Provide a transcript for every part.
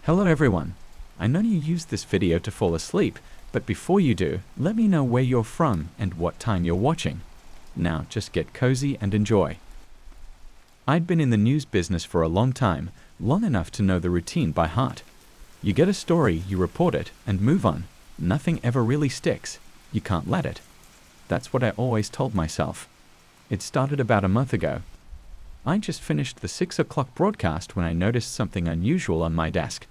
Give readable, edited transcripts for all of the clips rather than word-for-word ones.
Hello everyone. I know you used this video to fall asleep, but before you do, let me know where you're from and what time you're watching. Now just get cozy and enjoy. I'd been in the news business for a long time, long enough to know the routine by heart. You get a story, you report it, and move on. Nothing ever really sticks. You can't let it. That's what I always told myself. It started about a month ago. I just finished the 6 o'clock broadcast when I noticed something unusual on my desk.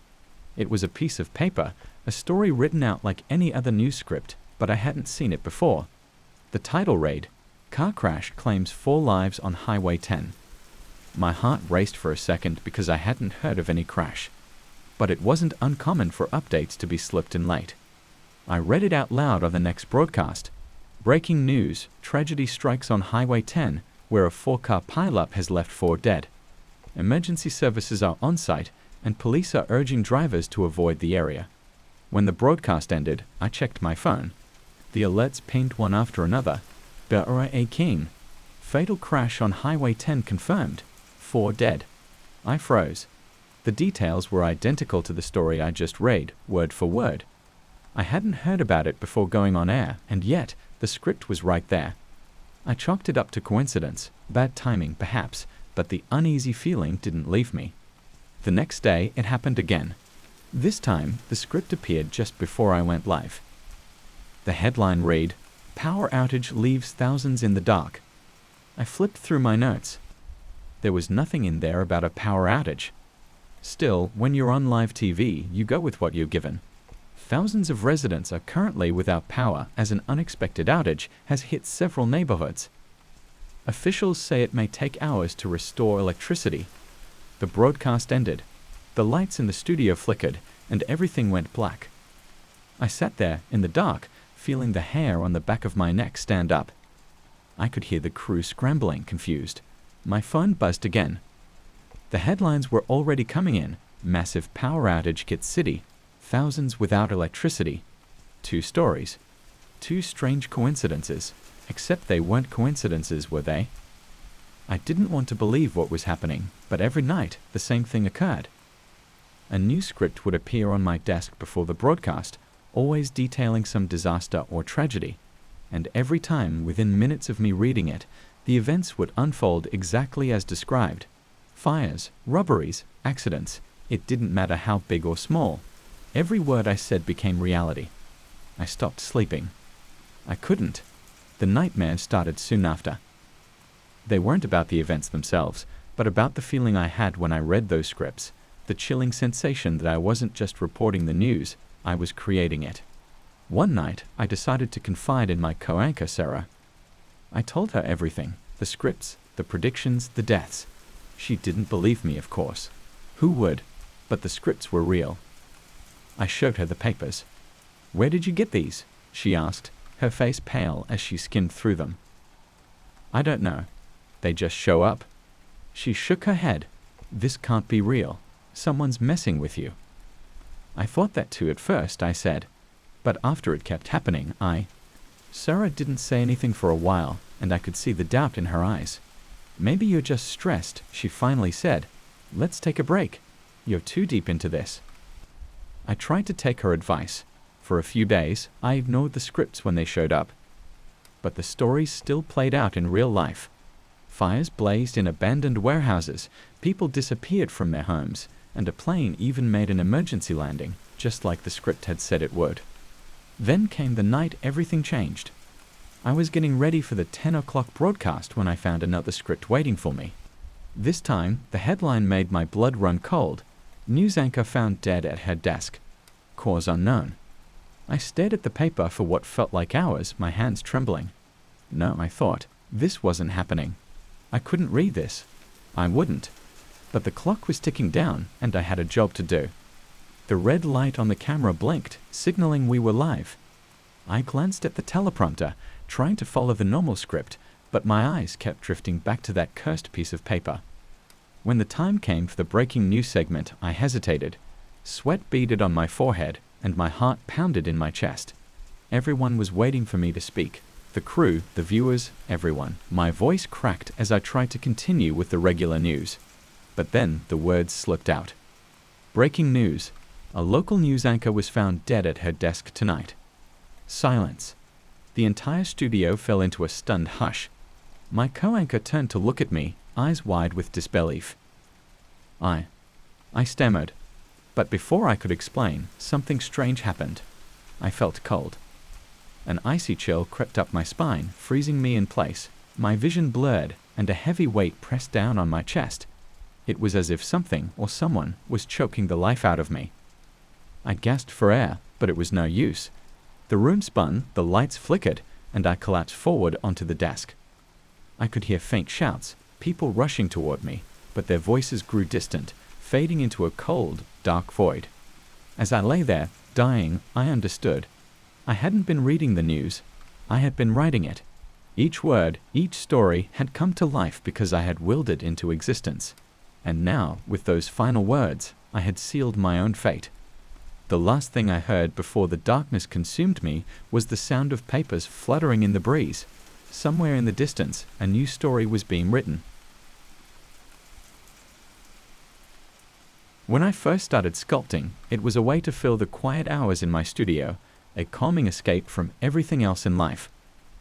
It was a piece of paper, a story written out like any other news script, but I hadn't seen it before. The title read, "Car Crash Claims 4 Lives on Highway 10. My heart raced for a second because I hadn't heard of any crash. But it wasn't uncommon for updates to be slipped in late. I read it out loud on the next broadcast. Breaking news, tragedy strikes on Highway 10, where a 4-car pileup has left 4 dead. Emergency services are on site, and police are urging drivers to avoid the area. When the broadcast ended, I checked my phone. The alerts pinged one after another. Bedtime, keen. Fatal crash on Highway 10 confirmed. 4 dead. I froze. The details were identical to the story I just read, word for word. I hadn't heard about it before going on air, and yet the script was right there. I chalked it up to coincidence, bad timing perhaps, but the uneasy feeling didn't leave me. The next day, it happened again. This time, the script appeared just before I went live. The headline read, "Power outage leaves thousands in the dark." I flipped through my notes. There was nothing in there about a power outage. Still, when you're on live TV, you go with what you're given. Thousands of residents are currently without power as an unexpected outage has hit several neighborhoods. Officials say it may take hours to restore electricity. The broadcast ended. The lights in the studio flickered, and everything went black. I sat there, in the dark, feeling the hair on the back of my neck stand up. I could hear the crew scrambling, confused. My phone buzzed again. The headlines were already coming in. Massive power outage hits city. Thousands without electricity. 2 stories. 2 strange coincidences. Except they weren't coincidences, were they? I didn't want to believe what was happening, but every night the same thing occurred. A new script would appear on my desk before the broadcast, always detailing some disaster or tragedy. And every time, within minutes of me reading it, the events would unfold exactly as described. Fires, robberies, accidents. It didn't matter how big or small. Every word I said became reality. I stopped sleeping. I couldn't. The nightmares started soon after. They weren't about the events themselves, but about the feeling I had when I read those scripts, the chilling sensation that I wasn't just reporting the news, I was creating it. One night, I decided to confide in my co-anchor, Sarah. I told her everything, the scripts, the predictions, the deaths. She didn't believe me, of course. Who would? But the scripts were real. I showed her the papers. "Where did you get these?" she asked, her face pale as she skimmed through them. "I don't know. They just show up." She shook her head. "This can't be real. Someone's messing with you." I thought that too at first, I said. But after it kept happening, Sarah didn't say anything for a while, and I could see the doubt in her eyes. "Maybe you're just stressed," she finally said. "Let's take a break. You're too deep into this." I tried to take her advice. For a few days, I ignored the scripts when they showed up. But the stories still played out in real life. Fires blazed in abandoned warehouses, people disappeared from their homes, and a plane even made an emergency landing, just like the script had said it would. Then came the night everything changed. I was getting ready for the 10 o'clock broadcast when I found another script waiting for me. This time, the headline made my blood run cold. News anchor found dead at her desk. Cause unknown. I stared at the paper for what felt like hours, my hands trembling. No, I thought, this wasn't happening. I couldn't read this. I wouldn't. But the clock was ticking down, and I had a job to do. The red light on the camera blinked, signaling we were live. I glanced at the teleprompter, trying to follow the normal script, but my eyes kept drifting back to that cursed piece of paper. When the time came for the breaking news segment, I hesitated. Sweat beaded on my forehead, and my heart pounded in my chest. Everyone was waiting for me to speak. The crew, the viewers, everyone. My voice cracked as I tried to continue with the regular news. But then the words slipped out. Breaking news. A local news anchor was found dead at her desk tonight. Silence. The entire studio fell into a stunned hush. My co-anchor turned to look at me, eyes wide with disbelief. I stammered. But before I could explain, something strange happened. I felt cold. An icy chill crept up my spine, freezing me in place. My vision blurred, and a heavy weight pressed down on my chest. It was as if something or someone was choking the life out of me. I gasped for air, but it was no use. The room spun, the lights flickered, and I collapsed forward onto the desk. I could hear faint shouts, people rushing toward me, but their voices grew distant, fading into a cold, dark void. As I lay there, dying, I understood. I hadn't been reading the news. I had been writing it. Each word, each story had come to life because I had willed it into existence. And now, with those final words, I had sealed my own fate. The last thing I heard before the darkness consumed me was the sound of papers fluttering in the breeze. Somewhere in the distance, a new story was being written. When I first started sculpting, it was a way to fill the quiet hours in my studio, a calming escape from everything else in life.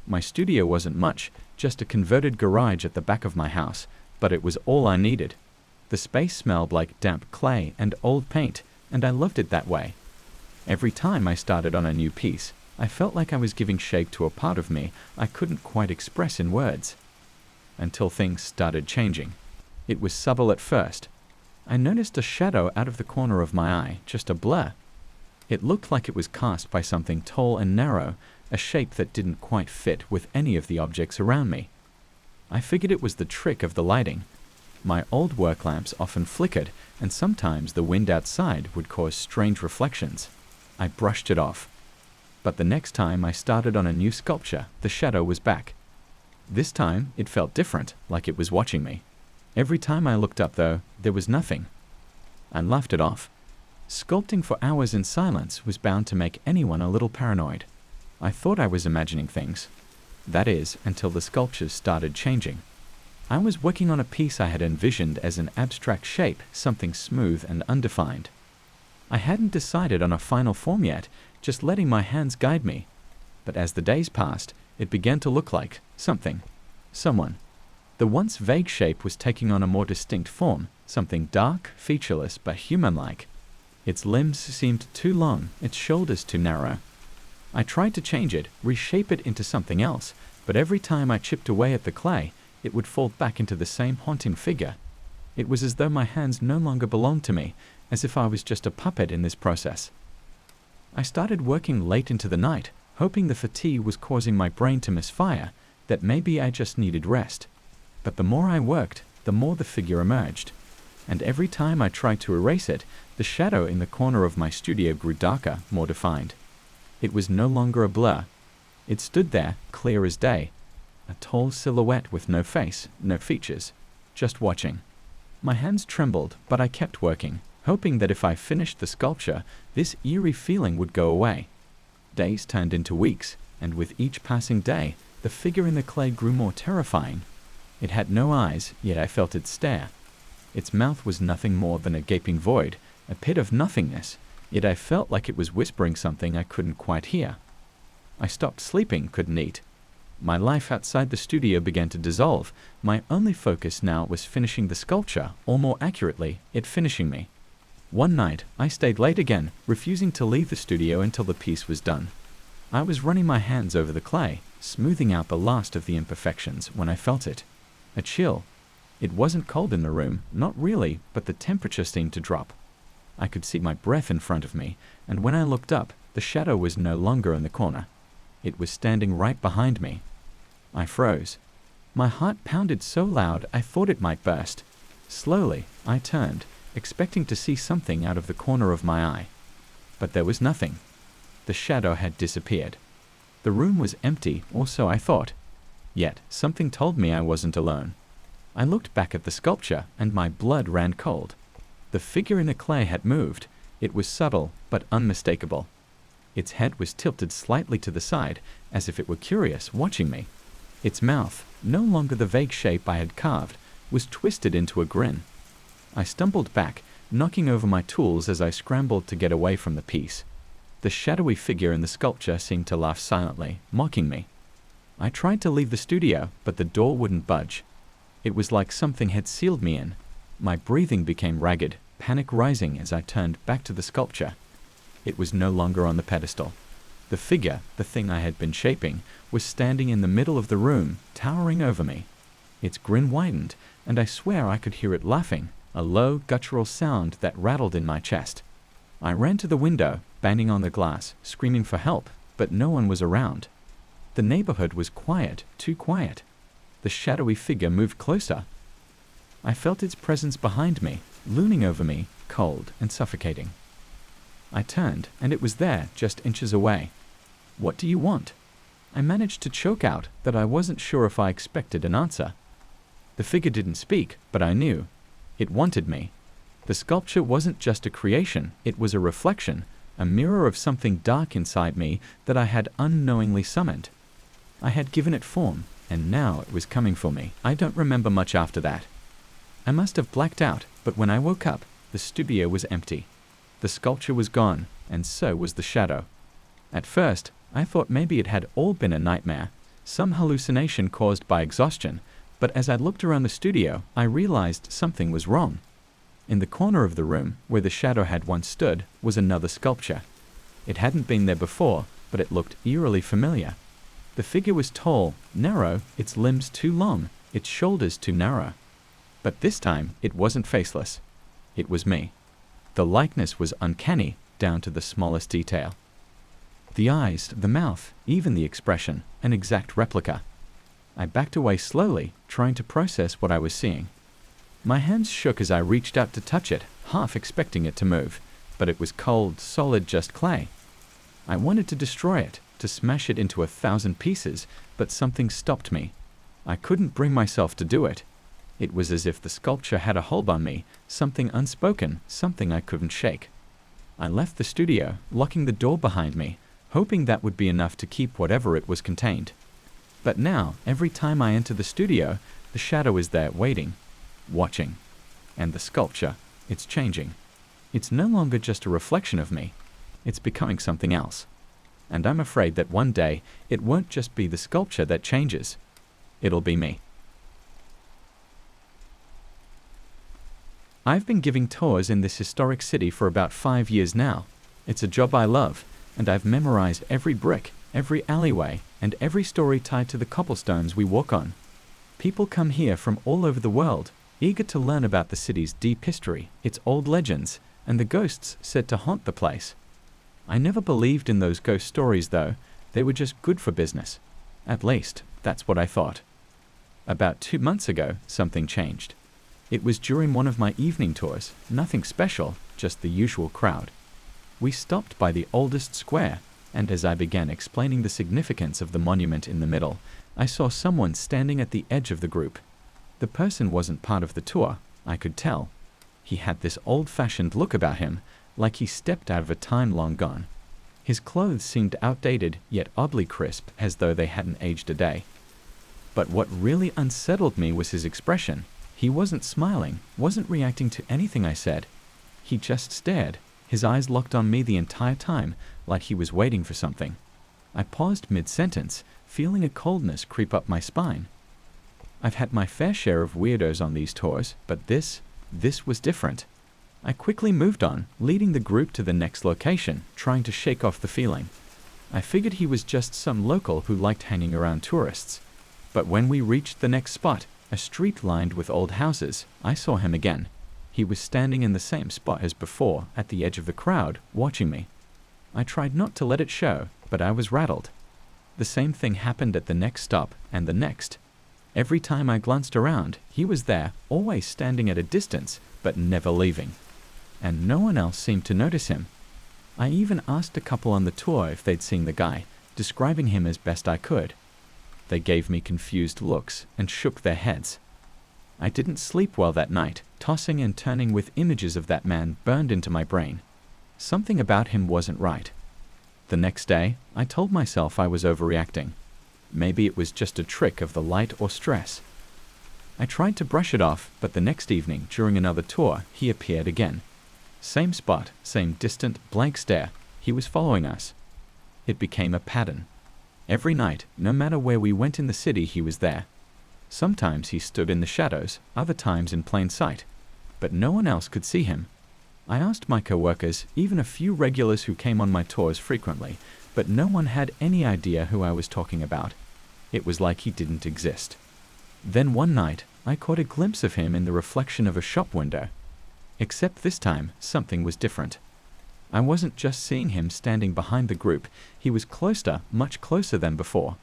My studio wasn't much, just a converted garage at the back of my house, but it was all I needed. The space smelled like damp clay and old paint, and I loved it that way. Every time I started on a new piece, I felt like I was giving shape to a part of me I couldn't quite express in words. Until things started changing. It was subtle at first. I noticed a shadow out of the corner of my eye, just a blur. It looked like it was cast by something tall and narrow, a shape that didn't quite fit with any of the objects around me. I figured it was the trick of the lighting. My old work lamps often flickered, and sometimes the wind outside would cause strange reflections. I brushed it off. But the next time I started on a new sculpture, the shadow was back. This time, it felt different, like it was watching me. Every time I looked up, though, there was nothing. I laughed it off. Sculpting for hours in silence was bound to make anyone a little paranoid. I thought I was imagining things. That is, until the sculptures started changing. I was working on a piece I had envisioned as an abstract shape, something smooth and undefined. I hadn't decided on a final form yet, just letting my hands guide me. But as the days passed, it began to look like something, someone. The once vague shape was taking on a more distinct form, something dark, featureless, but human-like. Its limbs seemed too long, its shoulders too narrow. I tried to change it, reshape it into something else, but every time I chipped away at the clay, it would fall back into the same haunting figure. It was as though my hands no longer belonged to me, as if I was just a puppet in this process. I started working late into the night, hoping the fatigue was causing my brain to misfire, that maybe I just needed rest. But the more I worked, the more the figure emerged. And every time I tried to erase it, the shadow in the corner of my studio grew darker, more defined. It was no longer a blur. It stood there, clear as day. A tall silhouette with no face, no features, just watching. My hands trembled, but I kept working, hoping that if I finished the sculpture, this eerie feeling would go away. Days turned into weeks, and with each passing day, the figure in the clay grew more terrifying. It had no eyes, yet I felt it stare. Its mouth was nothing more than a gaping void, a pit of nothingness, yet I felt like it was whispering something I couldn't quite hear. I stopped sleeping, couldn't eat. My life outside the studio began to dissolve. My only focus now was finishing the sculpture, or more accurately, it finishing me. One night, I stayed late again, refusing to leave the studio until the piece was done. I was running my hands over the clay, smoothing out the last of the imperfections when I felt it. A chill. It wasn't cold in the room, not really, but the temperature seemed to drop. I could see my breath in front of me, and when I looked up, the shadow was no longer in the corner. It was standing right behind me. I froze. My heart pounded so loud I thought it might burst. Slowly, I turned, expecting to see something out of the corner of my eye. But there was nothing. The shadow had disappeared. The room was empty, or so I thought. Yet, something told me I wasn't alone. I looked back at the sculpture, and my blood ran cold. The figure in the clay had moved. It was subtle, but unmistakable. Its head was tilted slightly to the side, as if it were curious, watching me. Its mouth, no longer the vague shape I had carved, was twisted into a grin. I stumbled back, knocking over my tools as I scrambled to get away from the piece. The shadowy figure in the sculpture seemed to laugh silently, mocking me. I tried to leave the studio, but the door wouldn't budge. It was like something had sealed me in. My breathing became ragged, panic rising as I turned back to the sculpture. It was no longer on the pedestal. The figure, the thing I had been shaping, was standing in the middle of the room, towering over me. Its grin widened, and I swear I could hear it laughing, a low, guttural sound that rattled in my chest. I ran to the window, banging on the glass, screaming for help, but no one was around. The neighborhood was quiet, too quiet. The shadowy figure moved closer. I felt its presence behind me, looming over me, cold and suffocating. I turned, and it was there, just inches away. "What do you want?" I managed to choke out that I wasn't sure if I expected an answer. The figure didn't speak, but I knew. It wanted me. The sculpture wasn't just a creation, it was a reflection, a mirror of something dark inside me that I had unknowingly summoned. I had given it form, and now it was coming for me. I don't remember much after that. I must have blacked out, but when I woke up, the studio was empty. The sculpture was gone, and so was the shadow. At first, I thought maybe it had all been a nightmare, some hallucination caused by exhaustion, but as I looked around the studio, I realized something was wrong. In the corner of the room, where the shadow had once stood, was another sculpture. It hadn't been there before, but it looked eerily familiar. The figure was tall, narrow, its limbs too long, its shoulders too narrow. But this time, it wasn't faceless. It was me. The likeness was uncanny, down to the smallest detail. The eyes, the mouth, even the expression, an exact replica. I backed away slowly, trying to process what I was seeing. My hands shook as I reached out to touch it, half expecting it to move, but it was cold, solid, just clay. I wanted to destroy it, to smash it into 1,000 pieces, but something stopped me. I couldn't bring myself to do it. It was as if the sculpture had a hold on me, something unspoken, something I couldn't shake. I left the studio, locking the door behind me, hoping that would be enough to keep whatever it was contained. But now, every time I enter the studio, the shadow is there waiting, watching. And the sculpture, it's changing. It's no longer just a reflection of me. It's becoming something else. And I'm afraid that one day, it won't just be the sculpture that changes. It'll be me. I've been giving tours in this historic city for about 5 years now. It's a job I love, and I've memorized every brick, every alleyway, and every story tied to the cobblestones we walk on. People come here from all over the world, eager to learn about the city's deep history, its old legends, and the ghosts said to haunt the place. I never believed in those ghost stories, though. They were just good for business. At least, that's what I thought. About 2 months ago, something changed. It was during one of my evening tours, nothing special, just the usual crowd. We stopped by the oldest square, and as I began explaining the significance of the monument in the middle, I saw someone standing at the edge of the group. The person wasn't part of the tour, I could tell. He had this old-fashioned look about him, like he stepped out of a time long gone. His clothes seemed outdated, yet oddly crisp, as though they hadn't aged a day. But what really unsettled me was his expression. He wasn't smiling, wasn't reacting to anything I said. He just stared, his eyes locked on me the entire time, like he was waiting for something. I paused mid-sentence, feeling a coldness creep up my spine. I've had my fair share of weirdos on these tours, but this was different. I quickly moved on, leading the group to the next location, trying to shake off the feeling. I figured he was just some local who liked hanging around tourists. But when we reached the next spot, a street lined with old houses, I saw him again. He was standing in the same spot as before, at the edge of the crowd, watching me. I tried not to let it show, but I was rattled. The same thing happened at the next stop, and the next. Every time I glanced around, he was there, always standing at a distance, but never leaving. And no one else seemed to notice him. I even asked a couple on the tour if they'd seen the guy, describing him as best I could. They gave me confused looks and shook their heads. I didn't sleep well that night, tossing and turning with images of that man burned into my brain. Something about him wasn't right. The next day, I told myself I was overreacting. Maybe it was just a trick of the light or stress. I tried to brush it off, but the next evening, during another tour, he appeared again. Same spot, same distant, blank stare. He was following us. It became a pattern. Every night, no matter where we went in the city, he was there. Sometimes he stood in the shadows, other times in plain sight. But no one else could see him. I asked my co-workers, even a few regulars who came on my tours frequently, but no one had any idea who I was talking about. It was like he didn't exist. Then one night, I caught a glimpse of him in the reflection of a shop window. Except this time, something was different. I wasn't just seeing him standing behind the group, he was closer, much closer than before.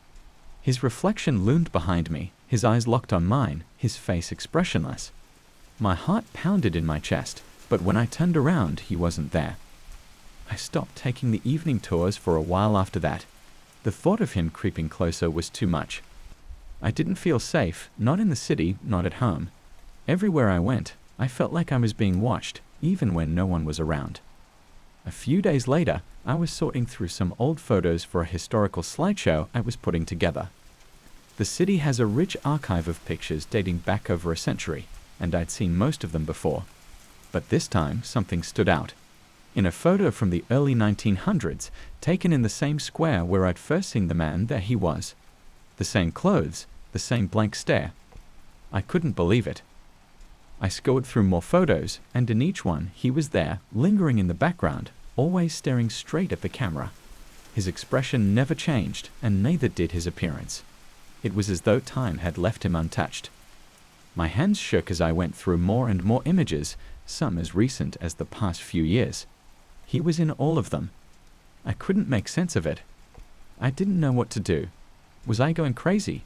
His reflection loomed behind me, his eyes locked on mine, his face expressionless. My heart pounded in my chest, but when I turned around, he wasn't there. I stopped taking the evening tours for a while after that. The thought of him creeping closer was too much. I didn't feel safe, not in the city, not at home. Everywhere I went, I felt like I was being watched, even when no one was around. A few days later, I was sorting through some old photos for a historical slideshow I was putting together. The city has a rich archive of pictures dating back over a century, and I'd seen most of them before. But this time, something stood out. In a photo from the early 1900s, taken in the same square where I'd first seen the man, there he was. The same clothes, the same blank stare. I couldn't believe it. I scoured through more photos, and in each one, he was there, lingering in the background, always staring straight at the camera. His expression never changed, and neither did his appearance. It was as though time had left him untouched. My hands shook as I went through more and more images, some as recent as the past few years. He was in all of them. I couldn't make sense of it. I didn't know what to do. Was I going crazy?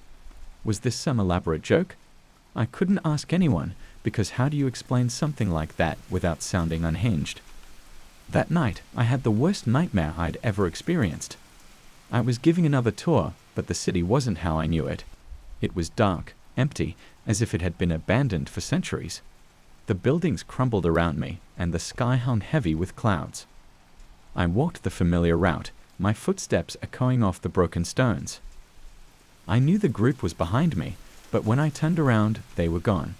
Was this some elaborate joke? I couldn't ask anyone, because how do you explain something like that without sounding unhinged? That night, I had the worst nightmare I'd ever experienced. I was giving another tour, but the city wasn't how I knew it. It was dark, empty, as if it had been abandoned for centuries. The buildings crumbled around me, and the sky hung heavy with clouds. I walked the familiar route, my footsteps echoing off the broken stones. I knew the group was behind me, but when I turned around, they were gone.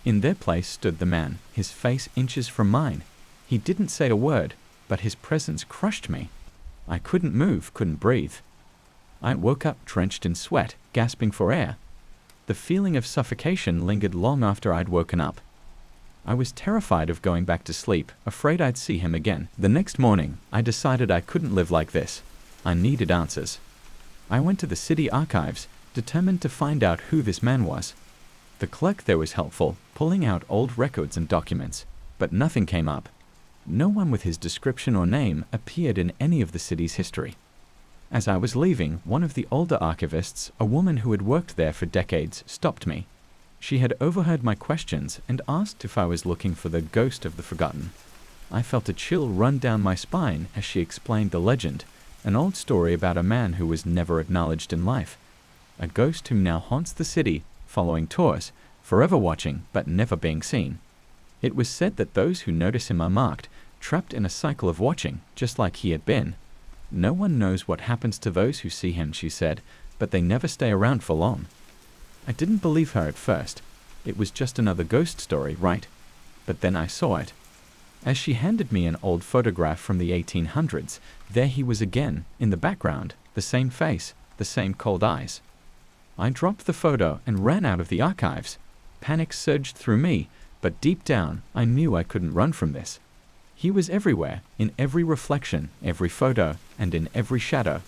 In their place stood the man, his face inches from mine. He didn't say a word, but his presence crushed me. I couldn't move, couldn't breathe. I woke up drenched in sweat, gasping for air. The feeling of suffocation lingered long after I'd woken up. I was terrified of going back to sleep, afraid I'd see him again. The next morning, I decided I couldn't live like this. I needed answers. I went to the city archives, determined to find out who this man was. The clerk there was helpful, pulling out old records and documents, but nothing came up. No one with his description or name appeared in any of the city's history. As I was leaving, one of the older archivists, a woman who had worked there for decades, stopped me. She had overheard my questions and asked if I was looking for the ghost of the forgotten. I felt a chill run down my spine as she explained the legend, an old story about a man who was never acknowledged in life. A ghost who now haunts the city, following tours, forever watching but never being seen. It was said that those who notice him are marked, trapped in a cycle of watching, just like he had been. No one knows what happens to those who see him, she said, but they never stay around for long. I didn't believe her at first. It was just another ghost story, right? But then I saw it. As she handed me an old photograph from the 1800s, there he was again, in the background, the same face, the same cold eyes. I dropped the photo and ran out of the archives. Panic surged through me, but deep down, I knew I couldn't run from this. He was everywhere, in every reflection, every photo, and in every shadow.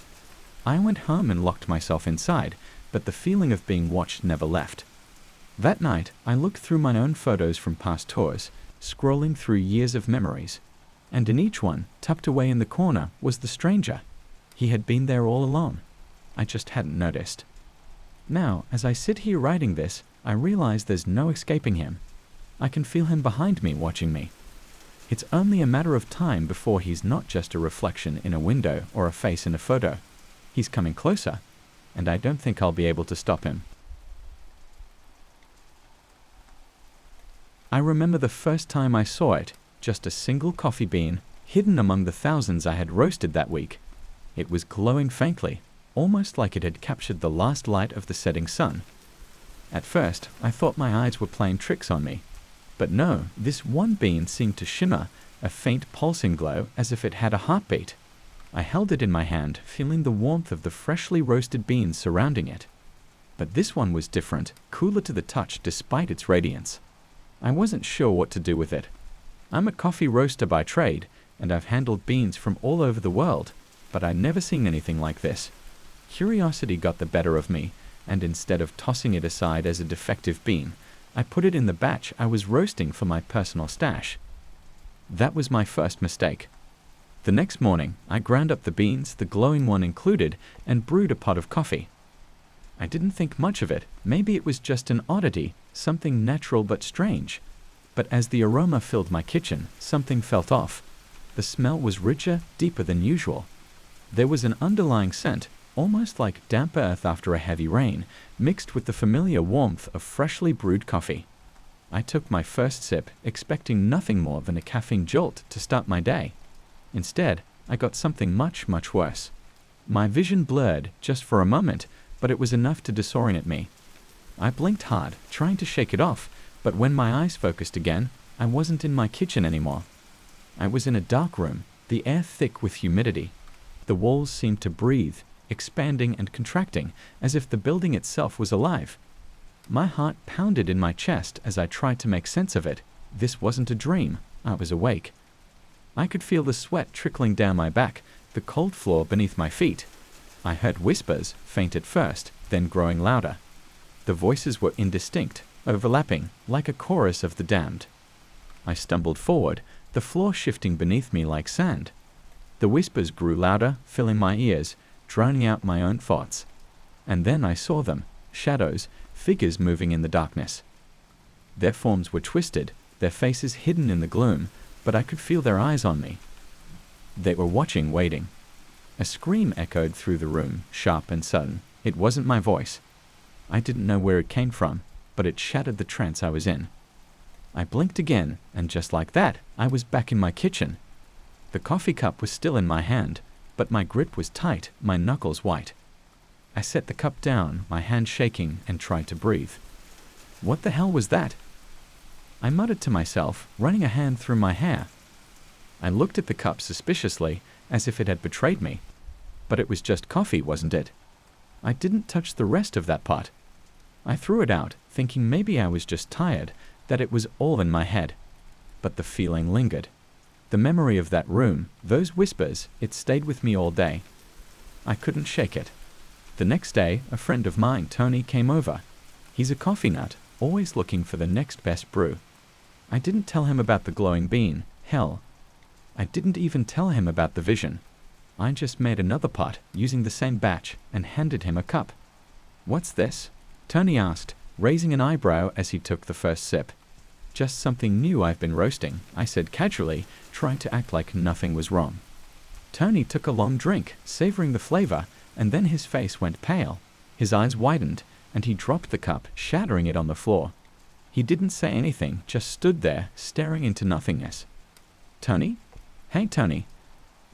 I went home and locked myself inside, but the feeling of being watched never left. That night, I looked through my own photos from past tours, scrolling through years of memories. And in each one, tucked away in the corner, was the stranger. He had been there all along. I just hadn't noticed. Now, as I sit here writing this, I realize there's no escaping him. I can feel him behind me watching me. It's only a matter of time before he's not just a reflection in a window or a face in a photo. He's coming closer, and I don't think I'll be able to stop him. I remember the first time I saw it, just a single coffee bean, hidden among the thousands I had roasted that week. It was glowing faintly, almost like it had captured the last light of the setting sun. At first, I thought my eyes were playing tricks on me. But no, this one bean seemed to shimmer, a faint pulsing glow as if it had a heartbeat. I held it in my hand, feeling the warmth of the freshly roasted beans surrounding it. But this one was different, cooler to the touch despite its radiance. I wasn't sure what to do with it. I'm a coffee roaster by trade, and I've handled beans from all over the world, but I'd never seen anything like this. Curiosity got the better of me, and instead of tossing it aside as a defective bean, I put it in the batch I was roasting for my personal stash. That was my first mistake. The next morning, I ground up the beans, the glowing one included, and brewed a pot of coffee. I didn't think much of it. Maybe it was just an oddity, something natural but strange. But as the aroma filled my kitchen, something felt off. The smell was richer, deeper than usual. There was an underlying scent, almost like damp earth after a heavy rain, mixed with the familiar warmth of freshly brewed coffee. I took my first sip, expecting nothing more than a caffeine jolt to start my day. Instead, I got something much, much worse. My vision blurred just for a moment, but it was enough to disorient me. I blinked hard, trying to shake it off, but when my eyes focused again, I wasn't in my kitchen anymore. I was in a dark room, the air thick with humidity. The walls seemed to breathe, expanding and contracting, as if the building itself was alive. My heart pounded in my chest as I tried to make sense of it. This wasn't a dream. I was awake. I could feel the sweat trickling down my back, the cold floor beneath my feet. I heard whispers, faint at first, then growing louder. The voices were indistinct, overlapping, like a chorus of the damned. I stumbled forward, the floor shifting beneath me like sand. The whispers grew louder, filling my ears, drowning out my own thoughts. And then I saw them, shadows, figures moving in the darkness. Their forms were twisted, their faces hidden in the gloom, but I could feel their eyes on me. They were watching, waiting. A scream echoed through the room, sharp and sudden. It wasn't my voice. I didn't know where it came from, but it shattered the trance I was in. I blinked again, and just like that, I was back in my kitchen. The coffee cup was still in my hand, but my grip was tight, my knuckles white. I set the cup down, my hand shaking, and tried to breathe. What the hell was that? I muttered to myself, running a hand through my hair. I looked at the cup suspiciously, as if it had betrayed me. But it was just coffee, wasn't it? I didn't touch the rest of that pot. I threw it out, thinking maybe I was just tired, that it was all in my head. But the feeling lingered. The memory of that room, those whispers, it stayed with me all day. I couldn't shake it. The next day, a friend of mine, Tony, came over. He's a coffee nut, always looking for the next best brew. I didn't tell him about the glowing bean. Hell, I didn't even tell him about the vision. I just made another pot, using the same batch, and handed him a cup. "What's this?" Tony asked, raising an eyebrow as he took the first sip. "Just something new I've been roasting," I said casually, trying to act like nothing was wrong. Tony took a long drink, savoring the flavor, and then his face went pale. His eyes widened, and he dropped the cup, shattering it on the floor. He didn't say anything, just stood there, staring into nothingness. "Tony? Hey, Tony."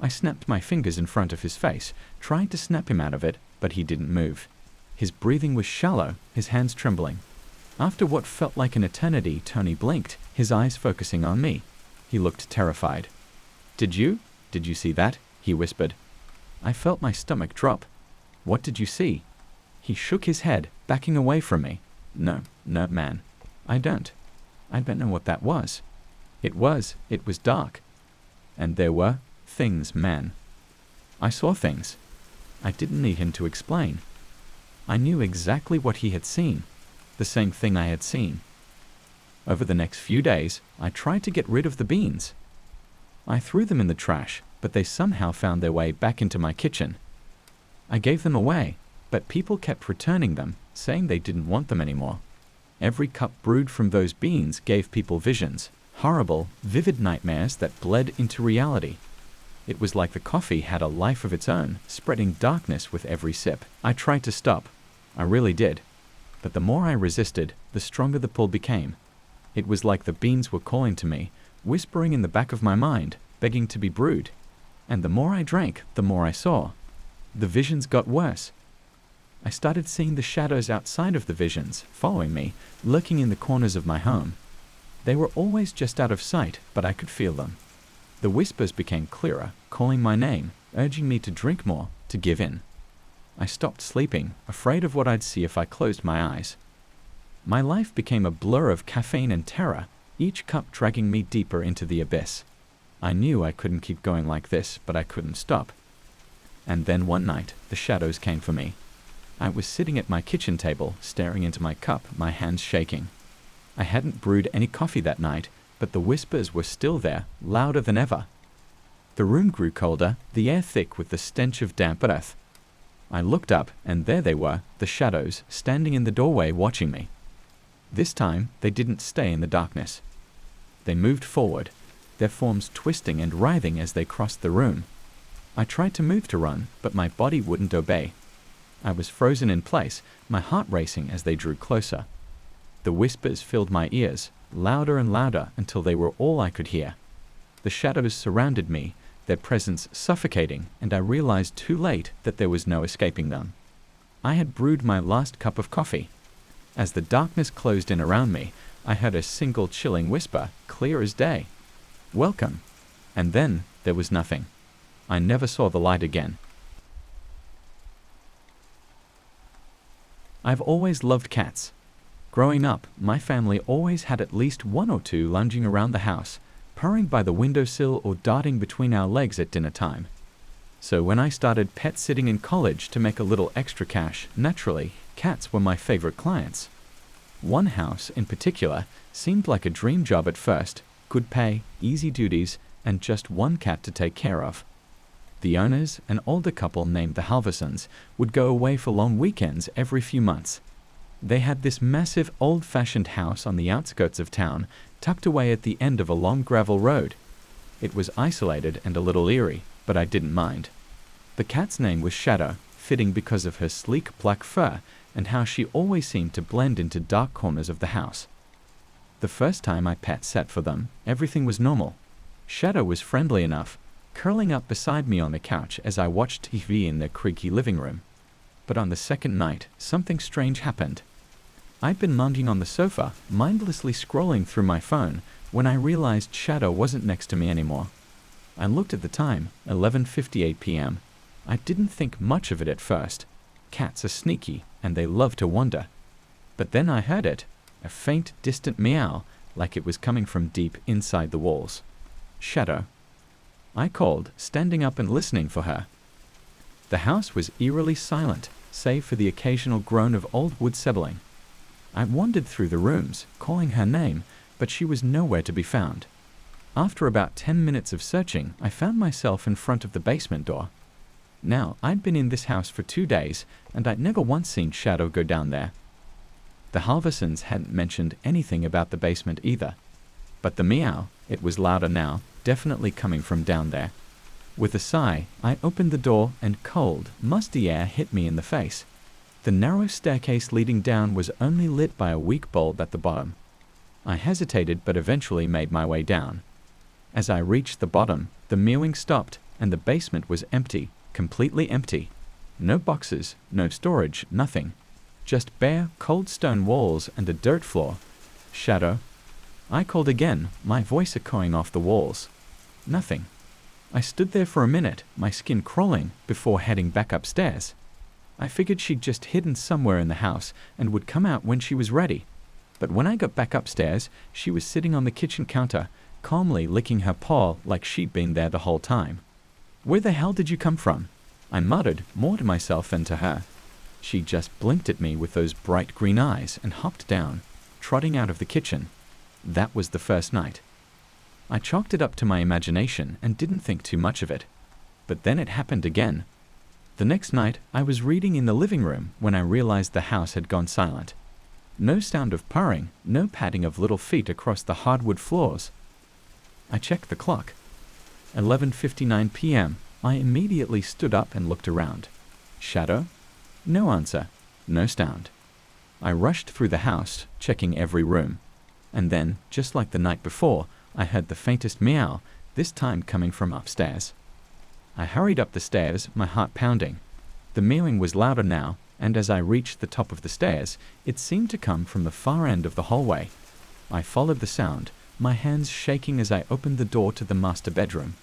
I snapped my fingers in front of his face, trying to snap him out of it, but he didn't move. His breathing was shallow, his hands trembling. After what felt like an eternity, Tony blinked, his eyes focusing on me. He looked terrified. Did you see that?" he whispered. I felt my stomach drop. "What did you see?" He shook his head, backing away from me. No, man. I don't know what that was. It was dark. And there were things, man. I saw things. I didn't need him to explain. I knew exactly what he had seen, the same thing I had seen. Over the next few days, I tried to get rid of the beans. I threw them in the trash, but they somehow found their way back into my kitchen. I gave them away, but people kept returning them, saying they didn't want them anymore. Every cup brewed from those beans gave people visions, horrible, vivid nightmares that bled into reality. It was like the coffee had a life of its own, spreading darkness with every sip. I tried to stop. I really did. But the more I resisted, the stronger the pull became. It was like the beans were calling to me, whispering in the back of my mind, begging to be brewed. And the more I drank, the more I saw. The visions got worse. I started seeing the shadows outside of the visions, following me, lurking in the corners of my home. They were always just out of sight, but I could feel them. The whispers became clearer, calling my name, urging me to drink more, to give in. I stopped sleeping, afraid of what I'd see if I closed my eyes. My life became a blur of caffeine and terror, each cup dragging me deeper into the abyss. I knew I couldn't keep going like this, but I couldn't stop. And then one night, the shadows came for me. I was sitting at my kitchen table, staring into my cup, my hands shaking. I hadn't brewed any coffee that night, but the whispers were still there, louder than ever. The room grew colder, the air thick with the stench of damp earth. I looked up, and there they were, the shadows, standing in the doorway watching me. This time, they didn't stay in the darkness. They moved forward, their forms twisting and writhing as they crossed the room. I tried to move to run, but my body wouldn't obey. I was frozen in place, my heart racing as they drew closer. The whispers filled my ears, louder and louder until they were all I could hear. The shadows surrounded me, their presence suffocating, and I realized too late that there was no escaping them. I had brewed my last cup of coffee. As the darkness closed in around me, I heard a single chilling whisper, clear as day. "Welcome." And then there was nothing. I never saw the light again. I've always loved cats. Growing up, my family always had at least one or two lunging around the house, purring by the windowsill or darting between our legs at dinner time. So when I started pet sitting in college to make a little extra cash, naturally, cats were my favorite clients. One house, in particular, seemed like a dream job at first, good pay, easy duties, and just one cat to take care of. The owners, an older couple named the Halversons, would go away for long weekends every few months. They had this massive old-fashioned house on the outskirts of town, tucked away at the end of a long gravel road. It was isolated and a little eerie, but I didn't mind. The cat's name was Shadow, fitting because of her sleek black fur and how she always seemed to blend into dark corners of the house. The first time I pet sat for them, everything was normal. Shadow was friendly enough, curling up beside me on the couch as I watched TV in their creaky living room. But on the second night, something strange happened. I'd been lounging on the sofa, mindlessly scrolling through my phone, when I realized Shadow wasn't next to me anymore. I looked at the time, 11:58 p.m. I didn't think much of it at first. Cats are sneaky, and they love to wander. But then I heard it, a faint, distant meow, like it was coming from deep inside the walls. Shadow. I called, standing up and listening for her. The house was eerily silent, save for the occasional groan of old wood settling. I wandered through the rooms, calling her name, but she was nowhere to be found. After about 10 minutes of searching, I found myself in front of the basement door. Now, I'd been in this house for 2 days, and I'd never once seen Shadow go down there. The Halversons hadn't mentioned anything about the basement either. But the meow, it was louder now, definitely coming from down there. With a sigh, I opened the door and cold, musty air hit me in the face. The narrow staircase leading down was only lit by a weak bulb at the bottom. I hesitated but eventually made my way down. As I reached the bottom, the mewing stopped and the basement was empty, completely empty. No boxes, no storage, nothing. Just bare, cold stone walls and a dirt floor. Shadow. I called again, my voice echoing off the walls. Nothing. I stood there for a minute, my skin crawling, before heading back upstairs. I figured she'd just hidden somewhere in the house and would come out when she was ready. But when I got back upstairs, she was sitting on the kitchen counter, calmly licking her paw like she'd been there the whole time. "Where the hell did you come from?" I muttered, more to myself than to her. She just blinked at me with those bright green eyes and hopped down, trotting out of the kitchen. That was the first night. I chalked it up to my imagination and didn't think too much of it. But then it happened again. The next night, I was reading in the living room when I realized the house had gone silent. No sound of purring, no padding of little feet across the hardwood floors. I checked the clock. 11:59 p.m. I immediately stood up and looked around. Shadow? No answer. No sound. I rushed through the house, checking every room. And then, just like the night before, I heard the faintest meow, this time coming from upstairs. I hurried up the stairs, my heart pounding. The mewing was louder now, and as I reached the top of the stairs, it seemed to come from the far end of the hallway. I followed the sound, my hands shaking as I opened the door to the master bedroom.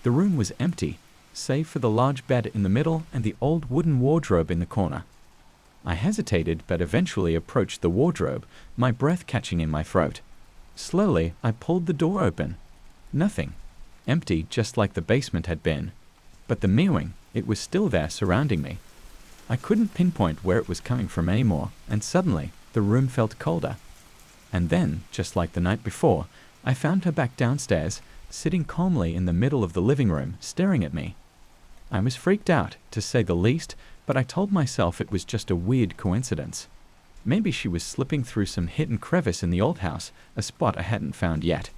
The room was empty, save for the large bed in the middle and the old wooden wardrobe in the corner. I hesitated but eventually approached the wardrobe, my breath catching in my throat. Slowly, I pulled the door open. Nothing. Empty, just like the basement had been. But the mewing, it was still there surrounding me. I couldn't pinpoint where it was coming from anymore, and suddenly, the room felt colder. And then, just like the night before, I found her back downstairs, sitting calmly in the middle of the living room, staring at me. I was freaked out, to say the least, but I told myself it was just a weird coincidence. Maybe she was slipping through some hidden crevice in the old house, a spot I hadn't found yet.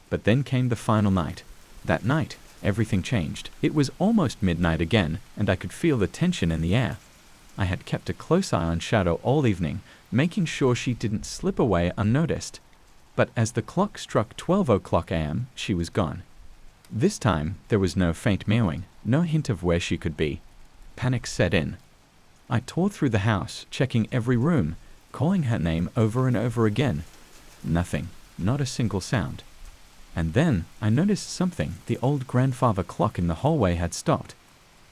But then came the final night. That night, everything changed. It was almost midnight again, and I could feel the tension in the air. I had kept a close eye on Shadow all evening, making sure she didn't slip away unnoticed. But as the clock struck 12 o'clock a.m., she was gone. This time, there was no faint mewing, no hint of where she could be. Panic set in. I tore through the house, checking every room, calling her name over and over again. Nothing, not a single sound. And then I noticed something. The old grandfather clock in the hallway had stopped.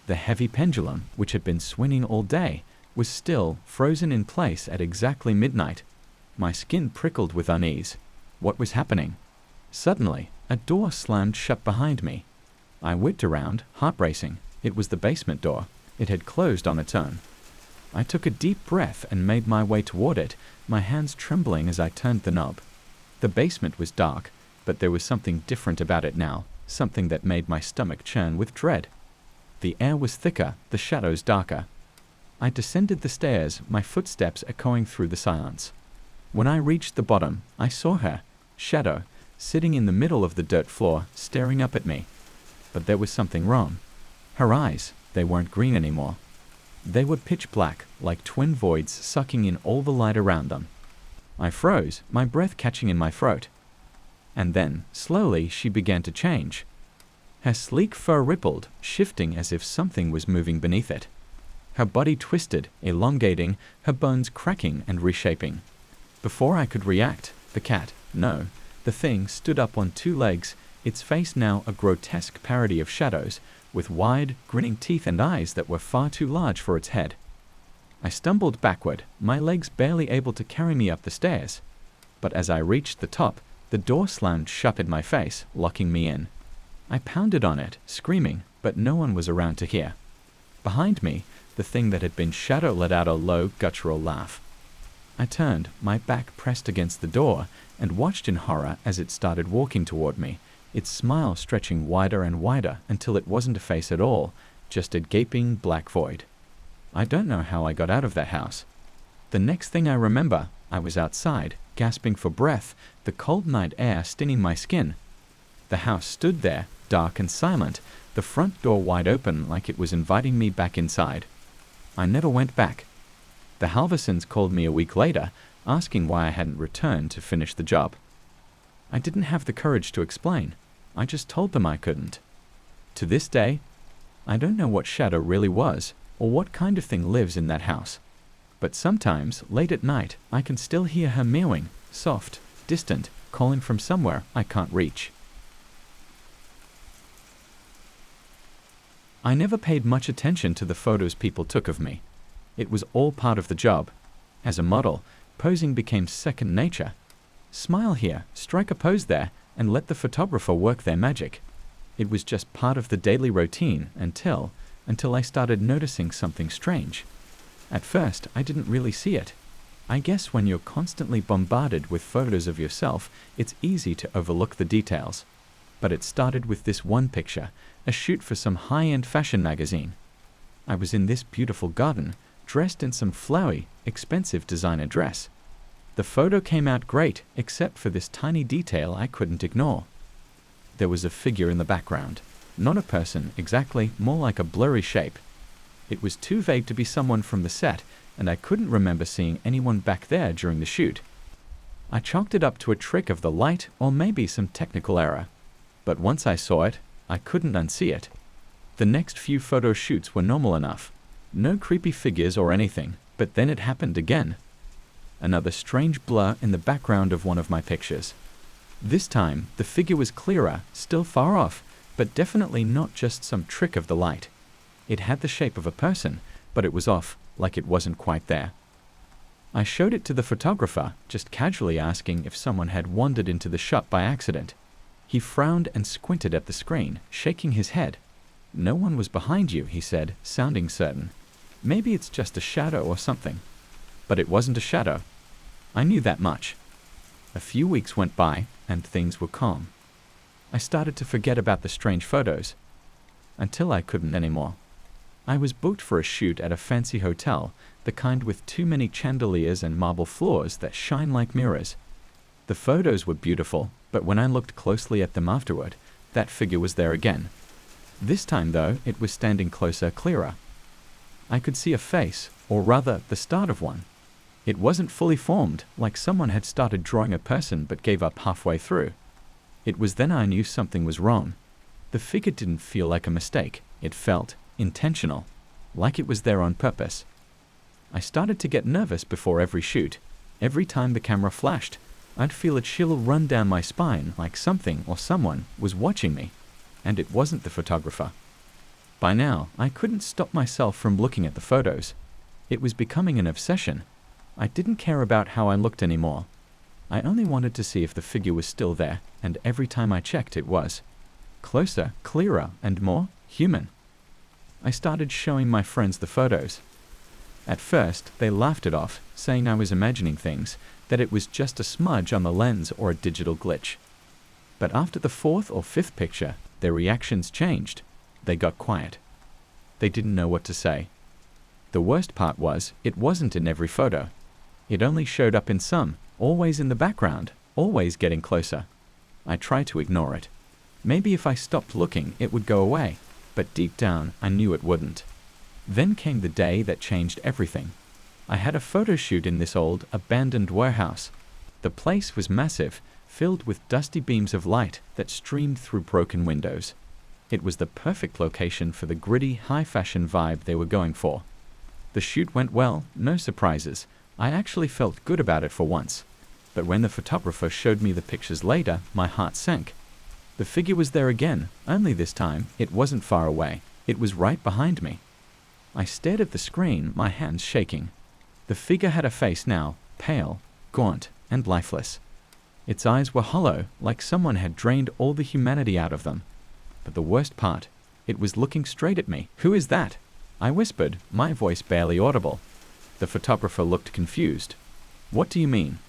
The heavy pendulum, which had been swinging all day, was still frozen in place at exactly midnight. My skin prickled with unease. What was happening? Suddenly, a door slammed shut behind me. I whipped around, heart racing. It was the basement door. It had closed on its own. I took a deep breath and made my way toward it, my hands trembling as I turned the knob. The basement was dark, but there was something different about it now, something that made my stomach churn with dread. The air was thicker, the shadows darker. I descended the stairs, my footsteps echoing through the silence. When I reached the bottom, I saw her, Shadow, sitting in the middle of the dirt floor, staring up at me. But there was something wrong. Her eyes, they weren't green anymore. They were pitch black, like twin voids sucking in all the light around them. I froze, my breath catching in my throat. And then, slowly, she began to change. Her sleek fur rippled, shifting as if something was moving beneath it. Her body twisted, elongating, her bones cracking and reshaping. Before I could react, the thing stood up on two legs, its face now a grotesque parody of Shadow's, with wide, grinning teeth and eyes that were far too large for its head. I stumbled backward, my legs barely able to carry me up the stairs. But as I reached the top, the door slammed shut in my face, locking me in. I pounded on it, screaming, but no one was around to hear. Behind me, the thing that had been Shadow let out a low, guttural laugh. I turned, my back pressed against the door, and watched in horror as it started walking toward me, its smile stretching wider and wider until it wasn't a face at all, just a gaping black void. I don't know how I got out of that house. The next thing I remember, I was outside, gasping for breath, the cold night air stinging my skin. The house stood there, dark and silent, the front door wide open like it was inviting me back inside. I never went back. The Halversons called me a week later, asking why I hadn't returned to finish the job. I didn't have the courage to explain. I just told them I couldn't. To this day, I don't know what Shadow really was, or what kind of thing lives in that house. But sometimes, late at night, I can still hear her mewing, soft, distant, calling from somewhere I can't reach. I never paid much attention to the photos people took of me. It was all part of the job. As a model, posing became second nature. Smile here, strike a pose there, and let the photographer work their magic. It was just part of the daily routine until I started noticing something strange. At first, I didn't really see it. I guess when you're constantly bombarded with photos of yourself, it's easy to overlook the details. But it started with this one picture, a shoot for some high-end fashion magazine. I was in this beautiful garden, dressed in some flowy, expensive designer dress. The photo came out great, except for this tiny detail I couldn't ignore. There was a figure in the background. Not a person, exactly, more like a blurry shape. It was too vague to be someone from the set, and I couldn't remember seeing anyone back there during the shoot. I chalked it up to a trick of the light or maybe some technical error. But once I saw it, I couldn't unsee it. The next few photo shoots were normal enough. No creepy figures or anything, but then it happened again. Another strange blur in the background of one of my pictures. This time, the figure was clearer, still far off, but definitely not just some trick of the light. It had the shape of a person, but it was off, like it wasn't quite there. I showed it to the photographer, just casually asking if someone had wandered into the shot by accident. He frowned and squinted at the screen, shaking his head. "No one was behind you," he said, sounding certain. "Maybe it's just a shadow or something." But it wasn't a shadow. I knew that much. A few weeks went by, and things were calm. I started to forget about the strange photos, until I couldn't anymore. I was booked for a shoot at a fancy hotel, the kind with too many chandeliers and marble floors that shine like mirrors. The photos were beautiful, but when I looked closely at them afterward, that figure was there again. This time, though, it was standing closer, clearer. I could see a face, or rather, the start of one. It wasn't fully formed, like someone had started drawing a person but gave up halfway through. It was then I knew something was wrong. The figure didn't feel like a mistake. It felt intentional, like it was there on purpose. I started to get nervous before every shoot. Every time the camera flashed, I'd feel a chill run down my spine, like something or someone was watching me. And it wasn't the photographer. By now, I couldn't stop myself from looking at the photos. It was becoming an obsession. I didn't care about how I looked anymore. I only wanted to see if the figure was still there, and every time I checked, it was. Closer, clearer, and more human. I started showing my friends the photos. At first, they laughed it off, saying I was imagining things, that it was just a smudge on the lens or a digital glitch. But after the fourth or fifth picture, their reactions changed. They got quiet. They didn't know what to say. The worst part was, it wasn't in every photo. It only showed up in some, always in the background, always getting closer. I tried to ignore it. Maybe if I stopped looking, it would go away, but deep down, I knew it wouldn't. Then came the day that changed everything. I had a photo shoot in this old, abandoned warehouse. The place was massive, filled with dusty beams of light that streamed through broken windows. It was the perfect location for the gritty, high-fashion vibe they were going for. The shoot went well, no surprises. I actually felt good about it for once. But when the photographer showed me the pictures later, my heart sank. The figure was there again, only this time, it wasn't far away. It was right behind me. I stared at the screen, my hands shaking. The figure had a face now, pale, gaunt, and lifeless. Its eyes were hollow, like someone had drained all the humanity out of them. But the worst part, it was looking straight at me. "Who is that?" I whispered, my voice barely audible. The photographer looked confused. "What do you mean?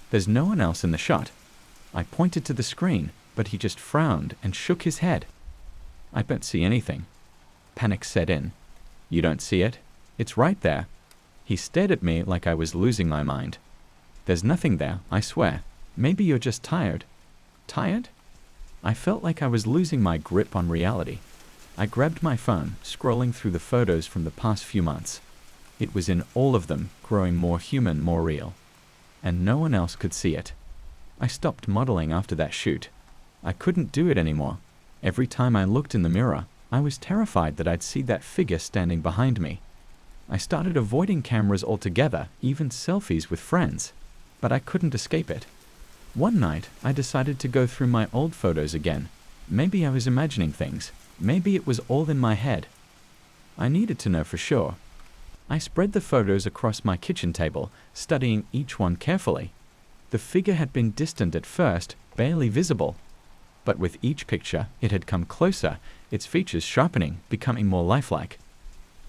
There's no one else in the shot." I pointed to the screen, but he just frowned and shook his head. "I don't see anything." Panic set in. "You don't see it? It's right there." He stared at me like I was losing my mind. "There's nothing there, I swear. Maybe you're just tired." Tired? I felt like I was losing my grip on reality. I grabbed my phone, scrolling through the photos from the past few months. It was in all of them, growing more human, more real. And no one else could see it. I stopped modeling after that shoot. I couldn't do it anymore. Every time I looked in the mirror, I was terrified that I'd see that figure standing behind me. I started avoiding cameras altogether, even selfies with friends. But I couldn't escape it. One night, I decided to go through my old photos again. Maybe I was imagining things. Maybe it was all in my head. I needed to know for sure. I spread the photos across my kitchen table, studying each one carefully. The figure had been distant at first, barely visible. But with each picture, it had come closer, its features sharpening, becoming more lifelike.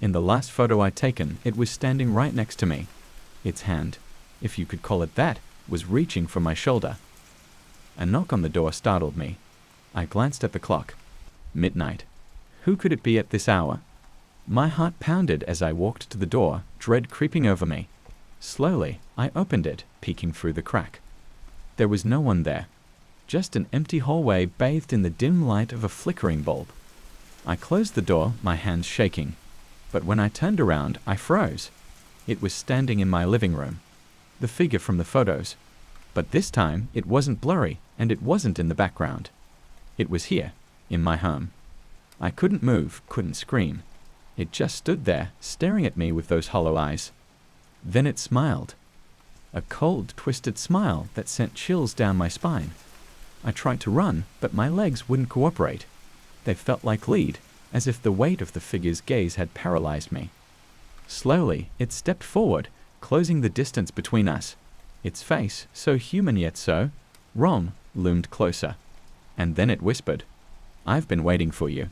In the last photo I'd taken, it was standing right next to me. Its hand, if you could call it that, was reaching for my shoulder. A knock on the door startled me. I glanced at the clock. Midnight. Who could it be at this hour? My heart pounded as I walked to the door, dread creeping over me. Slowly, I opened it, peeking through the crack. There was no one there. Just an empty hallway bathed in the dim light of a flickering bulb. I closed the door, my hands shaking. But when I turned around, I froze. It was standing in my living room. The figure from the photos. But this time, it wasn't blurry, and it wasn't in the background. It was here, in my home. I couldn't move, couldn't scream. It just stood there, staring at me with those hollow eyes. Then it smiled. A cold, twisted smile that sent chills down my spine. I tried to run, but my legs wouldn't cooperate. They felt like lead, as if the weight of the figure's gaze had paralyzed me. Slowly, it stepped forward, closing the distance between us. Its face, so human yet so wrong, loomed closer. And then it whispered, "I've been waiting for you."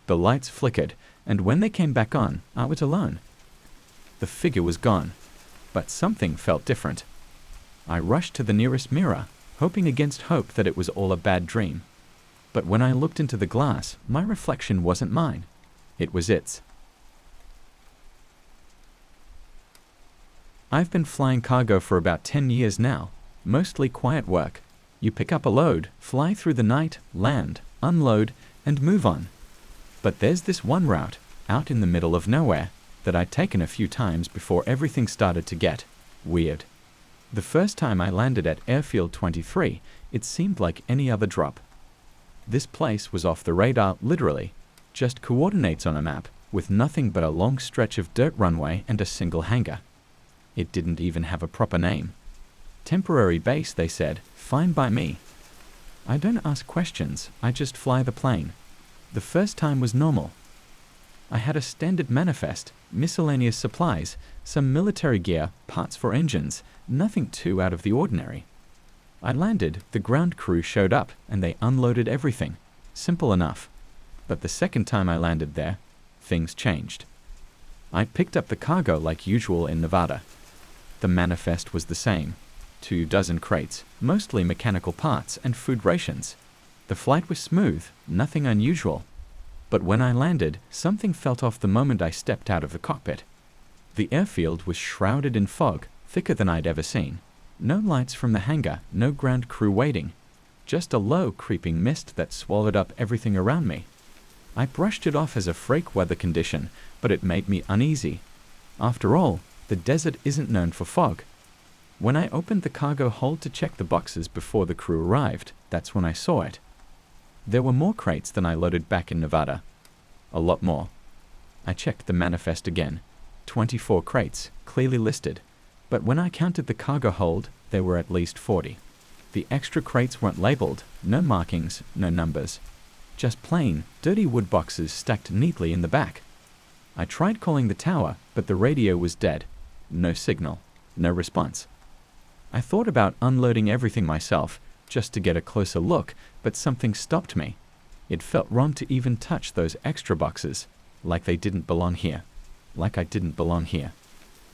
The lights flickered, and when they came back on, I was alone. The figure was gone, but something felt different. I rushed to the nearest mirror, hoping against hope that it was all a bad dream. But when I looked into the glass, my reflection wasn't mine. It was its. I've been flying cargo for about 10 years now, mostly quiet work. You pick up a load, fly through the night, land, unload, and move on. But there's this one route, out in the middle of nowhere, that I'd taken a few times before everything started to get weird. The first time I landed at Airfield 23, it seemed like any other drop. This place was off the radar, literally, just coordinates on a map, with nothing but a long stretch of dirt runway and a single hangar. It didn't even have a proper name. Temporary base, they said, fine by me. I don't ask questions, I just fly the plane. The first time was normal. I had a standard manifest, miscellaneous supplies, some military gear, parts for engines, nothing too out of the ordinary. I landed, the ground crew showed up, and they unloaded everything. Simple enough. But the second time I landed there, things changed. I picked up the cargo like usual in Nevada. The manifest was the same. 24 crates, mostly mechanical parts and food rations. The flight was smooth, nothing unusual. But when I landed, something felt off the moment I stepped out of the cockpit. The airfield was shrouded in fog, thicker than I'd ever seen. No lights from the hangar, no ground crew waiting. Just a low, creeping mist that swallowed up everything around me. I brushed it off as a freak weather condition, but it made me uneasy. After all, the desert isn't known for fog. When I opened the cargo hold to check the boxes before the crew arrived, that's when I saw it. There were more crates than I loaded back in Nevada. A lot more. I checked the manifest again. 24 crates, clearly listed. But when I counted the cargo hold, there were at least 40. The extra crates weren't labeled, no markings, no numbers. Just plain, dirty wood boxes stacked neatly in the back. I tried calling the tower, but the radio was dead. No signal, no response. I thought about unloading everything myself, just to get a closer look, but something stopped me. It felt wrong to even touch those extra boxes, like they didn't belong here, like I didn't belong here.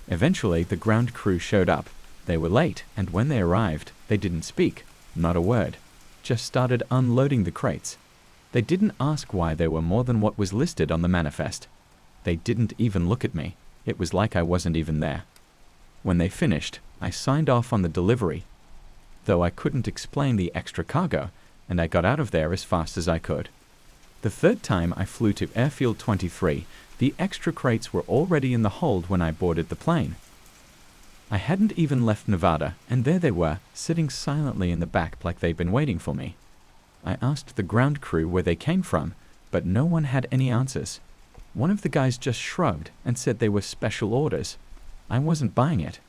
Eventually, the ground crew showed up. They were late, and when they arrived, they didn't speak, not a word, just started unloading the crates. They didn't ask why there were more than what was listed on the manifest. They didn't even look at me. It was like I wasn't even there. When they finished, I signed off on the delivery, though I couldn't explain the extra cargo, and I got out of there as fast as I could. The third time I flew to Airfield 23, the extra crates were already in the hold when I boarded the plane. I hadn't even left Nevada, and there they were, sitting silently in the back like they'd been waiting for me. I asked the ground crew where they came from, but no one had any answers. One of the guys just shrugged and said they were special orders. I wasn't buying it.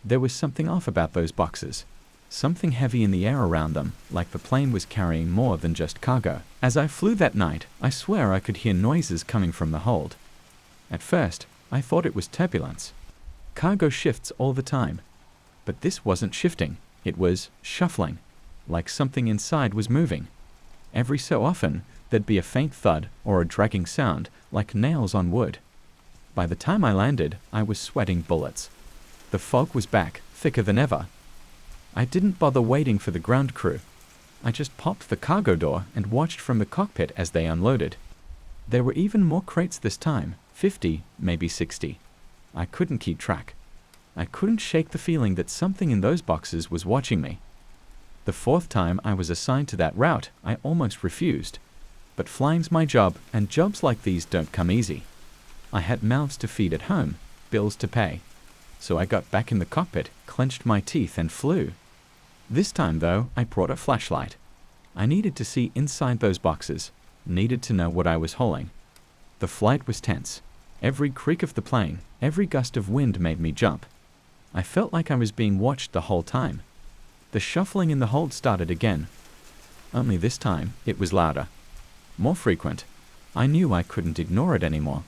There was something off about those boxes. Something heavy in the air around them, like the plane was carrying more than just cargo. As I flew that night, I swear I could hear noises coming from the hold. At first, I thought it was turbulence. Cargo shifts all the time. But this wasn't shifting. It was shuffling, like something inside was moving. Every so often, there'd be a faint thud or a dragging sound, like nails on wood. By the time I landed, I was sweating bullets. The fog was back, thicker than ever. I didn't bother waiting for the ground crew. I just popped the cargo door and watched from the cockpit as they unloaded. There were even more crates this time, 50, maybe 60. I couldn't keep track. I couldn't shake the feeling that something in those boxes was watching me. The fourth time I was assigned to that route, I almost refused. But flying's my job, and jobs like these don't come easy. I had mouths to feed at home, bills to pay. So I got back in the cockpit, clenched my teeth, and flew. This time, though, I brought a flashlight. I needed to see inside those boxes, needed to know what I was hauling. The flight was tense. Every creak of the plane, every gust of wind made me jump. I felt like I was being watched the whole time. The shuffling in the hold started again. only this time it was louder. More frequent. I knew I couldn't ignore it anymore.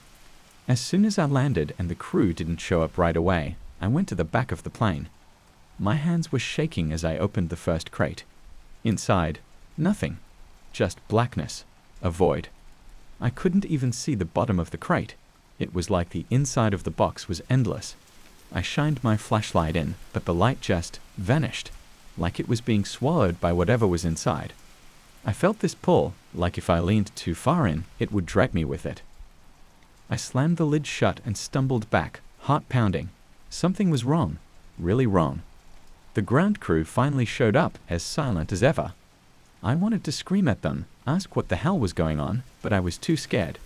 As soon as I landed and the crew didn't show up right away, I went to the back of the plane. My hands were shaking as I opened the first crate. Inside, nothing. Just blackness. A void. I couldn't even see the bottom of the crate. It was like the inside of the box was endless. I shined my flashlight in, but the light just vanished, like it was being swallowed by whatever was inside. I felt this pull, like if I leaned too far in, it would drag me with it. I slammed the lid shut and stumbled back, heart pounding. Something was wrong, really wrong. The ground crew finally showed up, as silent as ever. I wanted to scream at them, ask what the hell was going on, but I was too scared.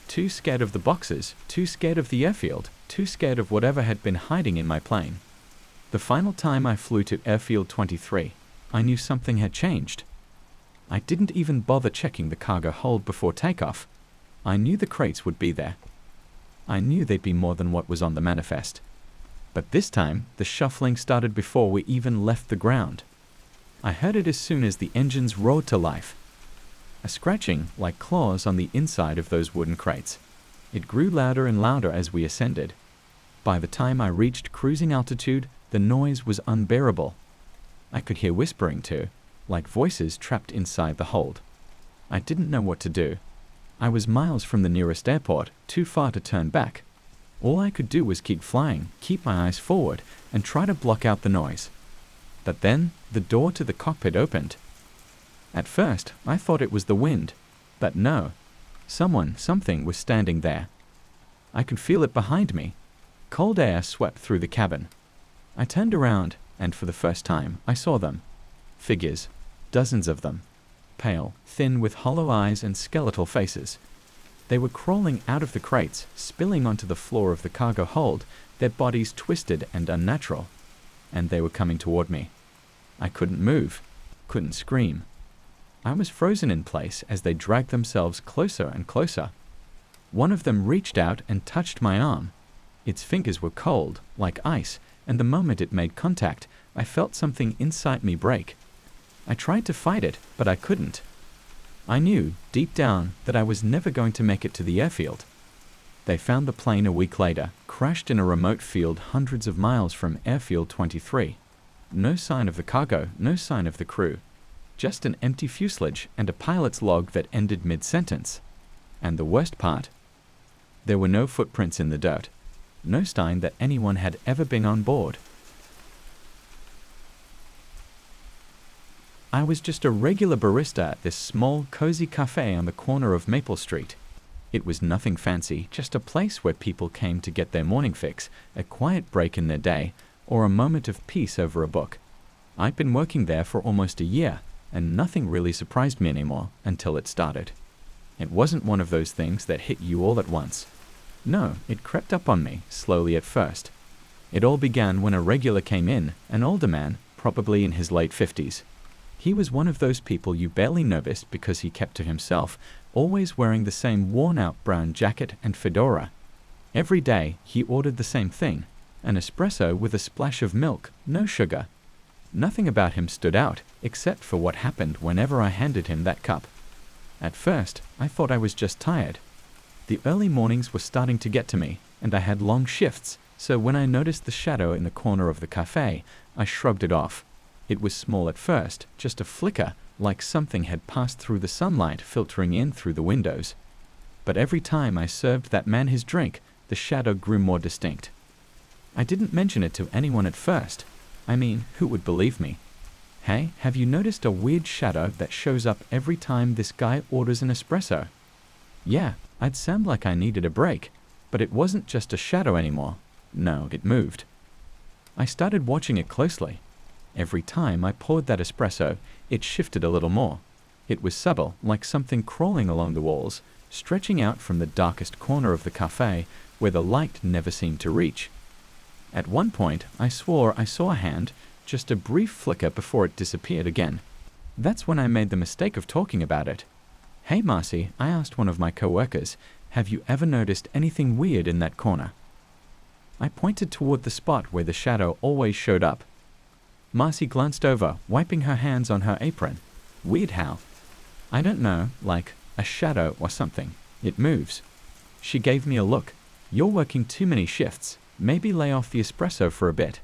Too scared of the boxes, too scared of the airfield, too scared of whatever had been hiding in my plane. The final time I flew to Airfield 23, I knew something had changed. I didn't even bother checking the cargo hold before takeoff. I knew the crates would be there. I knew they'd be more than what was on the manifest. But this time, the shuffling started before we even left the ground. I heard it as soon as the engines roared to life. A scratching like claws on the inside of those wooden crates. It grew louder and louder as we ascended. By the time I reached cruising altitude, the noise was unbearable. I could hear whispering too, like voices trapped inside the hold. I didn't know what to do. I was miles from the nearest airport, too far to turn back. All I could do was keep flying, keep my eyes forward, and try to block out the noise. But then, the door to the cockpit opened. At first, I thought it was the wind, but no. Something was standing there. I could feel it behind me. Cold air swept through the cabin. I turned around, and for the first time, I saw them. Figures, dozens of them. Pale, thin, with hollow eyes and skeletal faces. They were crawling out of the crates, spilling onto the floor of the cargo hold, their bodies twisted and unnatural. And they were coming toward me. I couldn't move, couldn't scream. I was frozen in place as they dragged themselves closer and closer. One of them reached out and touched my arm. Its fingers were cold, like ice, and the moment it made contact, I felt something inside me break. I tried to fight it, but I couldn't. I knew, deep down, that I was never going to make it to the airfield. They found the plane a week later, crashed in a remote field hundreds of miles from Airfield 23. No sign of the cargo, no sign of the crew. Just an empty fuselage and a pilot's log that ended mid-sentence. And the worst part? There were no footprints in the dirt. No sign that anyone had ever been on board. I was just a regular barista at this small, cozy cafe on the corner of Maple Street. It was nothing fancy, just a place where people came to get their morning fix, a quiet break in their day, or a moment of peace over a book. I'd been working there for almost a year, and nothing really surprised me anymore until it started. It wasn't one of those things that hit you all at once. No, it crept up on me, slowly at first. It all began when a regular came in, an older man, probably in his late 50s. He was one of those people you barely noticed because he kept to himself, always wearing the same worn-out brown jacket and fedora. Every day, he ordered the same thing, an espresso with a splash of milk, no sugar. Nothing about him stood out, except for what happened whenever I handed him that cup. At first, I thought I was just tired. The early mornings were starting to get to me, and I had long shifts, so when I noticed the shadow in the corner of the cafe, I shrugged it off. It was small at first, just a flicker, like something had passed through the sunlight filtering in through the windows. But every time I served that man his drink, the shadow grew more distinct. I didn't mention it to anyone at first. I mean, who would believe me? Hey, have you noticed a weird shadow that shows up every time this guy orders an espresso? Yeah, I'd sound like I needed a break, but it wasn't just a shadow anymore. No, it moved. I started watching it closely. Every time I poured that espresso, it shifted a little more. It was subtle, like something crawling along the walls, stretching out from the darkest corner of the cafe where the light never seemed to reach. At one point, I swore I saw a hand, just a brief flicker before it disappeared again. That's when I made the mistake of talking about it. Hey Marcy, I asked one of my co-workers, have you ever noticed anything weird in that corner? I pointed toward the spot where the shadow always showed up. Marcy glanced over, wiping her hands on her apron. Weird how, I don't know, like a shadow or something. It moves. She gave me a look. You're working too many shifts. Maybe lay off the espresso for a bit.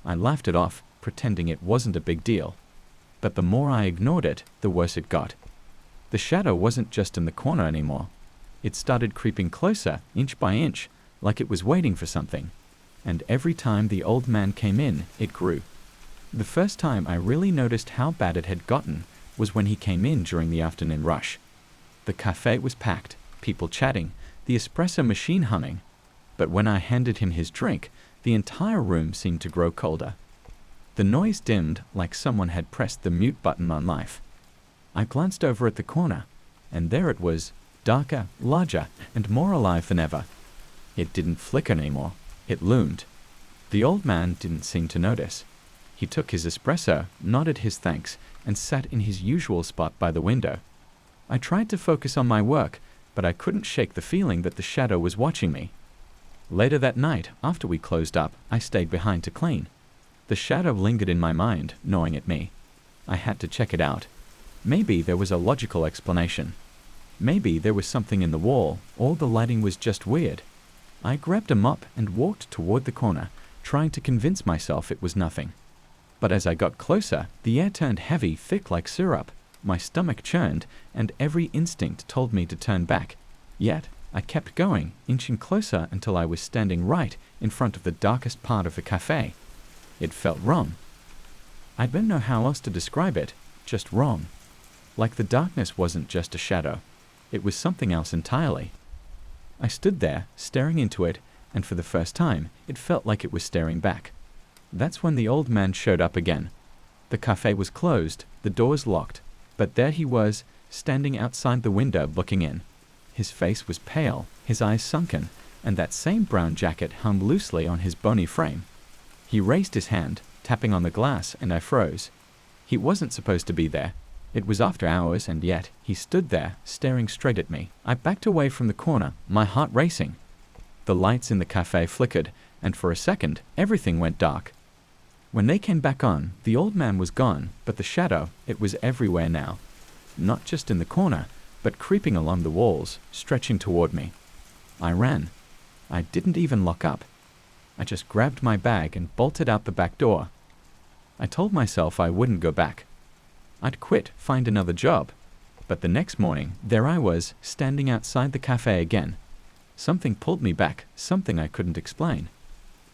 I laughed it off, pretending it wasn't a big deal. But the more I ignored it, the worse it got. The shadow wasn't just in the corner anymore. It started creeping closer, inch by inch, like it was waiting for something. And every time the old man came in, it grew. The first time I really noticed how bad it had gotten was when he came in during the afternoon rush. The cafe was packed, people chatting, the espresso machine humming. But when I handed him his drink, the entire room seemed to grow colder. The noise dimmed like someone had pressed the mute button on life. I glanced over at the corner, and there it was, darker, larger, and more alive than ever. It didn't flicker anymore. It loomed. The old man didn't seem to notice. He took his espresso, nodded his thanks, and sat in his usual spot by the window. I tried to focus on my work, but I couldn't shake the feeling that the shadow was watching me. Later that night, after we closed up, I stayed behind to clean. The shadow lingered in my mind, gnawing at me. I had to check it out. Maybe there was a logical explanation. Maybe there was something in the wall, or the lighting was just weird. I grabbed a mop and walked toward the corner, trying to convince myself it was nothing. But as I got closer, the air turned heavy, thick like syrup. My stomach churned, and every instinct told me to turn back. Yet, I kept going, inching closer until I was standing right in front of the darkest part of the cafe. It felt wrong. I don't know how else to describe it, just wrong. Like the darkness wasn't just a shadow. It was something else entirely. I stood there, staring into it, and for the first time, it felt like it was staring back. That's when the old man showed up again. The cafe was closed, the doors locked, but there he was, standing outside the window looking in. His face was pale, his eyes sunken, and that same brown jacket hung loosely on his bony frame. He raised his hand, tapping on the glass, and I froze. He wasn't supposed to be there. It was after hours, and yet he stood there, staring straight at me. I backed away from the corner, my heart racing. The lights in the cafe flickered, and for a second, everything went dark. When they came back on, the old man was gone, but the shadow, it was everywhere now. Not just in the corner, but creeping along the walls, stretching toward me. I ran. I didn't even lock up. I just grabbed my bag and bolted out the back door. I told myself I wouldn't go back. I'd quit, find another job. But the next morning, there I was, standing outside the cafe again. Something pulled me back, something I couldn't explain.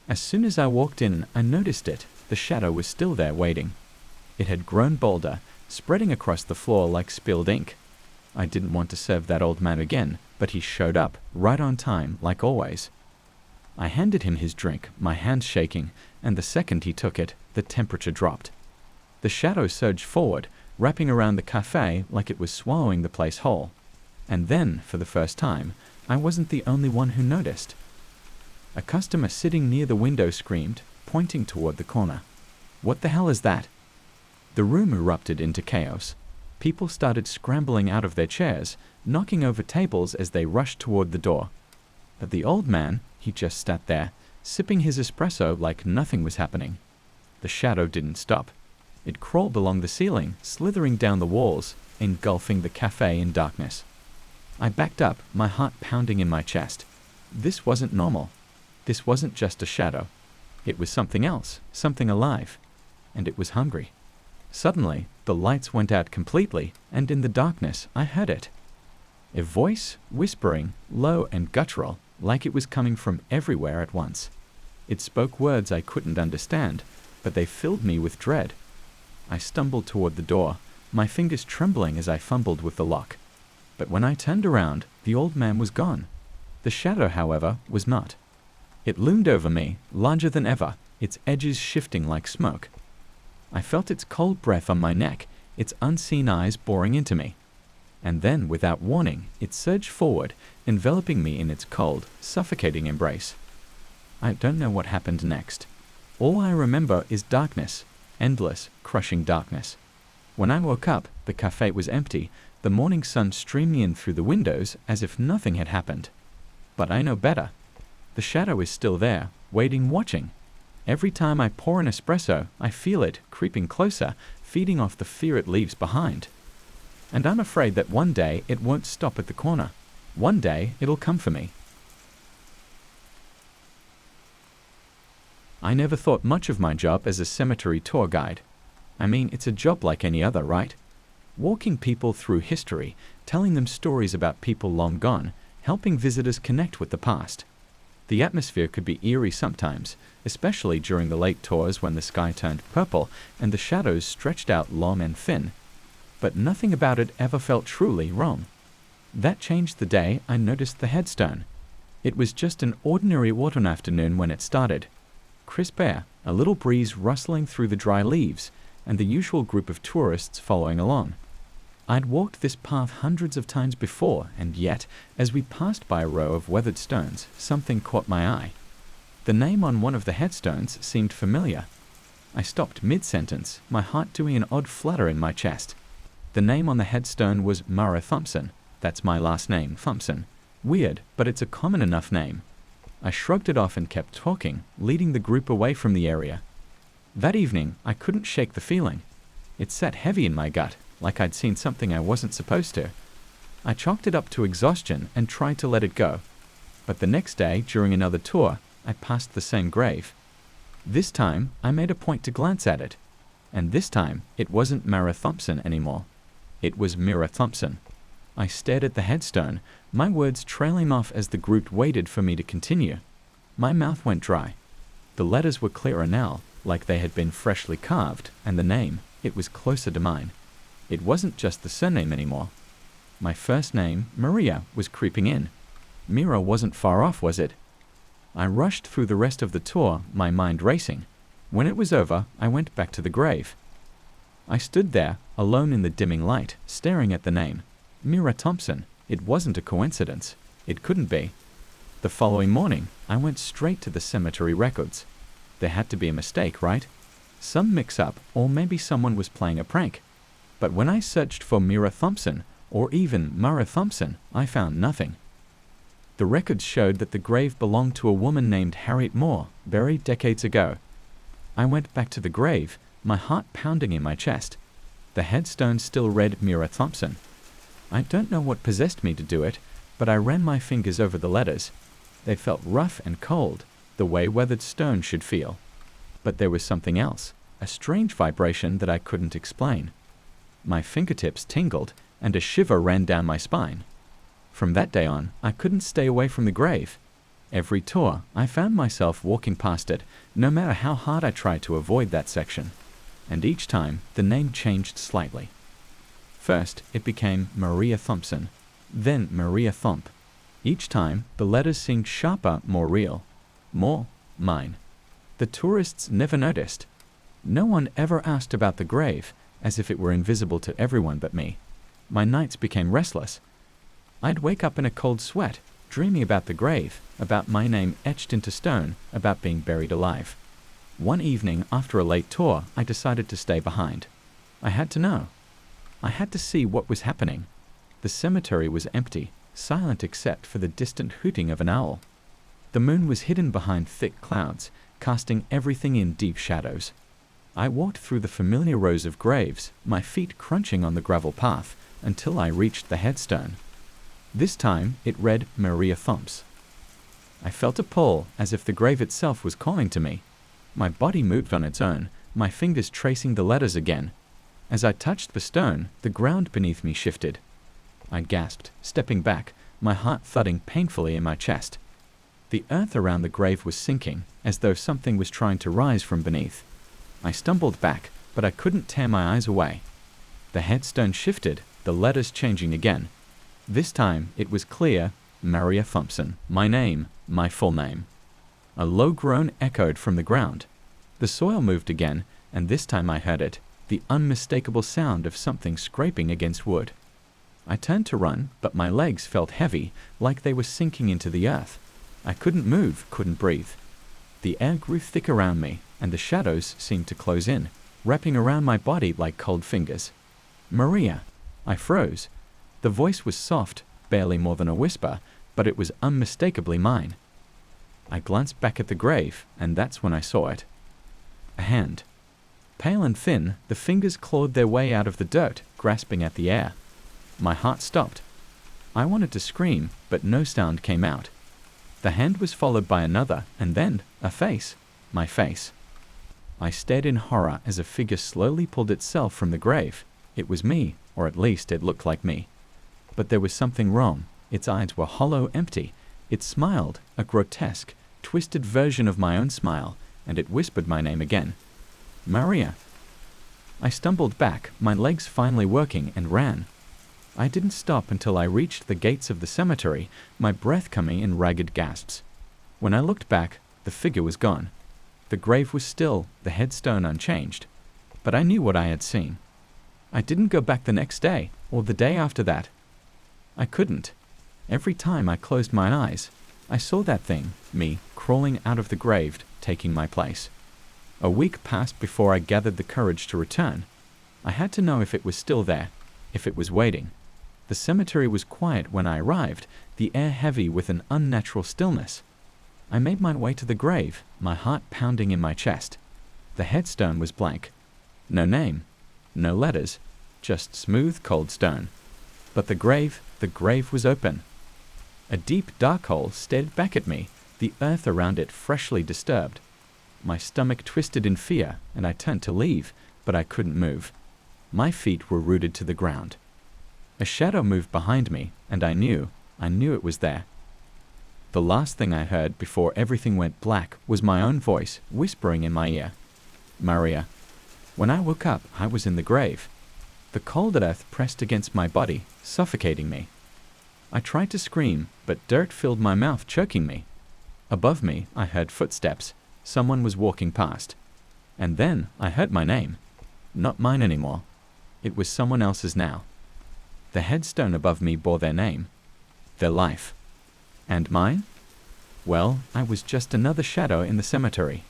As soon as I walked in, I noticed it. The shadow was still there waiting. It had grown bolder, spreading across the floor like spilled ink. I didn't want to serve that old man again, but he showed up, right on time, like always. I handed him his drink, my hands shaking, and the second he took it, the temperature dropped. The shadow surged forward, wrapping around the cafe like it was swallowing the place whole. And then, for the first time, I wasn't the only one who noticed. A customer sitting near the window screamed, pointing toward the corner. "What the hell is that?" The room erupted into chaos. People started scrambling out of their chairs, knocking over tables as they rushed toward the door. But the old man, he just sat there, sipping his espresso like nothing was happening. The shadow didn't stop. It crawled along the ceiling, slithering down the walls, engulfing the cafe in darkness. I backed up, my heart pounding in my chest. This wasn't normal. This wasn't just a shadow. It was something else, something alive. And it was hungry. Suddenly, the lights went out completely, and in the darkness, I heard it. A voice, whispering, low and guttural, like it was coming from everywhere at once. It spoke words I couldn't understand, but they filled me with dread. I stumbled toward the door, my fingers trembling as I fumbled with the lock. But when I turned around, the old man was gone. The shadow, however, was not. It loomed over me, larger than ever, its edges shifting like smoke. I felt its cold breath on my neck, its unseen eyes boring into me. And then, without warning, it surged forward, enveloping me in its cold, suffocating embrace. I don't know what happened next. All I remember is darkness, endless, crushing darkness. When I woke up, the cafe was empty, the morning sun streaming in through the windows as if nothing had happened. But I know better. The shadow is still there, waiting, watching. Every time I pour an espresso, I feel it creeping closer, feeding off the fear it leaves behind. And I'm afraid that one day it won't stop at the corner. One day it'll come for me. I never thought much of my job as a cemetery tour guide. I mean, it's a job like any other, right? Walking people through history, telling them stories about people long gone, helping visitors connect with the past. The atmosphere could be eerie sometimes, especially during the late tours when the sky turned purple and the shadows stretched out long and thin. But nothing about it ever felt truly wrong. That changed the day I noticed the headstone. It was just an ordinary autumn afternoon when it started. Crisp air, a little breeze rustling through the dry leaves, and the usual group of tourists following along. I'd walked this path hundreds of times before, and yet, as we passed by a row of weathered stones, something caught my eye. The name on one of the headstones seemed familiar. I stopped mid-sentence, my heart doing an odd flutter in my chest. The name on the headstone was Mara Thompson. That's my last name, Thompson. Weird, but it's a common enough name. I shrugged it off and kept talking, leading the group away from the area. That evening, I couldn't shake the feeling. It sat heavy in my gut, like I'd seen something I wasn't supposed to. I chalked it up to exhaustion and tried to let it go. But the next day, during another tour, I passed the same grave. This time, I made a point to glance at it. And this time, it wasn't Mara Thompson anymore. It was Mira Thompson. I stared at the headstone, my words trailing off as the group waited for me to continue. My mouth went dry. The letters were clearer now, like they had been freshly carved, and the name, it was closer to mine. It wasn't just the surname anymore. My first name, Maria, was creeping in. Mira wasn't far off, was it? I rushed through the rest of the tour, my mind racing. When it was over, I went back to the grave. I stood there, alone in the dimming light, staring at the name. Mira Thompson. It wasn't a coincidence. It couldn't be. The following morning, I went straight to the cemetery records. There had to be a mistake, right? Some mix-up, or maybe someone was playing a prank. But when I searched for Mira Thompson, or even Mara Thompson, I found nothing. The records showed that the grave belonged to a woman named Harriet Moore, buried decades ago. I went back to the grave, my heart pounding in my chest. The headstone still read Mira Thompson. I don't know what possessed me to do it, but I ran my fingers over the letters. They felt rough and cold, the way weathered stone should feel. But there was something else, a strange vibration that I couldn't explain. My fingertips tingled, and a shiver ran down my spine. From that day on, I couldn't stay away from the grave. Every tour, I found myself walking past it, no matter how hard I tried to avoid that section. And each time, the name changed slightly. First, it became Maria Thompson, then Maria Thomp. Each time, the letters seemed sharper, more real. More mine. The tourists never noticed. No one ever asked about the grave, as if it were invisible to everyone but me. My nights became restless. I'd wake up in a cold sweat, dreaming about the grave, about my name etched into stone, about being buried alive. One evening, after a late tour, I decided to stay behind. I had to know. I had to see what was happening. The cemetery was empty, silent except for the distant hooting of an owl. The moon was hidden behind thick clouds, casting everything in deep shadows. I walked through the familiar rows of graves, my feet crunching on the gravel path, until I reached the headstone. This time, it read Maria Thomps. I felt a pull, as if the grave itself was calling to me. My body moved on its own, my fingers tracing the letters again. As I touched the stone, the ground beneath me shifted. I gasped, stepping back, my heart thudding painfully in my chest. The earth around the grave was sinking, as though something was trying to rise from beneath. I stumbled back, but I couldn't tear my eyes away. The headstone shifted, the letters changing again. This time, it was clear, Maria Thompson, my name, my full name. A low groan echoed from the ground. The soil moved again, and this time I heard it, the unmistakable sound of something scraping against wood. I turned to run, but my legs felt heavy, like they were sinking into the earth. I couldn't move, couldn't breathe. The air grew thick around me, and the shadows seemed to close in, wrapping around my body like cold fingers. Maria! I froze. The voice was soft, barely more than a whisper, but it was unmistakably mine. I glanced back at the grave, and that's when I saw it. A hand. Pale and thin, the fingers clawed their way out of the dirt, grasping at the air. My heart stopped. I wanted to scream, but no sound came out. The hand was followed by another, and then a face. My face. I stared in horror as a figure slowly pulled itself from the grave. It was me, or at least it looked like me. But there was something wrong. Its eyes were hollow, empty. It smiled, a grotesque, twisted version of my own smile, and it whispered my name again. Maria. I stumbled back, my legs finally working, and ran. I didn't stop until I reached the gates of the cemetery, my breath coming in ragged gasps. When I looked back, the figure was gone. The grave was still, the headstone unchanged. But I knew what I had seen. I didn't go back the next day, or the day after that. I couldn't. Every time I closed my eyes, I saw that thing, me, crawling out of the grave, taking my place. A week passed before I gathered the courage to return. I had to know if it was still there, if it was waiting. The cemetery was quiet when I arrived, the air heavy with an unnatural stillness. I made my way to the grave, my heart pounding in my chest. The headstone was blank. No name, no letters, just smooth, cold stone. But the grave was open. A deep, dark hole stared back at me, the earth around it freshly disturbed. My stomach twisted in fear, and I turned to leave, but I couldn't move. My feet were rooted to the ground. A shadow moved behind me, and I knew it was there. The last thing I heard before everything went black was my own voice whispering in my ear. Maria. When I woke up, I was in the grave. The cold earth pressed against my body, suffocating me. I tried to scream, but dirt filled my mouth, choking me. Above me, I heard footsteps. Someone was walking past. And then I heard my name. Not mine anymore. It was someone else's now. The headstone above me bore their name, their life. And mine? Well, I was just another shadow in the cemetery.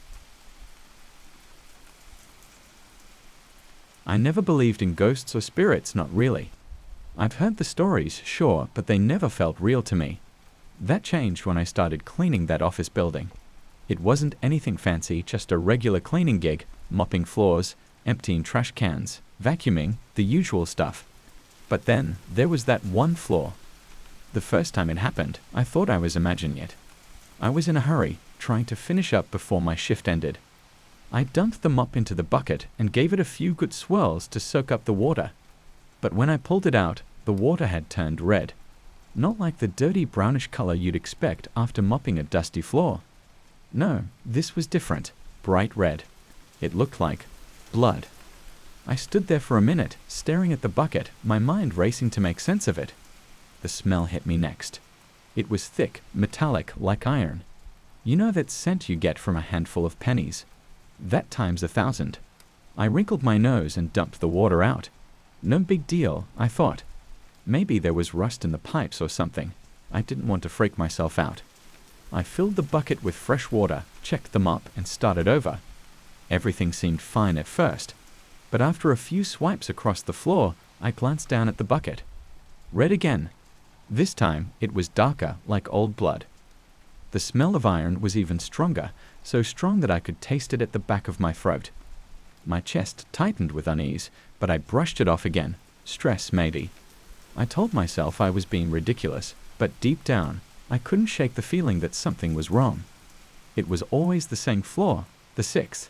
I never believed in ghosts or spirits, not really. I've heard the stories, sure, but they never felt real to me. That changed when I started cleaning that office building. It wasn't anything fancy, just a regular cleaning gig, mopping floors, emptying trash cans, vacuuming, the usual stuff. But then, there was that one floor. The first time it happened, I thought I was imagining it. I was in a hurry, trying to finish up before my shift ended. I dumped the mop into the bucket and gave it a few good swirls to soak up the water. But when I pulled it out, the water had turned red. Not like the dirty brownish color you'd expect after mopping a dusty floor. No, this was different, bright red. It looked like blood. I stood there for a minute, staring at the bucket, my mind racing to make sense of it. The smell hit me next. It was thick, metallic, like iron. You know that scent you get from a handful of pennies? That times 1,000. I wrinkled my nose and dumped the water out. No big deal, I thought. Maybe there was rust in the pipes or something. I didn't want to freak myself out. I filled the bucket with fresh water, checked the mop, and started over. Everything seemed fine at first. But after a few swipes across the floor, I glanced down at the bucket. Red again. This time, it was darker, like old blood. The smell of iron was even stronger, so strong that I could taste it at the back of my throat. My chest tightened with unease, but I brushed it off again. Stress, maybe. I told myself I was being ridiculous, but deep down, I couldn't shake the feeling that something was wrong. It was always the same floor, the 6th.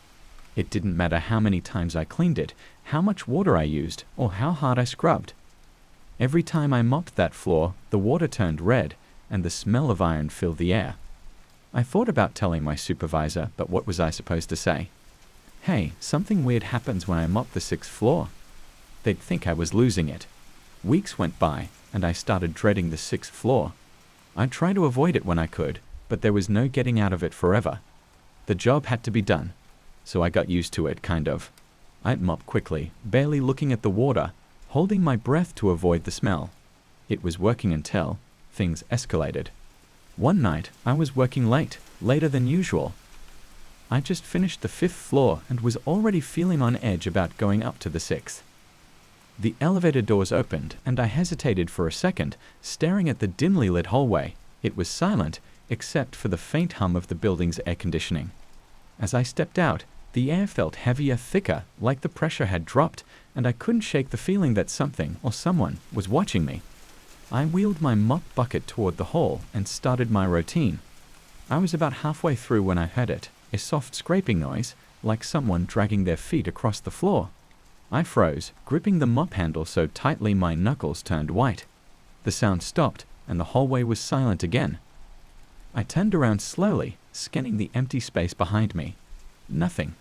It didn't matter how many times I cleaned it, how much water I used, or how hard I scrubbed. Every time I mopped that floor, the water turned red, and the smell of iron filled the air. I thought about telling my supervisor, but what was I supposed to say? Hey, something weird happens when I mop the 6th floor. They'd think I was losing it. Weeks went by, and I started dreading the 6th floor. I'd try to avoid it when I could, but there was no getting out of it forever. The job had to be done, so I got used to it, kind of. I'd mop quickly, barely looking at the water, holding my breath to avoid the smell. It was working until things escalated. One night, I was working late, later than usual. I just finished the 5th floor and was already feeling on edge about going up to the 6th. The elevator doors opened, and I hesitated for a second, staring at the dimly lit hallway. It was silent, except for the faint hum of the building's air conditioning. As I stepped out, The air felt heavier, thicker, like the pressure had dropped, and I couldn't shake the feeling that something or someone was watching me. I wheeled my mop bucket toward the hole and started my routine. I was about halfway through when I heard it, a soft scraping noise, like someone dragging their feet across the floor. I froze, gripping the mop handle so tightly my knuckles turned white. The sound stopped, and the hallway was silent again. I turned around slowly, scanning the empty space behind me. Nothing.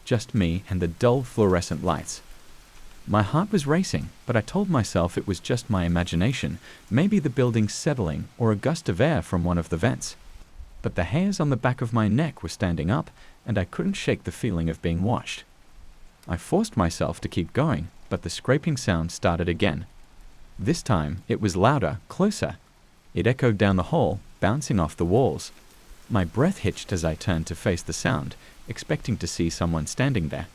Just me and the dull fluorescent lights. My heart was racing, but I told myself it was just my imagination, maybe the building settling or a gust of air from one of the vents. But the hairs on the back of my neck were standing up, and I couldn't shake the feeling of being watched. I forced myself to keep going, but the scraping sound started again. This time, it was louder, closer. It echoed down the hall, bouncing off the walls. My breath hitched as I turned to face the sound, expecting to see someone standing there.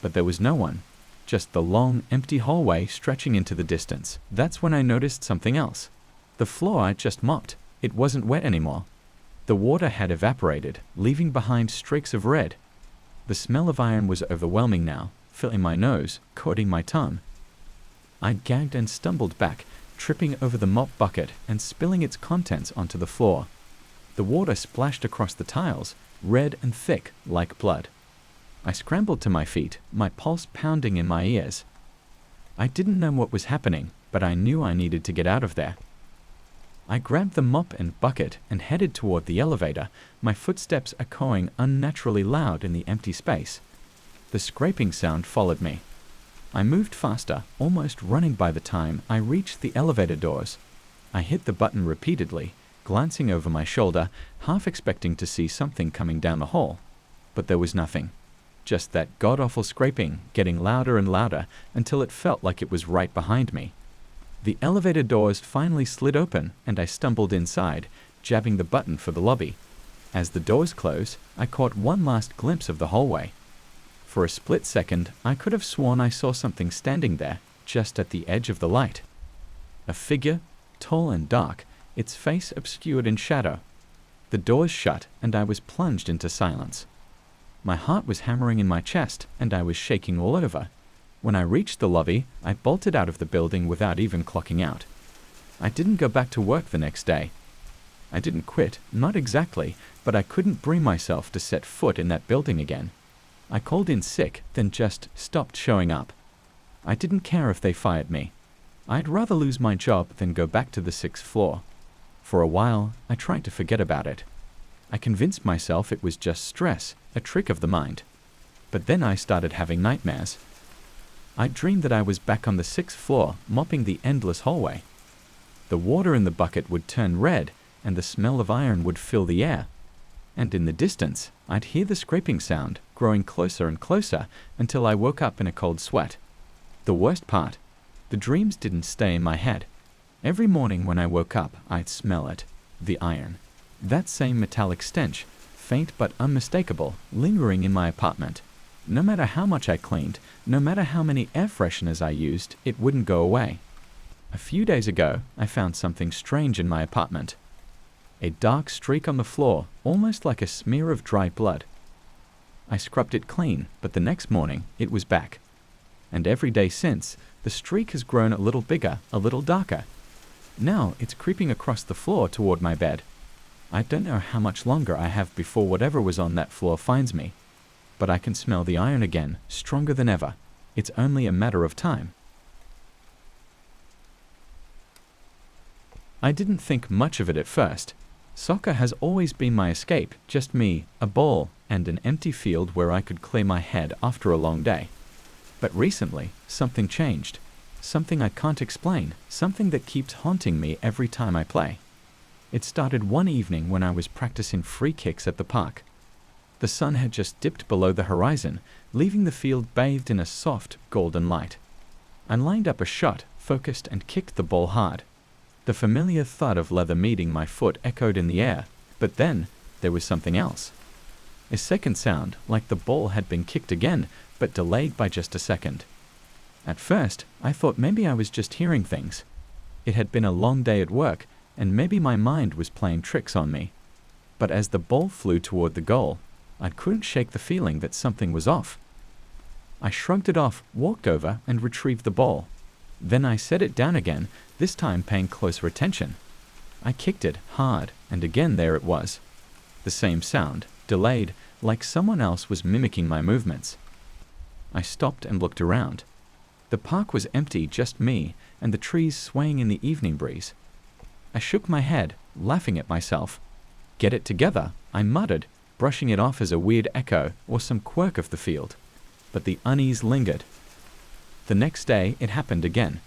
But there was no one, just the long, empty hallway stretching into the distance. That's when I noticed something else. The floor I'd just mopped, it wasn't wet anymore. The water had evaporated, leaving behind streaks of red. The smell of iron was overwhelming now, filling my nose, coating my tongue. I gagged and stumbled back, tripping over the mop bucket and spilling its contents onto the floor. The water splashed across the tiles, red and thick like blood. I scrambled to my feet, my pulse pounding in my ears. I didn't know what was happening, but I knew I needed to get out of there. I grabbed the mop and bucket and headed toward the elevator, my footsteps echoing unnaturally loud in the empty space. The scraping sound followed me. I moved faster, almost running by the time I reached the elevator doors. I hit the button repeatedly, glancing over my shoulder, half expecting to see something coming down the hall. But there was nothing. Just that god-awful scraping, getting louder and louder until it felt like it was right behind me. The elevator doors finally slid open, and I stumbled inside, jabbing the button for the lobby. As the doors closed, I caught one last glimpse of the hallway. For a split second, I could have sworn I saw something standing there, just at the edge of the light. A figure, tall and dark, its face obscured in shadow. The doors shut, and I was plunged into silence. My heart was hammering in my chest, and I was shaking all over. When I reached the lobby, I bolted out of the building without even clocking out. I didn't go back to work the next day. I didn't quit, not exactly, but I couldn't bring myself to set foot in that building again. I called in sick, then just stopped showing up. I didn't care if they fired me. I'd rather lose my job than go back to the 6th floor. For a while, I tried to forget about it. I convinced myself it was just stress, a trick of the mind. But then I started having nightmares. I dreamed that I was back on the 6th floor, mopping the endless hallway. The water in the bucket would turn red, and the smell of iron would fill the air. And in the distance, I'd hear the scraping sound, growing closer and closer, until I woke up in a cold sweat. The worst part, the dreams didn't stay in my head. Every morning when I woke up, I'd smell it, the iron. That same metallic stench, faint but unmistakable, lingering in my apartment. No matter how much I cleaned, no matter how many air fresheners I used, it wouldn't go away. A few days ago, I found something strange in my apartment. A dark streak on the floor, almost like a smear of dry blood. I scrubbed it clean, but the next morning, it was back. And every day since, the streak has grown a little bigger, a little darker. Now it's creeping across the floor toward my bed. I don't know how much longer I have before whatever was on that floor finds me. But I can smell the iron again, stronger than ever. It's only a matter of time. I didn't think much of it at first. Soccer has always been my escape, just me, a ball, and an empty field where I could clear my head after a long day. But recently, something changed. Something I can't explain, something that keeps haunting me every time I play. It started one evening when I was practicing free kicks at the park. The sun had just dipped below the horizon, leaving the field bathed in a soft, golden light. I lined up a shot, focused, and kicked the ball hard. The familiar thud of leather meeting my foot echoed in the air, but then there was something else. A second sound, like the ball had been kicked again, but delayed by just a second. At first, I thought maybe I was just hearing things. It had been a long day at work, and maybe my mind was playing tricks on me. But as the ball flew toward the goal, I couldn't shake the feeling that something was off. I shrugged it off, walked over, and retrieved the ball. Then I set it down again, this time paying closer attention. I kicked it hard, and again there it was. The same sound, delayed, like someone else was mimicking my movements. I stopped and looked around. The park was empty, just me, and the trees swaying in the evening breeze. I shook my head, laughing at myself. Get it together, I muttered, brushing it off as a weird echo or some quirk of the field. But the unease lingered. The next day it happened again.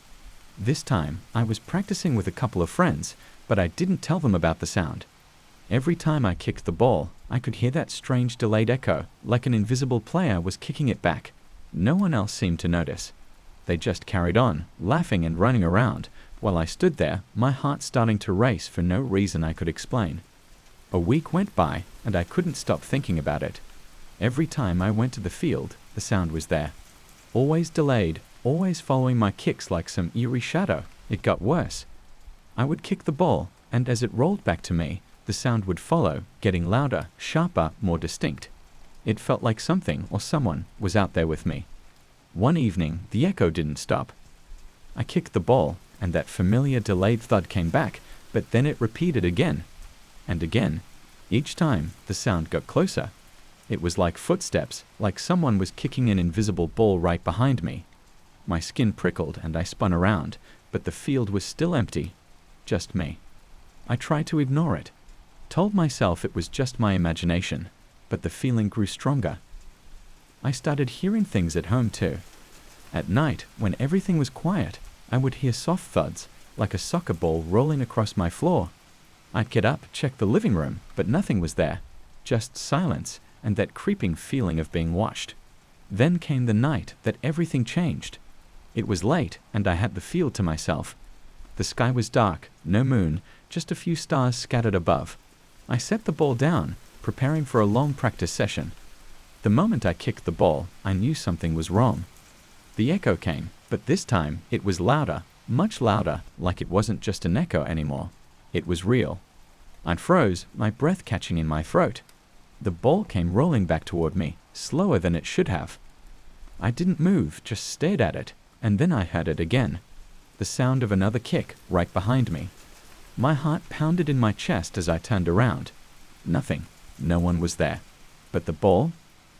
This time I was practicing with a couple of friends, but I didn't tell them about the sound. Every time I kicked the ball, I could hear that strange delayed echo, like an invisible player was kicking it back. No one else seemed to notice. They just carried on, laughing and running around, while I stood there, my heart starting to race for no reason I could explain. A week went by, and I couldn't stop thinking about it. Every time I went to the field, the sound was there. Always delayed, always following my kicks like some eerie shadow. It got worse. I would kick the ball, and as it rolled back to me, the sound would follow, getting louder, sharper, more distinct. It felt like something or someone was out there with me. One evening, the echo didn't stop. I kicked the ball, and that familiar delayed thud came back, but then it repeated again. And again. Each time, the sound got closer. It was like footsteps, like someone was kicking an invisible ball right behind me. My skin prickled and I spun around, but the field was still empty. Just me. I tried to ignore it. Told myself it was just my imagination, but the feeling grew stronger. I started hearing things at home too. At night, when everything was quiet, I would hear soft thuds, like a soccer ball rolling across my floor. I'd get up, check the living room, but nothing was there. Just silence and that creeping feeling of being watched. Then came the night that everything changed. It was late, and I had the field to myself. The sky was dark, no moon, just a few stars scattered above. I set the ball down, preparing for a long practice session. The moment I kicked the ball, I knew something was wrong. The echo came, but this time it was louder, much louder, like it wasn't just an echo anymore. It was real. I froze, my breath catching in my throat. The ball came rolling back toward me, slower than it should have. I didn't move, just stared at it, and then I heard it again. The sound of another kick right behind me. My heart pounded in my chest as I turned around. Nothing. No one was there. But the ball?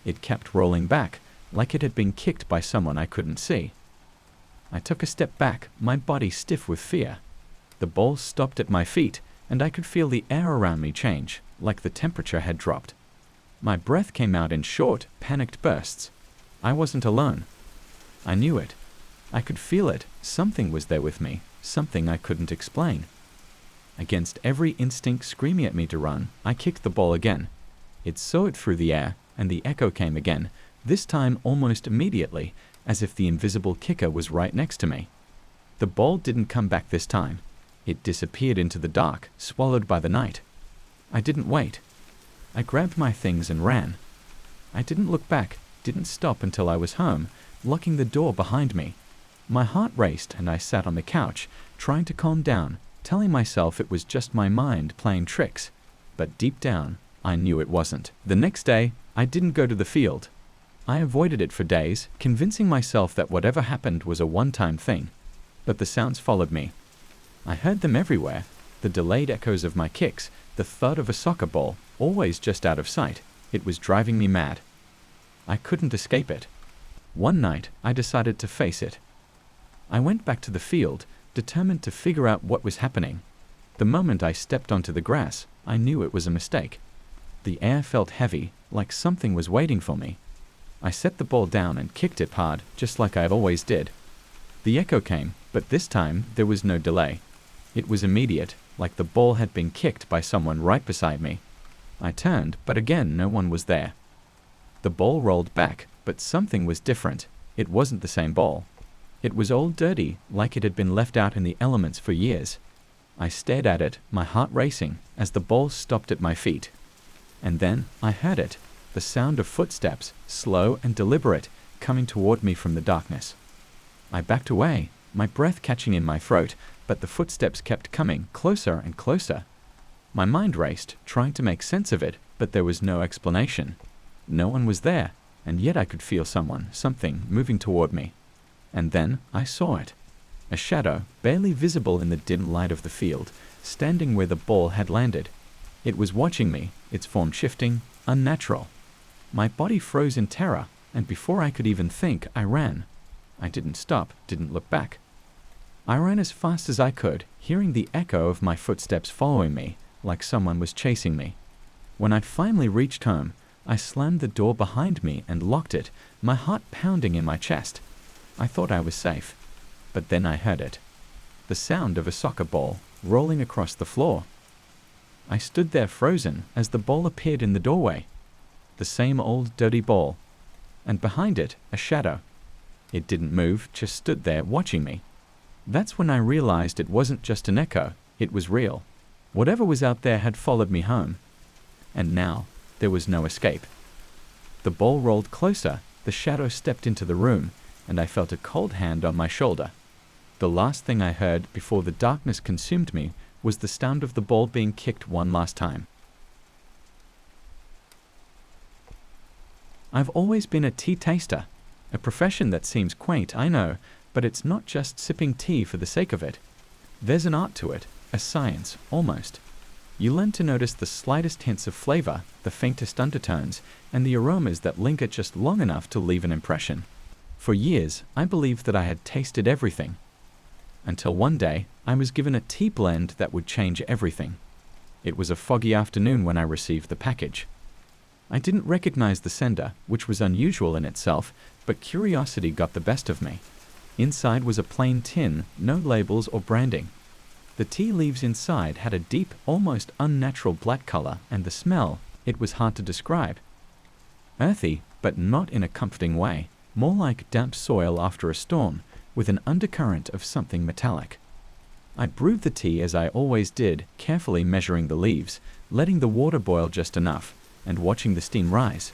It kept rolling back, like it had been kicked by someone I couldn't see. I took a step back, my body stiff with fear. The ball stopped at my feet, and I could feel the air around me change, like the temperature had dropped. My breath came out in short, panicked bursts. I wasn't alone. I knew it. I could feel it. Something was there with me, something I couldn't explain. Against every instinct screaming at me to run, I kicked the ball again. It soared through the air, and the echo came again, this time almost immediately, as if the invisible kicker was right next to me. The ball didn't come back this time. It disappeared into the dark, swallowed by the night. I didn't wait. I grabbed my things and ran. I didn't look back, didn't stop until I was home, locking the door behind me. My heart raced and I sat on the couch, trying to calm down, telling myself it was just my mind playing tricks. But deep down, I knew it wasn't. The next day, I didn't go to the field. I avoided it for days, convincing myself that whatever happened was a one-time thing. But the sounds followed me. I heard them everywhere, the delayed echoes of my kicks, the thud of a soccer ball, always just out of sight. It was driving me mad. I couldn't escape it. One night, I decided to face it. I went back to the field, determined to figure out what was happening. The moment I stepped onto the grass, I knew it was a mistake. The air felt heavy, like something was waiting for me. I set the ball down and kicked it hard, just like I always did. The echo came, but this time there was no delay. It was immediate, like the ball had been kicked by someone right beside me. I turned, but again no one was there. The ball rolled back, but something was different. It wasn't the same ball. It was all dirty, like it had been left out in the elements for years. I stared at it, my heart racing, as the ball stopped at my feet. And then I heard it, the sound of footsteps, slow and deliberate, coming toward me from the darkness. I backed away, my breath catching in my throat, but the footsteps kept coming, closer and closer. My mind raced, trying to make sense of it, but there was no explanation. No one was there, and yet I could feel something moving toward me. And then I saw it. A shadow, barely visible in the dim light of the field, standing where the ball had landed. It was watching me, its form shifting, unnatural. My body froze in terror, and before I could even think, I ran. I didn't stop, didn't look back. I ran as fast as I could, hearing the echo of my footsteps following me, like someone was chasing me. When I finally reached home, I slammed the door behind me and locked it, my heart pounding in my chest. I thought I was safe, but then I heard it. The sound of a soccer ball rolling across the floor. I stood there frozen as the ball appeared in the doorway. The same old dirty ball. And behind it, a shadow. It didn't move, just stood there watching me. That's when I realized it wasn't just an echo, it was real. Whatever was out there had followed me home. And now, there was no escape. The ball rolled closer, the shadow stepped into the room, and I felt a cold hand on my shoulder. The last thing I heard before the darkness consumed me was the sound of the ball being kicked one last time. I've always been a tea taster, a profession that seems quaint, I know, but it's not just sipping tea for the sake of it. There's an art to it, a science, almost. You learn to notice the slightest hints of flavor, the faintest undertones, and the aromas that linger just long enough to leave an impression. For years, I believed that I had tasted everything. Until one day, I was given a tea blend that would change everything. It was a foggy afternoon when I received the package. I didn't recognize the sender, which was unusual in itself, but curiosity got the best of me. Inside was a plain tin, no labels or branding. The tea leaves inside had a deep, almost unnatural black color, and the smell, it was hard to describe. Earthy, but not in a comforting way, more like damp soil after a storm, with an undercurrent of something metallic. I brewed the tea as I always did, carefully measuring the leaves, letting the water boil just enough, and watching the steam rise.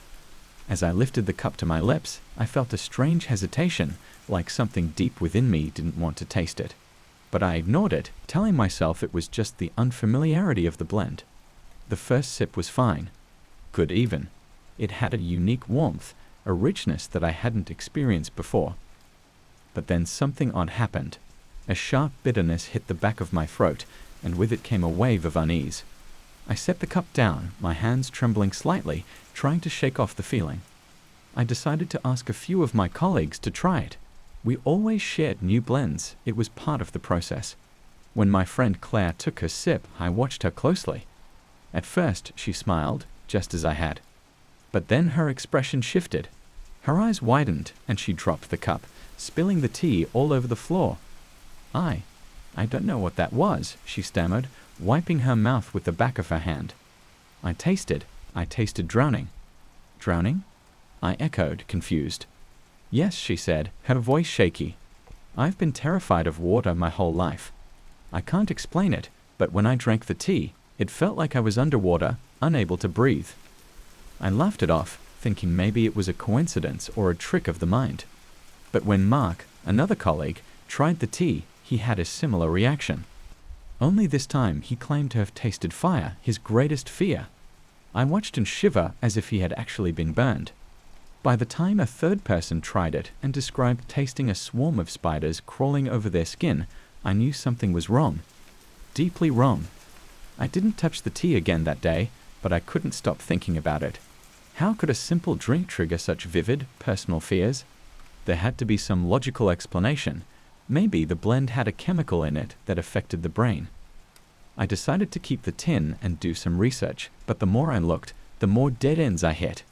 As I lifted the cup to my lips, I felt a strange hesitation, like something deep within me didn't want to taste it. But I ignored it, telling myself it was just the unfamiliarity of the blend. The first sip was fine. Good even. It had a unique warmth, a richness that I hadn't experienced before. But then something odd happened. A sharp bitterness hit the back of my throat, and with it came a wave of unease. I set the cup down, my hands trembling slightly, trying to shake off the feeling. I decided to ask a few of my colleagues to try it. We always shared new blends. It was part of the process. When my friend Claire took her sip, I watched her closely. At first, she smiled, just as I had. But then her expression shifted. Her eyes widened, and she dropped the cup, spilling the tea all over the floor. I don't know what that was, she stammered, wiping her mouth with the back of her hand. I tasted drowning. Drowning? I echoed, confused. Yes, she said, her voice shaky. I've been terrified of water my whole life. I can't explain it, but when I drank the tea, it felt like I was underwater, unable to breathe. I laughed it off, thinking maybe it was a coincidence or a trick of the mind. But when Mark, another colleague, tried the tea, he had a similar reaction. Only this time he claimed to have tasted fire, his greatest fear. I watched him shiver as if he had actually been burned. By the time a third person tried it and described tasting a swarm of spiders crawling over their skin, I knew something was wrong. Deeply wrong. I didn't touch the tea again that day, but I couldn't stop thinking about it. How could a simple drink trigger such vivid, personal fears? There had to be some logical explanation. Maybe the blend had a chemical in it that affected the brain. I decided to keep the tin and do some research, but the more I looked, the more dead ends I hit.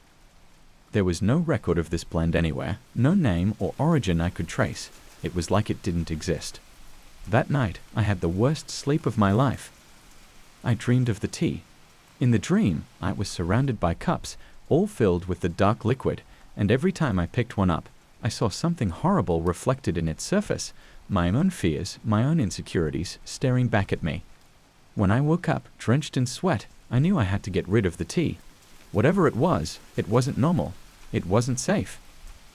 There was no record of this blend anywhere, no name or origin I could trace. It was like it didn't exist. That night, I had the worst sleep of my life. I dreamed of the tea. In the dream, I was surrounded by cups, all filled with the dark liquid, and every time I picked one up, I saw something horrible reflected in its surface, my own fears, my own insecurities, staring back at me. When I woke up, drenched in sweat, I knew I had to get rid of the tea. Whatever it wasn't normal. It wasn't safe.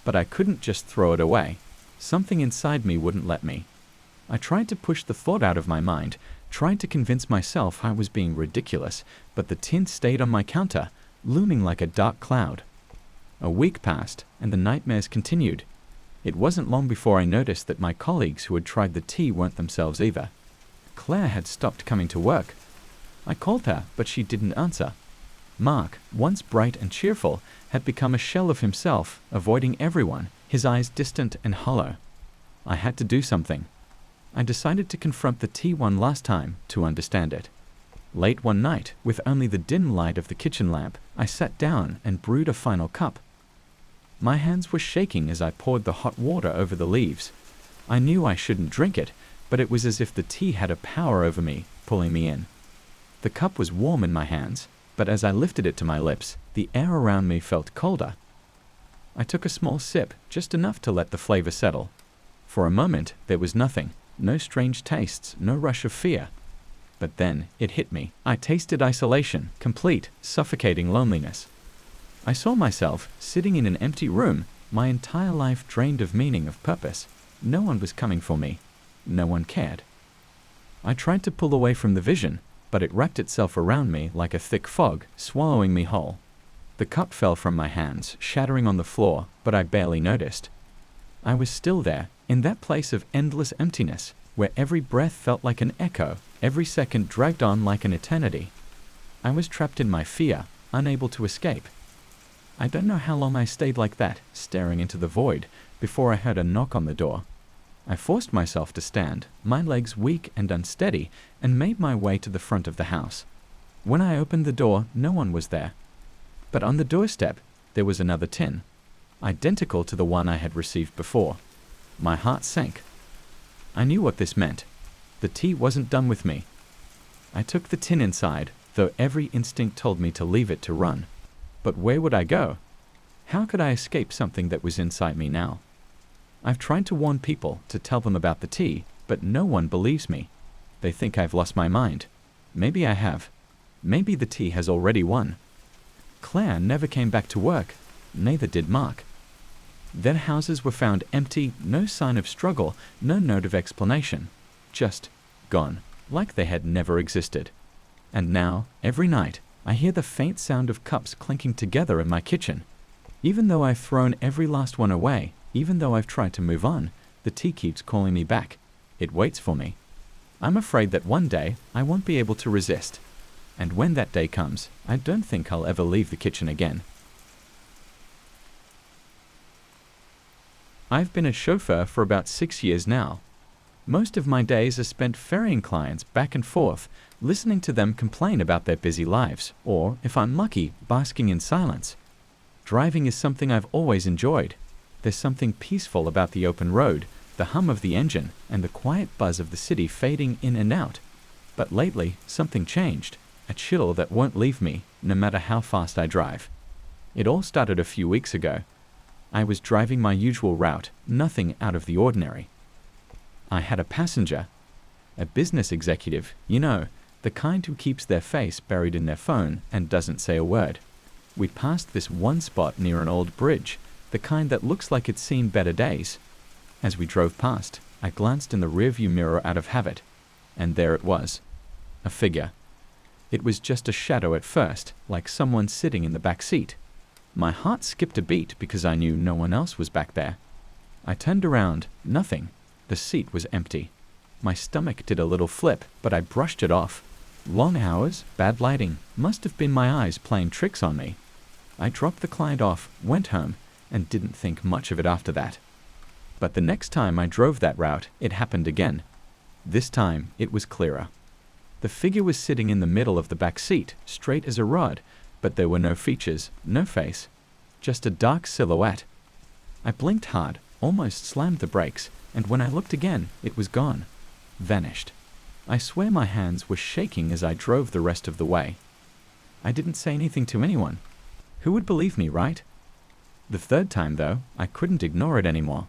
But I couldn't just throw it away. Something inside me wouldn't let me. I tried to push the thought out of my mind, tried to convince myself I was being ridiculous, but the tin stayed on my counter, looming like a dark cloud. A week passed, and the nightmares continued. It wasn't long before I noticed that my colleagues who had tried the tea weren't themselves either. Claire had stopped coming to work. I called her, but she didn't answer. Mark, once bright and cheerful, had become a shell of himself, avoiding everyone, his eyes distant and hollow. I had to do something. I decided to confront the tea one last time to understand it. Late one night, with only the dim light of the kitchen lamp, I sat down and brewed a final cup. My hands were shaking as I poured the hot water over the leaves. I knew I shouldn't drink it, but it was as if the tea had a power over me, pulling me in. The cup was warm in my hands, but as I lifted it to my lips, the air around me felt colder. I took a small sip, just enough to let the flavor settle. For a moment, there was nothing, no strange tastes, no rush of fear. But then, it hit me. I tasted isolation, complete, suffocating loneliness. I saw myself sitting in an empty room, my entire life drained of meaning, of purpose. No one was coming for me. No one cared. I tried to pull away from the vision, but it wrapped itself around me like a thick fog, swallowing me whole. The cup fell from my hands, shattering on the floor, but I barely noticed. I was still there, in that place of endless emptiness, where every breath felt like an echo, every second dragged on like an eternity. I was trapped in my fear, unable to escape. I don't know how long I stayed like that, staring into the void, before I heard a knock on the door. I forced myself to stand, my legs weak and unsteady, and made my way to the front of the house. When I opened the door, no one was there. But on the doorstep, there was another tin, identical to the one I had received before. My heart sank. I knew what this meant. The tea wasn't done with me. I took the tin inside, though every instinct told me to leave it to run. But where would I go? How could I escape something that was inside me now? I've tried to warn people, to tell them about the tea, but no one believes me. They think I've lost my mind. Maybe I have. Maybe the tea has already won. Claire never came back to work. Neither did Mark. Their houses were found empty, no sign of struggle, no note of explanation. Just gone, like they had never existed. And now, every night, I hear the faint sound of cups clinking together in my kitchen. Even though I've thrown every last one away, even though I've tried to move on, the tea keeps calling me back. It waits for me. I'm afraid that one day I won't be able to resist. And when that day comes, I don't think I'll ever leave the kitchen again. I've been a chauffeur for about 6 years now. Most of my days are spent ferrying clients back and forth, listening to them complain about their busy lives, or, if I'm lucky, basking in silence. Driving is something I've always enjoyed. There's something peaceful about the open road, the hum of the engine, and the quiet buzz of the city fading in and out. But lately, something changed, a chill that won't leave me, no matter how fast I drive. It all started a few weeks ago. I was driving my usual route, nothing out of the ordinary. I had a passenger, a business executive, the kind who keeps their face buried in their phone and doesn't say a word. We passed this one spot near an old bridge, the kind that looks like it's seen better days. As we drove past, I glanced in the rearview mirror out of habit, and there it was, a figure. It was just a shadow at first, like someone sitting in the back seat. My heart skipped a beat because I knew no one else was back there. I turned around, nothing. The seat was empty. My stomach did a little flip, but I brushed it off. Long hours, bad lighting, must have been my eyes playing tricks on me. I dropped the client off, went home, and didn't think much of it after that. But the next time I drove that route, it happened again. This time, it was clearer. The figure was sitting in the middle of the back seat, straight as a rod, but there were no features, no face, just a dark silhouette. I blinked hard, almost slammed the brakes, and when I looked again, it was gone, vanished. I swear my hands were shaking as I drove the rest of the way. I didn't say anything to anyone. Who would believe me, right? The third time, though, I couldn't ignore it anymore.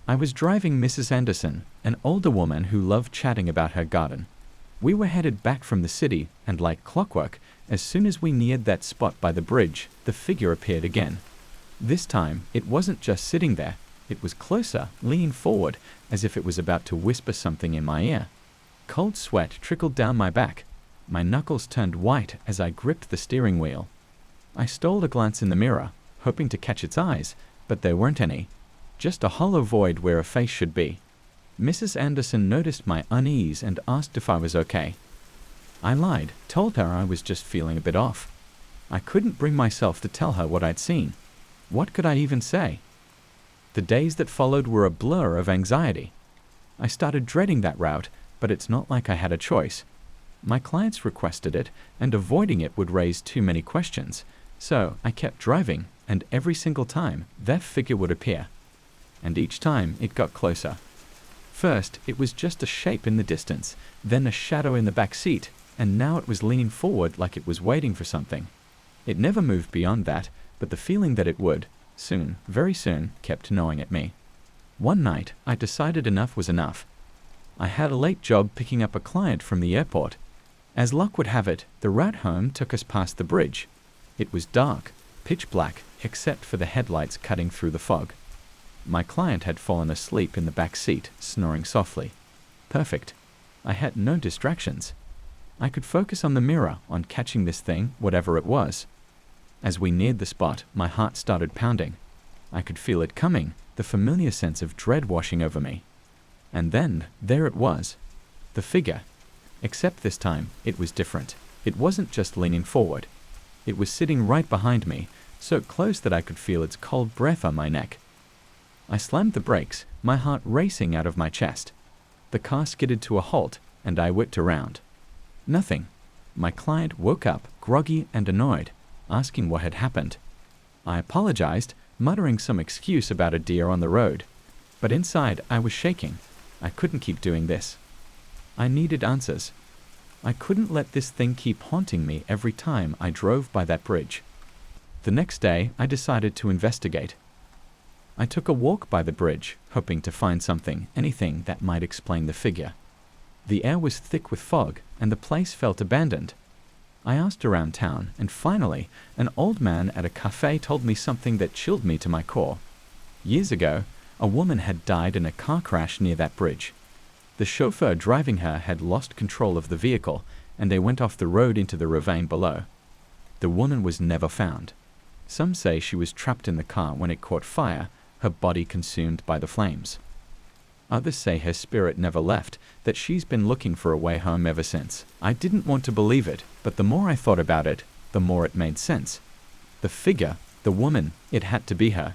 I was driving Mrs. Anderson, an older woman who loved chatting about her garden. We were headed back from the city, and like clockwork, as soon as we neared that spot by the bridge, the figure appeared again. This time, it wasn't just sitting there. It was closer, leaning forward, as if it was about to whisper something in my ear. Cold sweat trickled down my back. My knuckles turned white as I gripped the steering wheel. I stole a glance in the mirror, hoping to catch its eyes, but there weren't any. Just a hollow void where a face should be. Mrs. Anderson noticed my unease and asked if I was okay. I lied, told her I was just feeling a bit off. I couldn't bring myself to tell her what I'd seen. What could I even say? The days that followed were a blur of anxiety. I started dreading that route, but it's not like I had a choice. My clients requested it, and avoiding it would raise too many questions. So I kept driving, and every single time, that figure would appear. And each time, it got closer. First, it was just a shape in the distance, then a shadow in the back seat, and now it was leaning forward like it was waiting for something. It never moved beyond that, but the feeling that it would, soon, very soon, kept gnawing at me. One night, I decided enough was enough. I had a late job picking up a client from the airport. As luck would have it, the route home took us past the bridge. It was dark, pitch black, except for the headlights cutting through the fog. My client had fallen asleep in the back seat, snoring softly. Perfect. I had no distractions. I could focus on the mirror, on catching this thing, whatever it was. As we neared the spot, my heart started pounding. I could feel it coming, the familiar sense of dread washing over me. And then, there it was. The figure. Except this time, it was different. It wasn't just leaning forward. It was sitting right behind me, so close that I could feel its cold breath on my neck. I slammed the brakes, my heart racing out of my chest. The car skidded to a halt, and I whipped around. Nothing. My client woke up, groggy and annoyed, asking what had happened. I apologized, muttering some excuse about a deer on the road. But inside, I was shaking. I couldn't keep doing this. I needed answers. I couldn't let this thing keep haunting me every time I drove by that bridge. The next day, I decided to investigate. I took a walk by the bridge, hoping to find something, anything that might explain the figure. The air was thick with fog, and the place felt abandoned. I asked around town, and finally, an old man at a cafe told me something that chilled me to my core. Years ago, a woman had died in a car crash near that bridge. The chauffeur driving her had lost control of the vehicle, and they went off the road into the ravine below. The woman was never found. Some say she was trapped in the car when it caught fire, her body consumed by the flames. Others say her spirit never left, that she's been looking for a way home ever since. I didn't want to believe it, but the more I thought about it, the more it made sense. The figure, the woman, it had to be her.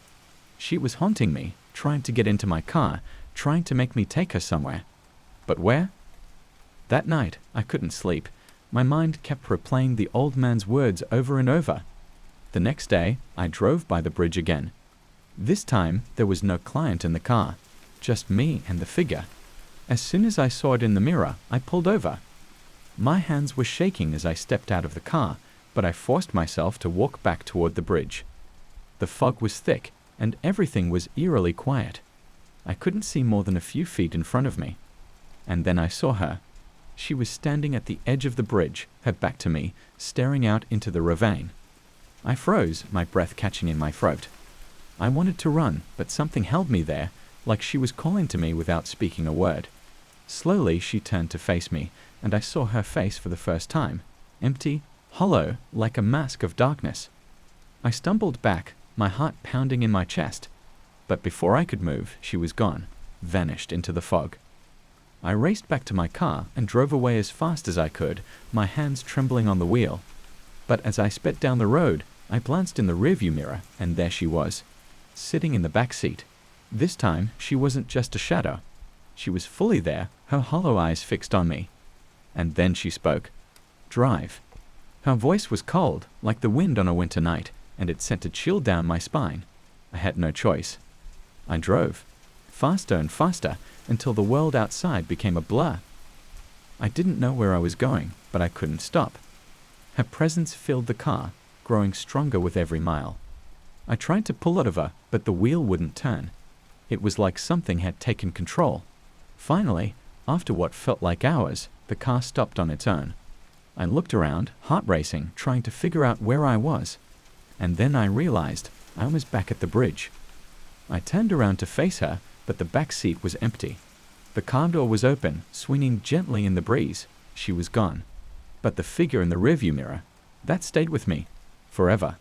She was haunting me, trying to get into my car, trying to make me take her somewhere. But where? That night, I couldn't sleep. My mind kept replaying the old man's words over and over. The next day, I drove by the bridge again. This time, there was no client in the car, just me and the figure. As soon as I saw it in the mirror, I pulled over. My hands were shaking as I stepped out of the car, but I forced myself to walk back toward the bridge. The fog was thick, and everything was eerily quiet. I couldn't see more than a few feet in front of me. And then I saw her. She was standing at the edge of the bridge, her back to me, staring out into the ravine. I froze, my breath catching in my throat. I wanted to run, but something held me there, like she was calling to me without speaking a word. Slowly, she turned to face me, and I saw her face for the first time, empty, hollow, like a mask of darkness. I stumbled back, my heart pounding in my chest. But before I could move, she was gone, vanished into the fog. I raced back to my car and drove away as fast as I could, my hands trembling on the wheel. But as I sped down the road, I glanced in the rearview mirror, and there she was, sitting in the back seat. This time, she wasn't just a shadow. She was fully there, her hollow eyes fixed on me. And then she spoke. Drive. Her voice was cold, like the wind on a winter night, and it sent a chill down my spine. I had no choice. I drove, faster and faster, until the world outside became a blur. I didn't know where I was going, but I couldn't stop. Her presence filled the car, growing stronger with every mile. I tried to pull out of her, but the wheel wouldn't turn. It was like something had taken control. Finally, after what felt like hours, the car stopped on its own. I looked around, heart racing, trying to figure out where I was. And then I realized I was back at the bridge. I turned around to face her, but the back seat was empty. The car door was open, swinging gently in the breeze. She was gone. But the figure in the rearview mirror, that stayed with me, forever.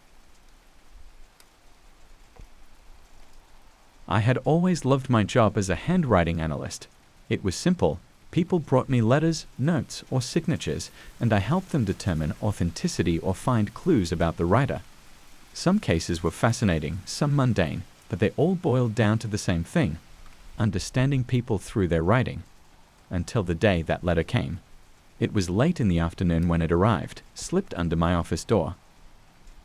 I had always loved my job as a handwriting analyst. It was simple. People brought me letters, notes, or signatures, and I helped them determine authenticity or find clues about the writer. Some cases were fascinating, some mundane, but they all boiled down to the same thing: understanding people through their writing. Until the day that letter came. It was late in the afternoon when it arrived, slipped under my office door.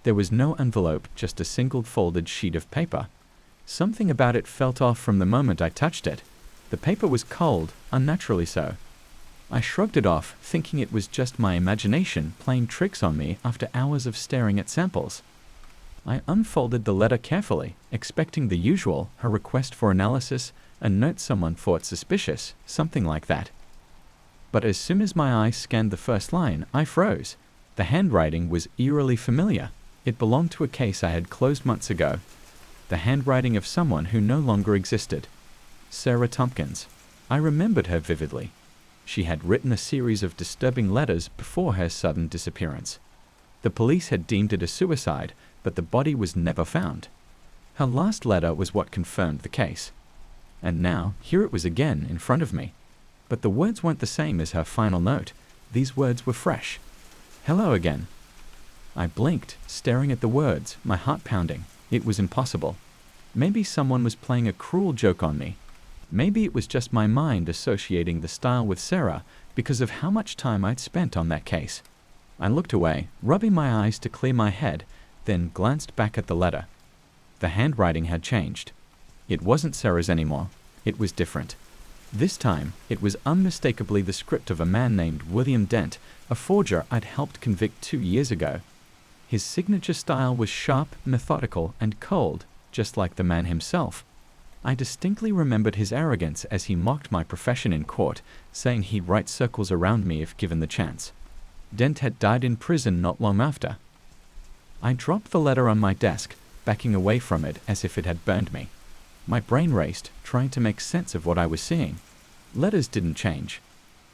There was no envelope, just a single folded sheet of paper. Something about it felt off from the moment I touched it. The paper was cold, unnaturally so. I shrugged it off, thinking it was just my imagination playing tricks on me after hours of staring at samples. I unfolded the letter carefully, expecting the usual, her request for analysis, a note someone thought suspicious, something like that. But as soon as my eye scanned the first line, I froze. The handwriting was eerily familiar. It belonged to a case I had closed months ago. The handwriting of someone who no longer existed. Sarah Tompkins. I remembered her vividly. She had written a series of disturbing letters before her sudden disappearance. The police had deemed it a suicide, but the body was never found. Her last letter was what confirmed the case. And now, here it was again in front of me. But the words weren't the same as her final note. These words were fresh. Hello again. I blinked, staring at the words, my heart pounding. It was impossible. Maybe someone was playing a cruel joke on me. Maybe it was just my mind associating the style with Sarah because of how much time I'd spent on that case. I looked away, rubbing my eyes to clear my head, then glanced back at the letter. The handwriting had changed. It wasn't Sarah's anymore. It was different. This time, it was unmistakably the script of a man named William Dent, a forger I'd helped convict 2 years ago. His signature style was sharp, methodical, and cold, just like the man himself. I distinctly remembered his arrogance as he mocked my profession in court, saying he'd write circles around me if given the chance. Dent had died in prison not long after. I dropped the letter on my desk, backing away from it as if it had burned me. My brain raced, trying to make sense of what I was seeing. Letters didn't change.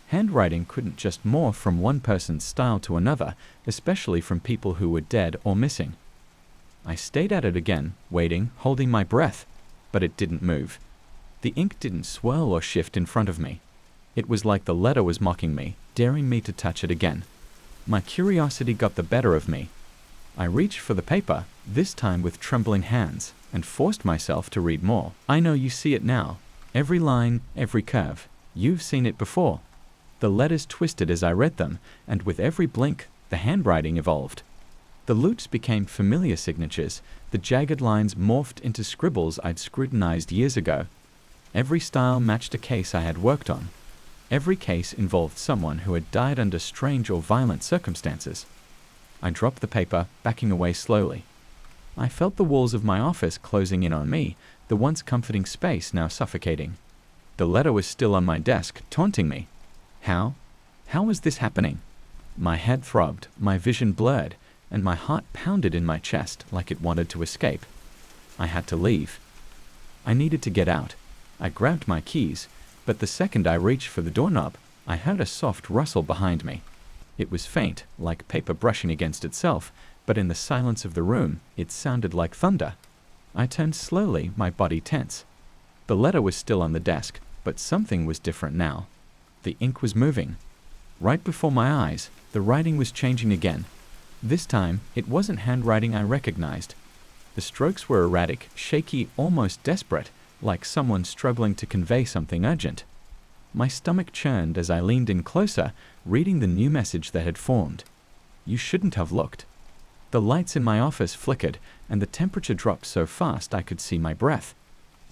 Handwriting couldn't just morph from one person's style to another, especially from people who were dead or missing. I stayed at it again, waiting, holding my breath, but it didn't move. The ink didn't swirl or shift in front of me. It was like the letter was mocking me, daring me to touch it again. My curiosity got the better of me. I reached for the paper, this time with trembling hands, and forced myself to read more. I know you see it now. Every line, every curve. You've seen it before. The letters twisted as I read them, and with every blink, the handwriting evolved. The loops became familiar signatures, the jagged lines morphed into scribbles I'd scrutinized years ago. Every style matched a case I had worked on. Every case involved someone who had died under strange or violent circumstances. I dropped the paper, backing away slowly. I felt the walls of my office closing in on me, the once comforting space now suffocating. The letter was still on my desk, taunting me. How? How was this happening? My head throbbed, my vision blurred, and my heart pounded in my chest like it wanted to escape. I had to leave. I needed to get out. I grabbed my keys, but the second I reached for the doorknob, I heard a soft rustle behind me. It was faint, like paper brushing against itself, but in the silence of the room, it sounded like thunder. I turned slowly, my body tense. The letter was still on the desk, but something was different now. The ink was moving. Right before my eyes, the writing was changing again. This time, it wasn't handwriting I recognized. The strokes were erratic, shaky, almost desperate, like someone struggling to convey something urgent. My stomach churned as I leaned in closer, reading the new message that had formed. You shouldn't have looked. The lights in my office flickered, and the temperature dropped so fast I could see my breath.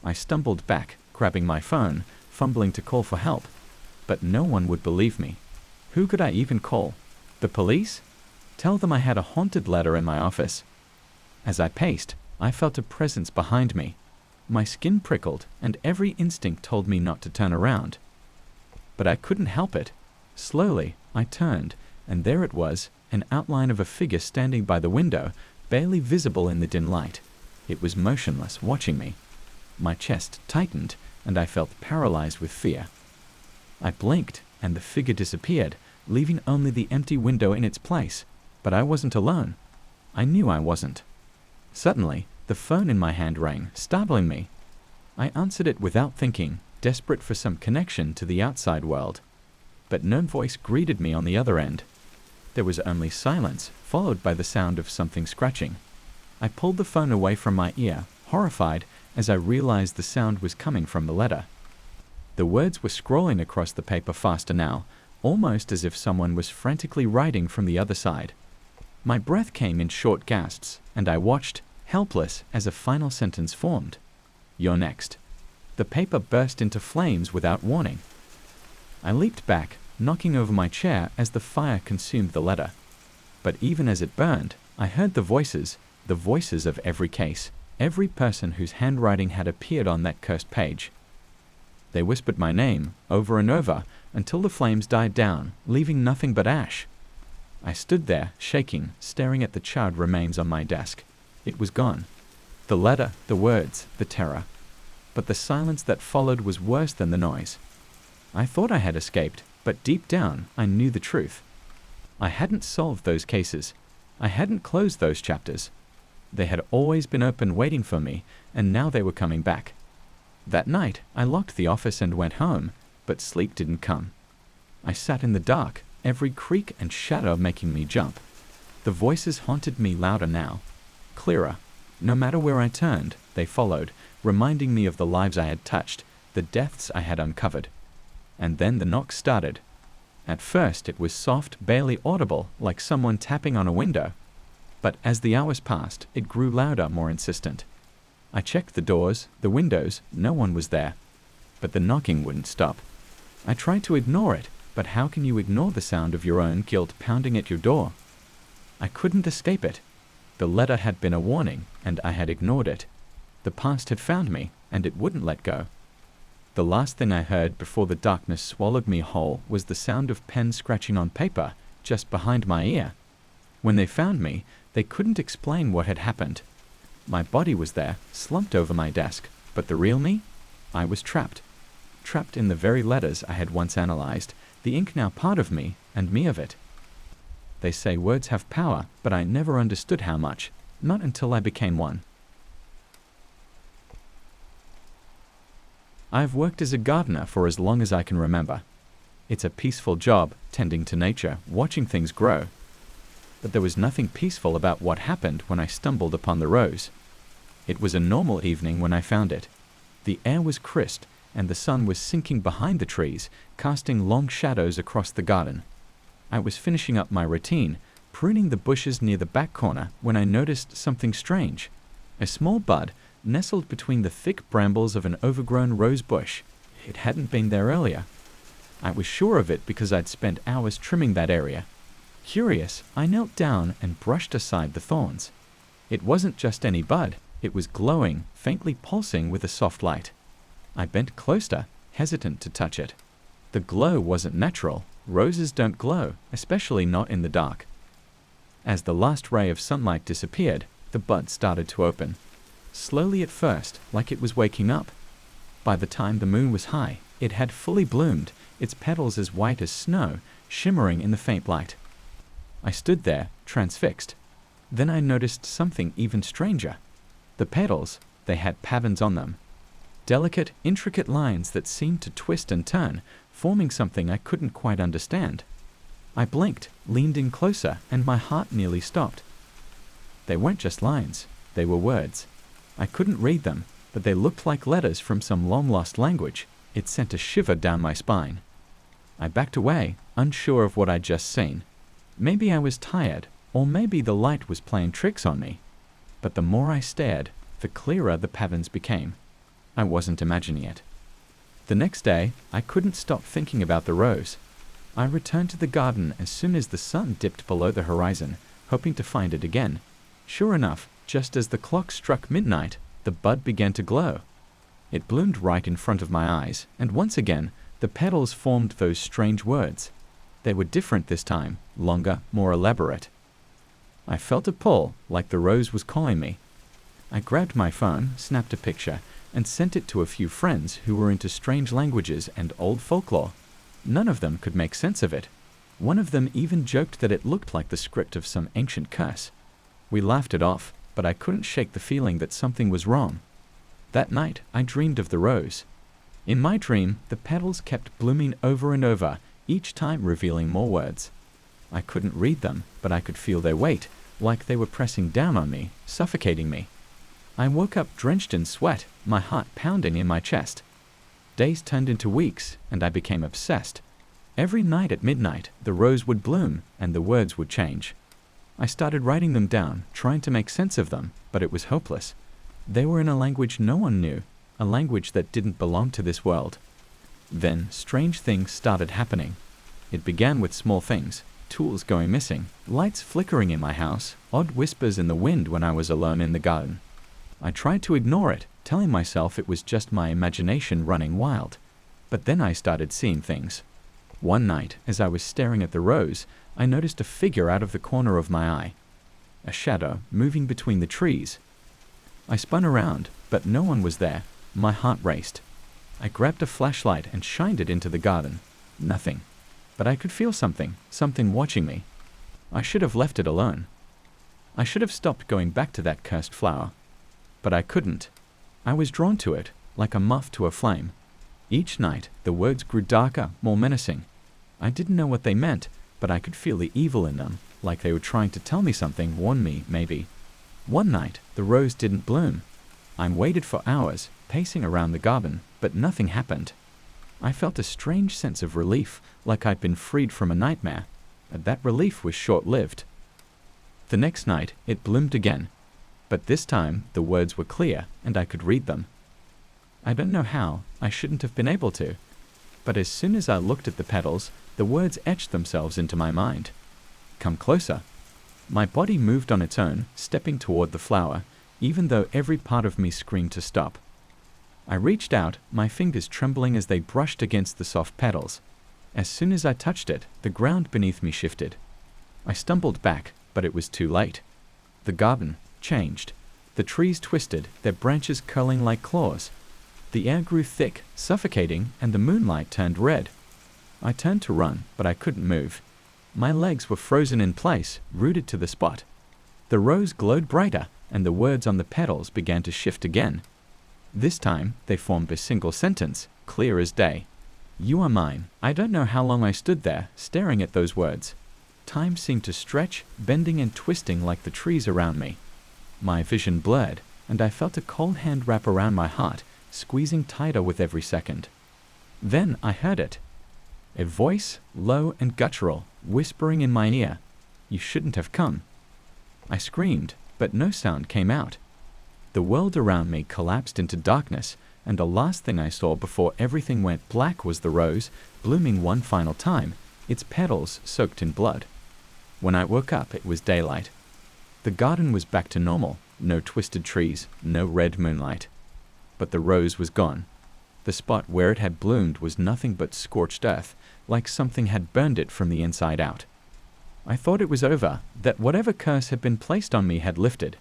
I stumbled back, grabbing my phone, fumbling to call for help. But no one would believe me. Who could I even call? The police? Tell them I had a haunted letter in my office. As I paced, I felt a presence behind me. My skin prickled, and every instinct told me not to turn around. But I couldn't help it. Slowly, I turned, and there it was, an outline of a figure standing by the window, barely visible in the dim light. It was motionless, watching me. My chest tightened, and I felt paralyzed with fear. I blinked, and the figure disappeared, leaving only the empty window in its place. But I wasn't alone. I knew I wasn't. Suddenly, the phone in my hand rang, startling me. I answered it without thinking, desperate for some connection to the outside world. But no voice greeted me on the other end. There was only silence, followed by the sound of something scratching. I pulled the phone away from my ear, horrified, as I realized the sound was coming from the letter. The words were scrolling across the paper faster now, almost as if someone was frantically writing from the other side. My breath came in short gasps, and I watched, helpless, as a final sentence formed. "You're next." The paper burst into flames without warning. I leaped back, knocking over my chair as the fire consumed the letter. But even as it burned, I heard the voices of every case, every person whose handwriting had appeared on that cursed page. They whispered my name over and over until the flames died down, leaving nothing but ash. I stood there, shaking, staring at the charred remains on my desk. It was gone. The letter, the words, the terror. But the silence that followed was worse than the noise. I thought I had escaped, but deep down I knew the truth. I hadn't solved those cases. I hadn't closed those chapters. They had always been open waiting for me, and now they were coming back. That night, I locked the office and went home, but sleep didn't come. I sat in the dark, every creak and shadow making me jump. The voices haunted me louder now, clearer. No matter where I turned, they followed, reminding me of the lives I had touched, the deaths I had uncovered. And then the knock started. At first it was soft, barely audible, like someone tapping on a window. But as the hours passed, it grew louder, more insistent. I checked the doors, the windows, no one was there. But the knocking wouldn't stop. I tried to ignore it, but how can you ignore the sound of your own guilt pounding at your door? I couldn't escape it. The letter had been a warning, and I had ignored it. The past had found me, and it wouldn't let go. The last thing I heard before the darkness swallowed me whole was the sound of pen scratching on paper just behind my ear. When they found me, they couldn't explain what had happened. My body was there, slumped over my desk, but the real me? I was trapped. Trapped in the very letters I had once analyzed, the ink now part of me, and me of it. They say words have power, but I never understood how much, not until I became one. I've worked as a gardener for as long as I can remember. It's a peaceful job, tending to nature, watching things grow. But there was nothing peaceful about what happened when I stumbled upon the rose. It was a normal evening when I found it. The air was crisp, and the sun was sinking behind the trees, casting long shadows across the garden. I was finishing up my routine, pruning the bushes near the back corner, when I noticed something strange. A small bud nestled between the thick brambles of an overgrown rose bush. It hadn't been there earlier. I was sure of it because I'd spent hours trimming that area. Curious, I knelt down and brushed aside the thorns. It wasn't just any bud. It was glowing, faintly pulsing with a soft light. I bent closer, hesitant to touch it. The glow wasn't natural. Roses don't glow, especially not in the dark. As the last ray of sunlight disappeared, the bud started to open. Slowly at first, like it was waking up. By the time the moon was high, it had fully bloomed, its petals as white as snow, shimmering in the faint light. I stood there, transfixed. Then I noticed something even stranger. The petals, they had patterns on them. Delicate, intricate lines that seemed to twist and turn, forming something I couldn't quite understand. I blinked, leaned in closer, and my heart nearly stopped. They weren't just lines, they were words. I couldn't read them, but they looked like letters from some long-lost language. It sent a shiver down my spine. I backed away, unsure of what I'd just seen. Maybe I was tired, or maybe the light was playing tricks on me. But the more I stared, the clearer the patterns became. I wasn't imagining it. The next day, I couldn't stop thinking about the rose. I returned to the garden as soon as the sun dipped below the horizon, hoping to find it again. Sure enough, just as the clock struck midnight, the bud began to glow. It bloomed right in front of my eyes, and once again, the petals formed those strange words. They were different this time, longer, more elaborate. I felt a pull, like the rose was calling me. I grabbed my phone, snapped a picture, and sent it to a few friends who were into strange languages and old folklore. None of them could make sense of it. One of them even joked that it looked like the script of some ancient curse. We laughed it off, but I couldn't shake the feeling that something was wrong. That night, I dreamed of the rose. In my dream, the petals kept blooming over and over, each time revealing more words. I couldn't read them, but I could feel their weight, like they were pressing down on me, suffocating me. I woke up drenched in sweat, my heart pounding in my chest. Days turned into weeks, and I became obsessed. Every night at midnight, the rose would bloom, and the words would change. I started writing them down, trying to make sense of them, but it was hopeless. They were in a language no one knew, a language that didn't belong to this world. Then, strange things started happening. It began with small things, tools going missing, lights flickering in my house, odd whispers in the wind when I was alone in the garden. I tried to ignore it, telling myself it was just my imagination running wild. But then I started seeing things. One night, as I was staring at the rose, I noticed a figure out of the corner of my eye. A shadow moving between the trees. I spun around, but no one was there. My heart raced. I grabbed a flashlight and shined it into the garden. Nothing. But I could feel something watching me. I should have left it alone. I should have stopped going back to that cursed flower. But I couldn't. I was drawn to it, like a moth to a flame. Each night, the words grew darker, more menacing. I didn't know what they meant, but I could feel the evil in them, like they were trying to tell me something, warn me, maybe. One night, the rose didn't bloom. I waited for hours, pacing around the garden, but nothing happened. I felt a strange sense of relief, like I'd been freed from a nightmare, and that relief was short-lived. The next night, it bloomed again, but this time the words were clear, and I could read them. I don't know how, I shouldn't have been able to, but as soon as I looked at the petals, the words etched themselves into my mind. Come closer. My body moved on its own, stepping toward the flower, even though every part of me screamed to stop. I reached out, my fingers trembling as they brushed against the soft petals. As soon as I touched it, the ground beneath me shifted. I stumbled back, but it was too late. The garden changed. The trees twisted, their branches curling like claws. The air grew thick, suffocating, and the moonlight turned red. I turned to run, but I couldn't move. My legs were frozen in place, rooted to the spot. The rose glowed brighter, and the words on the petals began to shift again. This time, they formed a single sentence, clear as day. You are mine. I don't know how long I stood there, staring at those words. Time seemed to stretch, bending and twisting like the trees around me. My vision blurred, and I felt a cold hand wrap around my heart, squeezing tighter with every second. Then I heard it. A voice, low and guttural, whispering in my ear, "You shouldn't have come." I screamed, but no sound came out. The world around me collapsed into darkness, and the last thing I saw before everything went black was the rose, blooming one final time, its petals soaked in blood. When I woke up, it was daylight. The garden was back to normal, no twisted trees, no red moonlight. But the rose was gone. The spot where it had bloomed was nothing but scorched earth, like something had burned it from the inside out. I thought it was over, that whatever curse had been placed on me had lifted.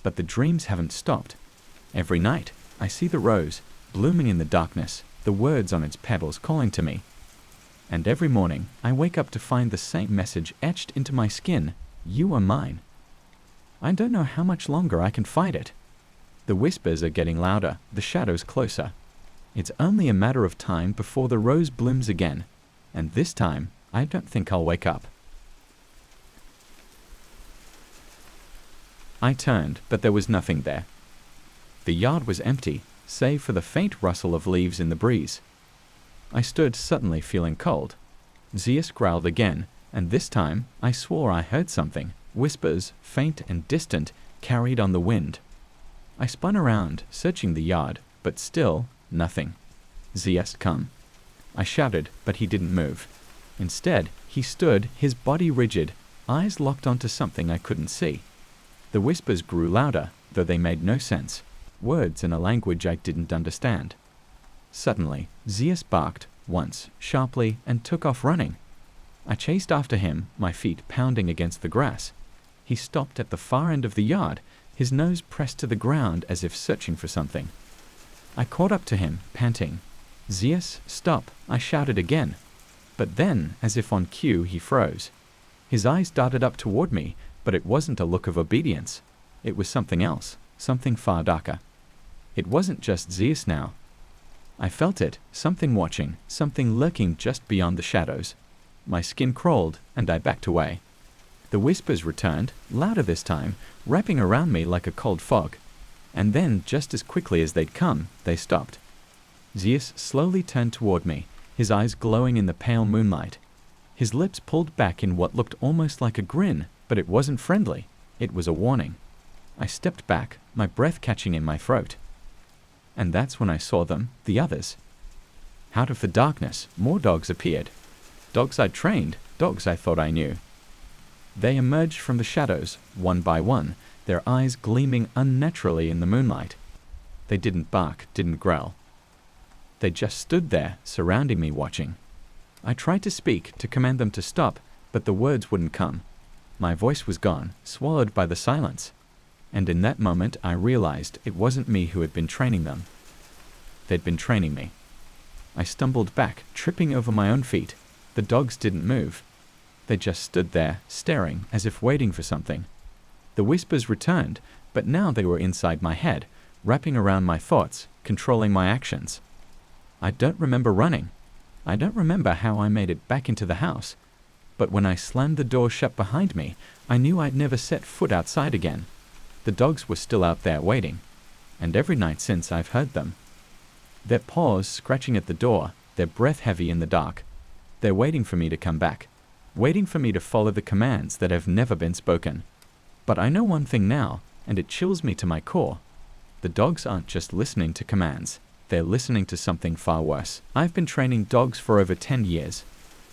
But the dreams haven't stopped. Every night, I see the rose, blooming in the darkness, the words on its petals calling to me. And every morning, I wake up to find the same message etched into my skin, "You are mine." I don't know how much longer I can fight it. The whispers are getting louder, the shadows closer. It's only a matter of time before the rose blooms again, and this time, I don't think I'll wake up. I turned, but there was nothing there. The yard was empty, save for the faint rustle of leaves in the breeze. I stood suddenly feeling cold. Zeus growled again, and this time I swore I heard something, whispers, faint and distant, carried on the wind. I spun around, searching the yard, but still nothing. Zeus, come. I shouted, but he didn't move. Instead, he stood, his body rigid, eyes locked onto something I couldn't see. The whispers grew louder, though they made no sense, words in a language I didn't understand. Suddenly, Zeus barked, once, sharply, and took off running. I chased after him, my feet pounding against the grass. He stopped at the far end of the yard, his nose pressed to the ground as if searching for something. I caught up to him, panting. "Zeus, stop," I shouted again. But then, as if on cue, he froze. His eyes darted up toward me, but it wasn't a look of obedience. It was something else, something far darker. It wasn't just Zeus now. I felt it, something watching, something lurking just beyond the shadows. My skin crawled, and I backed away. The whispers returned, louder this time, wrapping around me like a cold fog. And then, just as quickly as they'd come, they stopped. Zeus slowly turned toward me, his eyes glowing in the pale moonlight. His lips pulled back in what looked almost like a grin, but it wasn't friendly. It was a warning. I stepped back, my breath catching in my throat. And that's when I saw them, the others. Out of the darkness, more dogs appeared. Dogs I'd trained, dogs I thought I knew. They emerged from the shadows, one by one, their eyes gleaming unnaturally in the moonlight. They didn't bark, didn't growl. They just stood there, surrounding me, watching. I tried to speak, to command them to stop, but the words wouldn't come. My voice was gone, swallowed by the silence. And in that moment I realized it wasn't me who had been training them. They'd been training me. I stumbled back, tripping over my own feet. The dogs didn't move. They just stood there, staring, as if waiting for something. The whispers returned, but now they were inside my head, wrapping around my thoughts, controlling my actions. I don't remember running. I don't remember how I made it back into the house. But when I slammed the door shut behind me, I knew I'd never set foot outside again. The dogs were still out there waiting. And every night since I've heard them. Their paws scratching at the door, their breath heavy in the dark. They're waiting for me to come back. Waiting for me to follow the commands that have never been spoken. But I know one thing now, and it chills me to my core. The dogs aren't just listening to commands. They're listening to something far worse. I've been training dogs for over 10 years.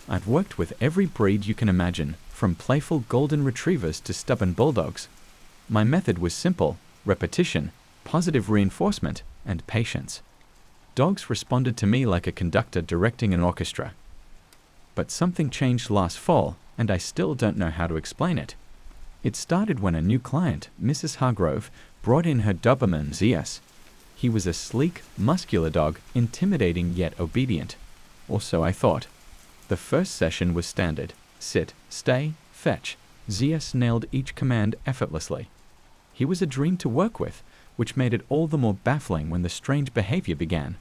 I've worked with every breed you can imagine, from playful golden retrievers to stubborn bulldogs. My method was simple: repetition, positive reinforcement, and patience. Dogs responded to me like a conductor directing an orchestra. But something changed last fall, and I still don't know how to explain it. It started when a new client, Mrs. Hargrove, brought in her Doberman Zeus. He was a sleek, muscular dog, intimidating yet obedient. Or so I thought. The first session was standard: sit, stay, fetch. Zeus nailed each command effortlessly. He was a dream to work with, which made it all the more baffling when the strange behavior began.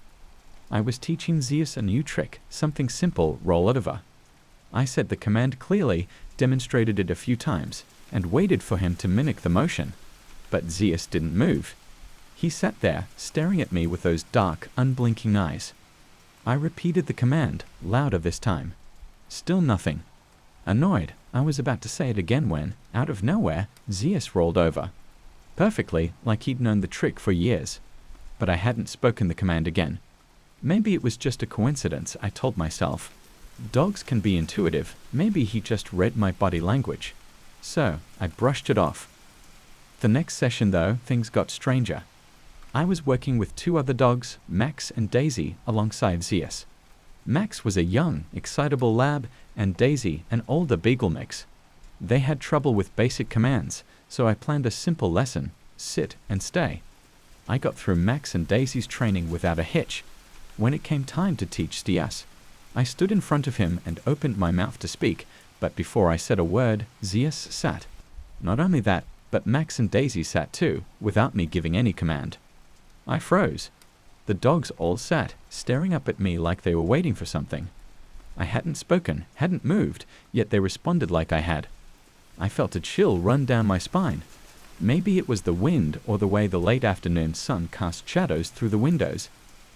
I was teaching Zeus a new trick, something simple: roll over. I said the command clearly, demonstrated it a few times, and waited for him to mimic the motion. But Zeus didn't move. He sat there, staring at me with those dark, unblinking eyes. I repeated the command, louder this time. Still nothing. Annoyed, I was about to say it again when, out of nowhere, Zeus rolled over. Perfectly, like he'd known the trick for years. But I hadn't spoken the command again. Maybe it was just a coincidence, I told myself. Dogs can be intuitive. Maybe he just read my body language. So, I brushed it off. The next session, though, things got stranger. I was working with two other dogs, Max and Daisy, alongside Zeus. Max was a young, excitable lab, and Daisy an older beagle mix. They had trouble with basic commands, so I planned a simple lesson: sit and stay. I got through Max and Daisy's training without a hitch. When it came time to teach Zeus, I stood in front of him and opened my mouth to speak, but before I said a word, Zeus sat. Not only that, but Max and Daisy sat too, without me giving any command. I froze. The dogs all sat, staring up at me like they were waiting for something. I hadn't spoken, hadn't moved, yet they responded like I had. I felt a chill run down my spine. Maybe it was the wind or the way the late afternoon sun cast shadows through the windows.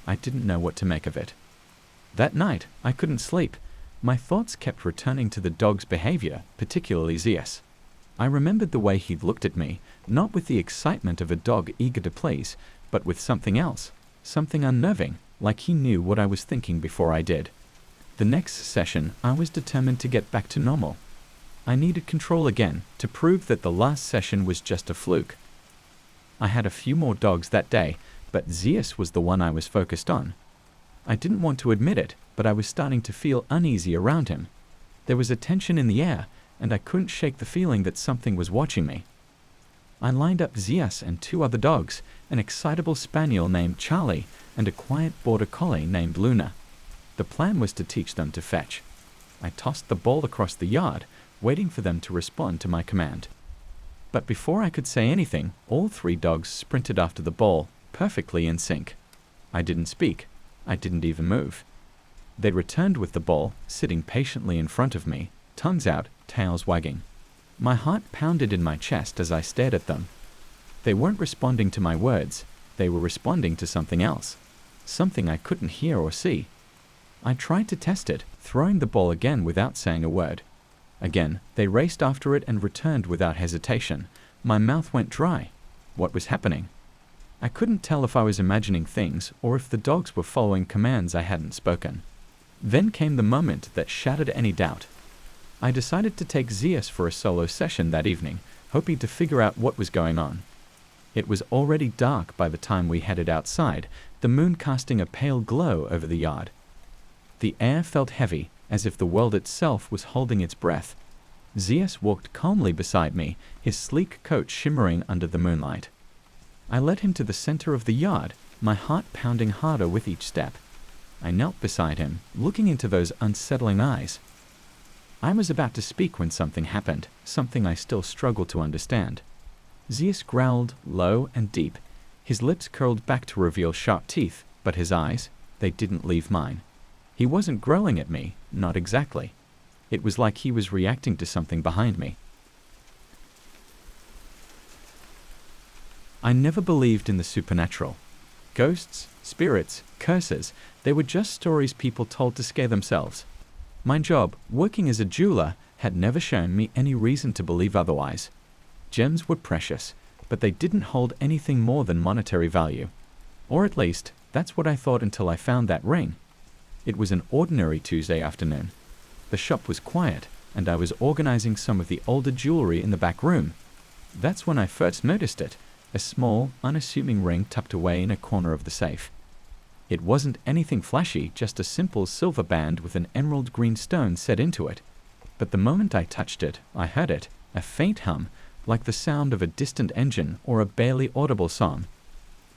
I didn't know what to make of it. That night, I couldn't sleep. My thoughts kept returning to the dog's behavior, particularly Zeus. I remembered the way he'd looked at me, not with the excitement of a dog eager to please, but with something else, something unnerving, like he knew what I was thinking before I did. The next session, I was determined to get back to normal. I needed control again, to prove that the last session was just a fluke. I had a few more dogs that day, but Zeus was the one I was focused on. I didn't want to admit it, but I was starting to feel uneasy around him. There was a tension in the air, and I couldn't shake the feeling that something was watching me. I lined up Zeus and two other dogs, an excitable spaniel named Charlie and a quiet border collie named Luna. The plan was to teach them to fetch. I tossed the ball across the yard, waiting for them to respond to my command. But before I could say anything, all three dogs sprinted after the ball, perfectly in sync. I didn't speak. I didn't even move. They returned with the ball, sitting patiently in front of me, tongues out, tails wagging. My heart pounded in my chest as I stared at them. They weren't responding to my words. They were responding to something else. Something I couldn't hear or see. I tried to test it, throwing the ball again without saying a word. Again, they raced after it and returned without hesitation. My mouth went dry. What was happening? I couldn't tell if I was imagining things or if the dogs were following commands I hadn't spoken. Then came the moment that shattered any doubt. I decided to take Zeus for a solo session that evening, hoping to figure out what was going on. It was already dark by the time we headed outside, the moon casting a pale glow over the yard. The air felt heavy, as if the world itself was holding its breath. Zeus walked calmly beside me, his sleek coat shimmering under the moonlight. I led him to the center of the yard, my heart pounding harder with each step. I knelt beside him, looking into those unsettling eyes. I was about to speak when something happened, something I still struggle to understand. Zeus growled, low and deep. His lips curled back to reveal sharp teeth, but his eyes, they didn't leave mine. He wasn't growling at me, not exactly. It was like he was reacting to something behind me. I never believed in the supernatural. Ghosts, spirits, curses, they were just stories people told to scare themselves. My job, working as a jeweler, had never shown me any reason to believe otherwise. Gems were precious, but they didn't hold anything more than monetary value. Or at least, that's what I thought until I found that ring. It was an ordinary Tuesday afternoon. The shop was quiet, and I was organizing some of the older jewelry in the back room. That's when I first noticed it, a small, unassuming ring tucked away in a corner of the safe. It wasn't anything flashy, just a simple silver band with an emerald green stone set into it. But the moment I touched it, I heard it, a faint hum, like the sound of a distant engine or a barely audible song.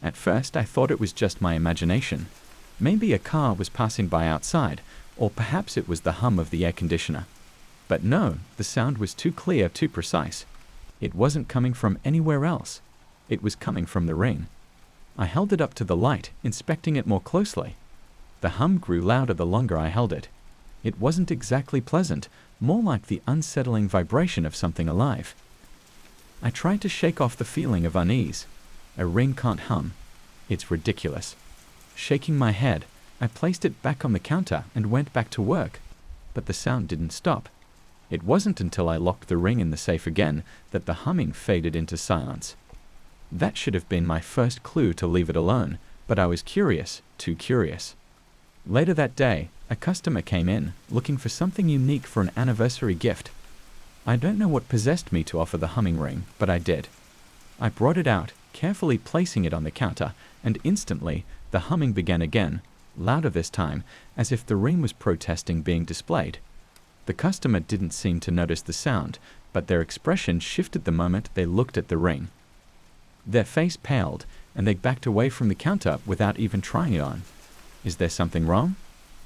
At first I thought it was just my imagination. Maybe a car was passing by outside, or perhaps it was the hum of the air conditioner. But no, the sound was too clear, too precise. It wasn't coming from anywhere else. It was coming from the ring. I held it up to the light, inspecting it more closely. The hum grew louder the longer I held it. It wasn't exactly pleasant, more like the unsettling vibration of something alive. I tried to shake off the feeling of unease. A ring can't hum. It's ridiculous. Shaking my head, I placed it back on the counter and went back to work. But the sound didn't stop. It wasn't until I locked the ring in the safe again that the humming faded into silence. That should have been my first clue to leave it alone, but I was curious, too curious. Later that day, a customer came in, looking for something unique for an anniversary gift. I don't know what possessed me to offer the humming ring, but I did. I brought it out, carefully placing it on the counter, and instantly, the humming began again, louder this time, as if the ring was protesting being displayed. The customer didn't seem to notice the sound, but their expression shifted the moment they looked at the ring. Their face paled, and they backed away from the counter without even trying it on. "Is there something wrong?"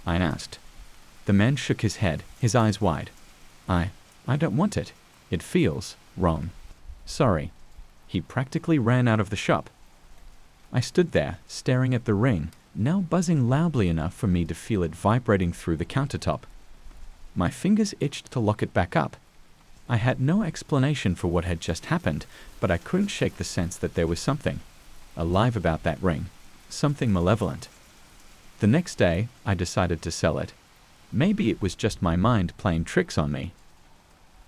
I asked. The man shook his head, his eyes wide. I don't want it. It feels wrong. Sorry." He practically ran out of the shop. I stood there, staring at the ring, now buzzing loudly enough for me to feel it vibrating through the countertop. My fingers itched to lock it back up. I had no explanation for what had just happened, but I couldn't shake the sense that there was something alive about that ring, something malevolent. The next day, I decided to sell it. Maybe it was just my mind playing tricks on me.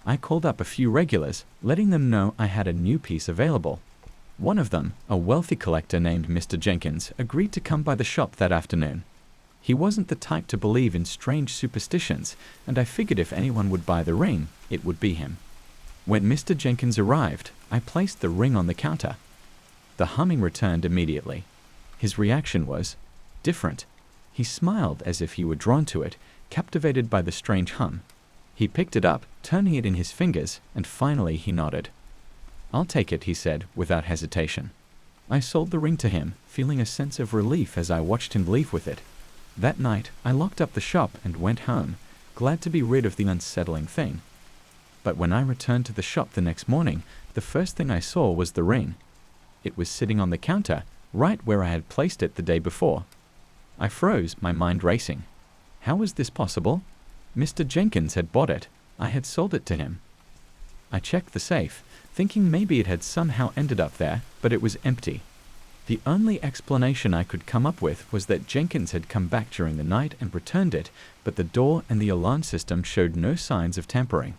I called up a few regulars, letting them know I had a new piece available. One of them, a wealthy collector named Mr. Jenkins, agreed to come by the shop that afternoon. He wasn't the type to believe in strange superstitions, and I figured if anyone would buy the ring, it would be him. When Mr. Jenkins arrived, I placed the ring on the counter. The humming returned immediately. His reaction was different. He smiled as if he were drawn to it, captivated by the strange hum. He picked it up, turning it in his fingers, and finally he nodded. "I'll take it," he said, without hesitation. I sold the ring to him, feeling a sense of relief as I watched him leave with it. That night, I locked up the shop and went home, glad to be rid of the unsettling thing. But when I returned to the shop the next morning, the first thing I saw was the ring. It was sitting on the counter, right where I had placed it the day before. I froze, my mind racing. How was this possible? Mr. Jenkins had bought it. I had sold it to him. I checked the safe, thinking maybe it had somehow ended up there, but it was empty. The only explanation I could come up with was that Jenkins had come back during the night and returned it, but the door and the alarm system showed no signs of tampering.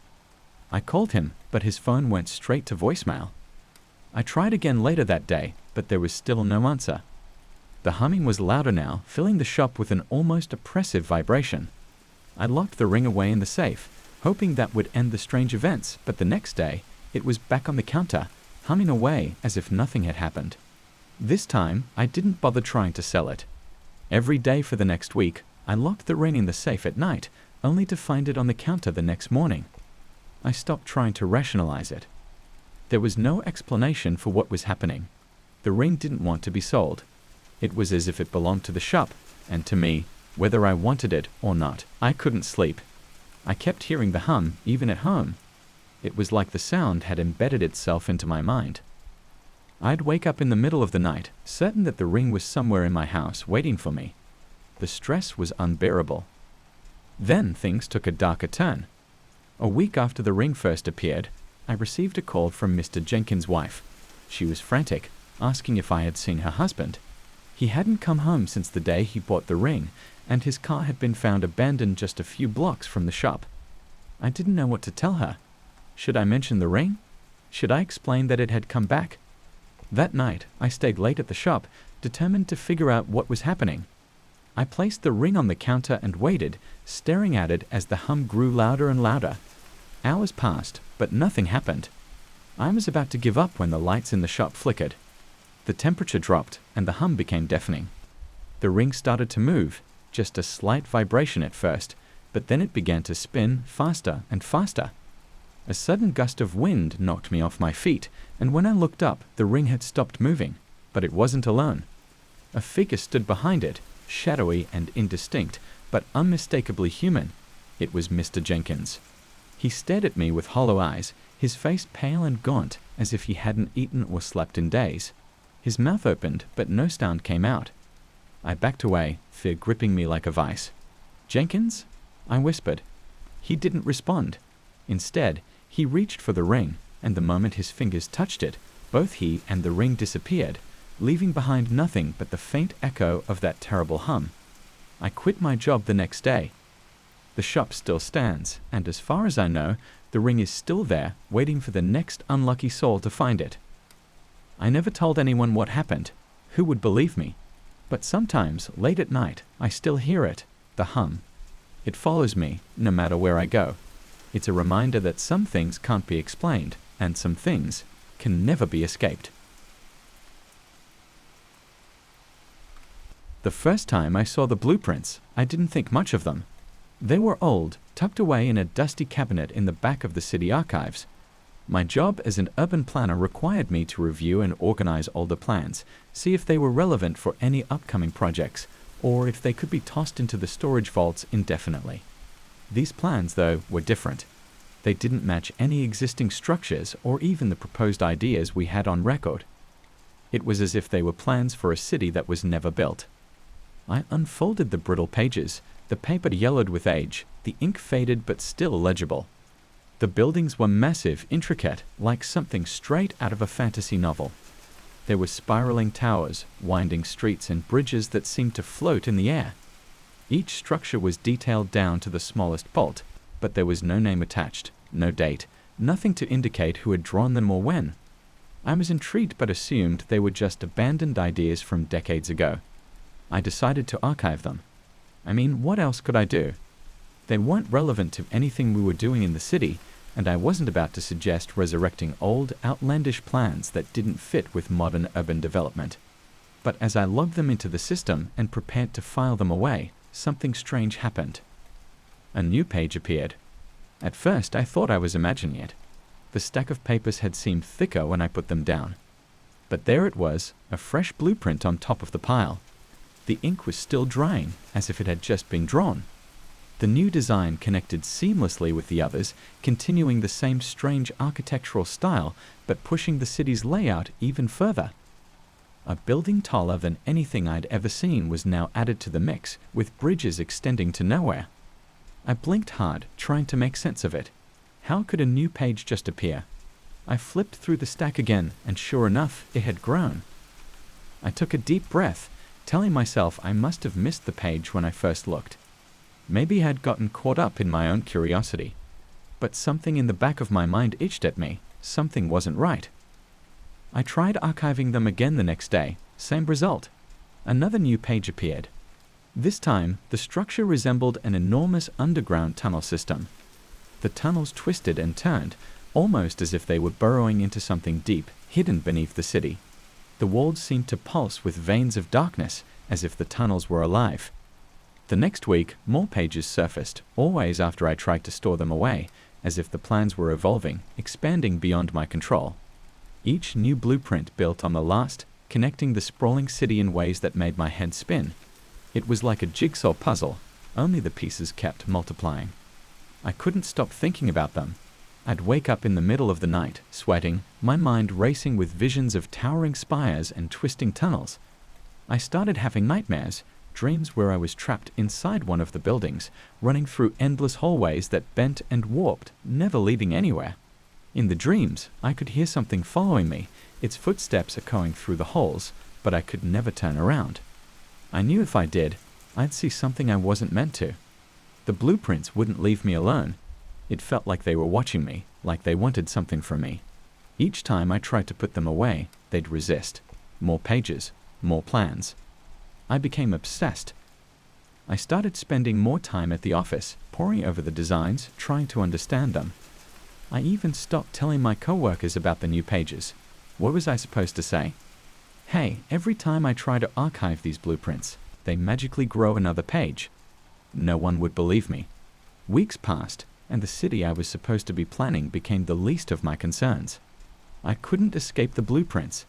I called him, but his phone went straight to voicemail. I tried again later that day, but there was still no answer. The humming was louder now, filling the shop with an almost oppressive vibration. I locked the ring away in the safe, hoping that would end the strange events, but the next day, it was back on the counter, humming away as if nothing had happened. This time, I didn't bother trying to sell it. Every day for the next week, I locked the ring in the safe at night, only to find it on the counter the next morning. I stopped trying to rationalize it. There was no explanation for what was happening. The ring didn't want to be sold. It was as if it belonged to the shop, and to me, whether I wanted it or not. I couldn't sleep. I kept hearing the hum, even at home. It was like the sound had embedded itself into my mind. I'd wake up in the middle of the night, certain that the ring was somewhere in my house waiting for me. The stress was unbearable. Then things took a darker turn. A week after the ring first appeared, I received a call from Mr. Jenkins' wife. She was frantic, asking if I had seen her husband. He hadn't come home since the day he bought the ring, and his car had been found abandoned just a few blocks from the shop. I didn't know what to tell her. Should I mention the ring? Should I explain that it had come back? That night, I stayed late at the shop, determined to figure out what was happening. I placed the ring on the counter and waited, staring at it as the hum grew louder and louder. Hours passed, but nothing happened. I was about to give up when the lights in the shop flickered. The temperature dropped, and the hum became deafening. The ring started to move, just a slight vibration at first, but then it began to spin faster and faster. A sudden gust of wind knocked me off my feet, and when I looked up, the ring had stopped moving, but it wasn't alone. A figure stood behind it, shadowy and indistinct, but unmistakably human. It was Mr. Jenkins. He stared at me with hollow eyes, his face pale and gaunt, as if he hadn't eaten or slept in days. His mouth opened, but no sound came out. I backed away, fear gripping me like a vice. "Jenkins?" I whispered. He didn't respond. Instead, he reached for the ring, and the moment his fingers touched it, both he and the ring disappeared, leaving behind nothing but the faint echo of that terrible hum. I quit my job the next day. The shop still stands, and as far as I know, the ring is still there, waiting for the next unlucky soul to find it. I never told anyone what happened. Who would believe me? But sometimes, late at night, I still hear it, the hum. It follows me, no matter where I go. It's a reminder that some things can't be explained, and some things can never be escaped. The first time I saw the blueprints, I didn't think much of them. They were old, tucked away in a dusty cabinet in the back of the city archives. My job as an urban planner required me to review and organize older plans, see if they were relevant for any upcoming projects, or if they could be tossed into the storage vaults indefinitely. These plans, though, were different. They didn't match any existing structures or even the proposed ideas we had on record. It was as if they were plans for a city that was never built. I unfolded the brittle pages. The paper yellowed with age, the ink faded but still legible. The buildings were massive, intricate, like something straight out of a fantasy novel. There were spiraling towers, winding streets, and bridges that seemed to float in the air. Each structure was detailed down to the smallest bolt, but there was no name attached, no date, nothing to indicate who had drawn them or when. I was intrigued but assumed they were just abandoned ideas from decades ago. I decided to archive them. I mean, what else could I do? They weren't relevant to anything we were doing in the city, and I wasn't about to suggest resurrecting old, outlandish plans that didn't fit with modern urban development. But as I logged them into the system and prepared to file them away, something strange happened. A new page appeared. At first, I thought I was imagining it. The stack of papers had seemed thicker when I put them down. But there it was, a fresh blueprint on top of the pile. The ink was still drying, as if it had just been drawn. The new design connected seamlessly with the others, continuing the same strange architectural style, but pushing the city's layout even further. A building taller than anything I'd ever seen was now added to the mix, with bridges extending to nowhere. I blinked hard, trying to make sense of it. How could a new page just appear? I flipped through the stack again, and sure enough, it had grown. I took a deep breath, telling myself I must have missed the page when I first looked. Maybe I had gotten caught up in my own curiosity. But something in the back of my mind itched at me. Something wasn't right. I tried archiving them again the next day. Same result. Another new page appeared. This time, the structure resembled an enormous underground tunnel system. The tunnels twisted and turned, almost as if they were burrowing into something deep, hidden beneath the city. The walls seemed to pulse with veins of darkness, as if the tunnels were alive. The next week, more pages surfaced, always after I tried to store them away, as if the plans were evolving, expanding beyond my control. Each new blueprint built on the last, connecting the sprawling city in ways that made my head spin. It was like a jigsaw puzzle, only the pieces kept multiplying. I couldn't stop thinking about them. I'd wake up in the middle of the night, sweating, my mind racing with visions of towering spires and twisting tunnels. I started having nightmares, dreams where I was trapped inside one of the buildings, running through endless hallways that bent and warped, never leading anywhere. In the dreams, I could hear something following me, its footsteps echoing through the halls, but I could never turn around. I knew if I did, I'd see something I wasn't meant to. The blueprints wouldn't leave me alone. It felt like they were watching me, like they wanted something from me. Each time I tried to put them away, they'd resist. More pages, more plans. I became obsessed. I started spending more time at the office, poring over the designs, trying to understand them. I even stopped telling my coworkers about the new pages. What was I supposed to say? Hey, every time I try to archive these blueprints, they magically grow another page. No one would believe me. Weeks passed, and the city I was supposed to be planning became the least of my concerns. I couldn't escape the blueprints.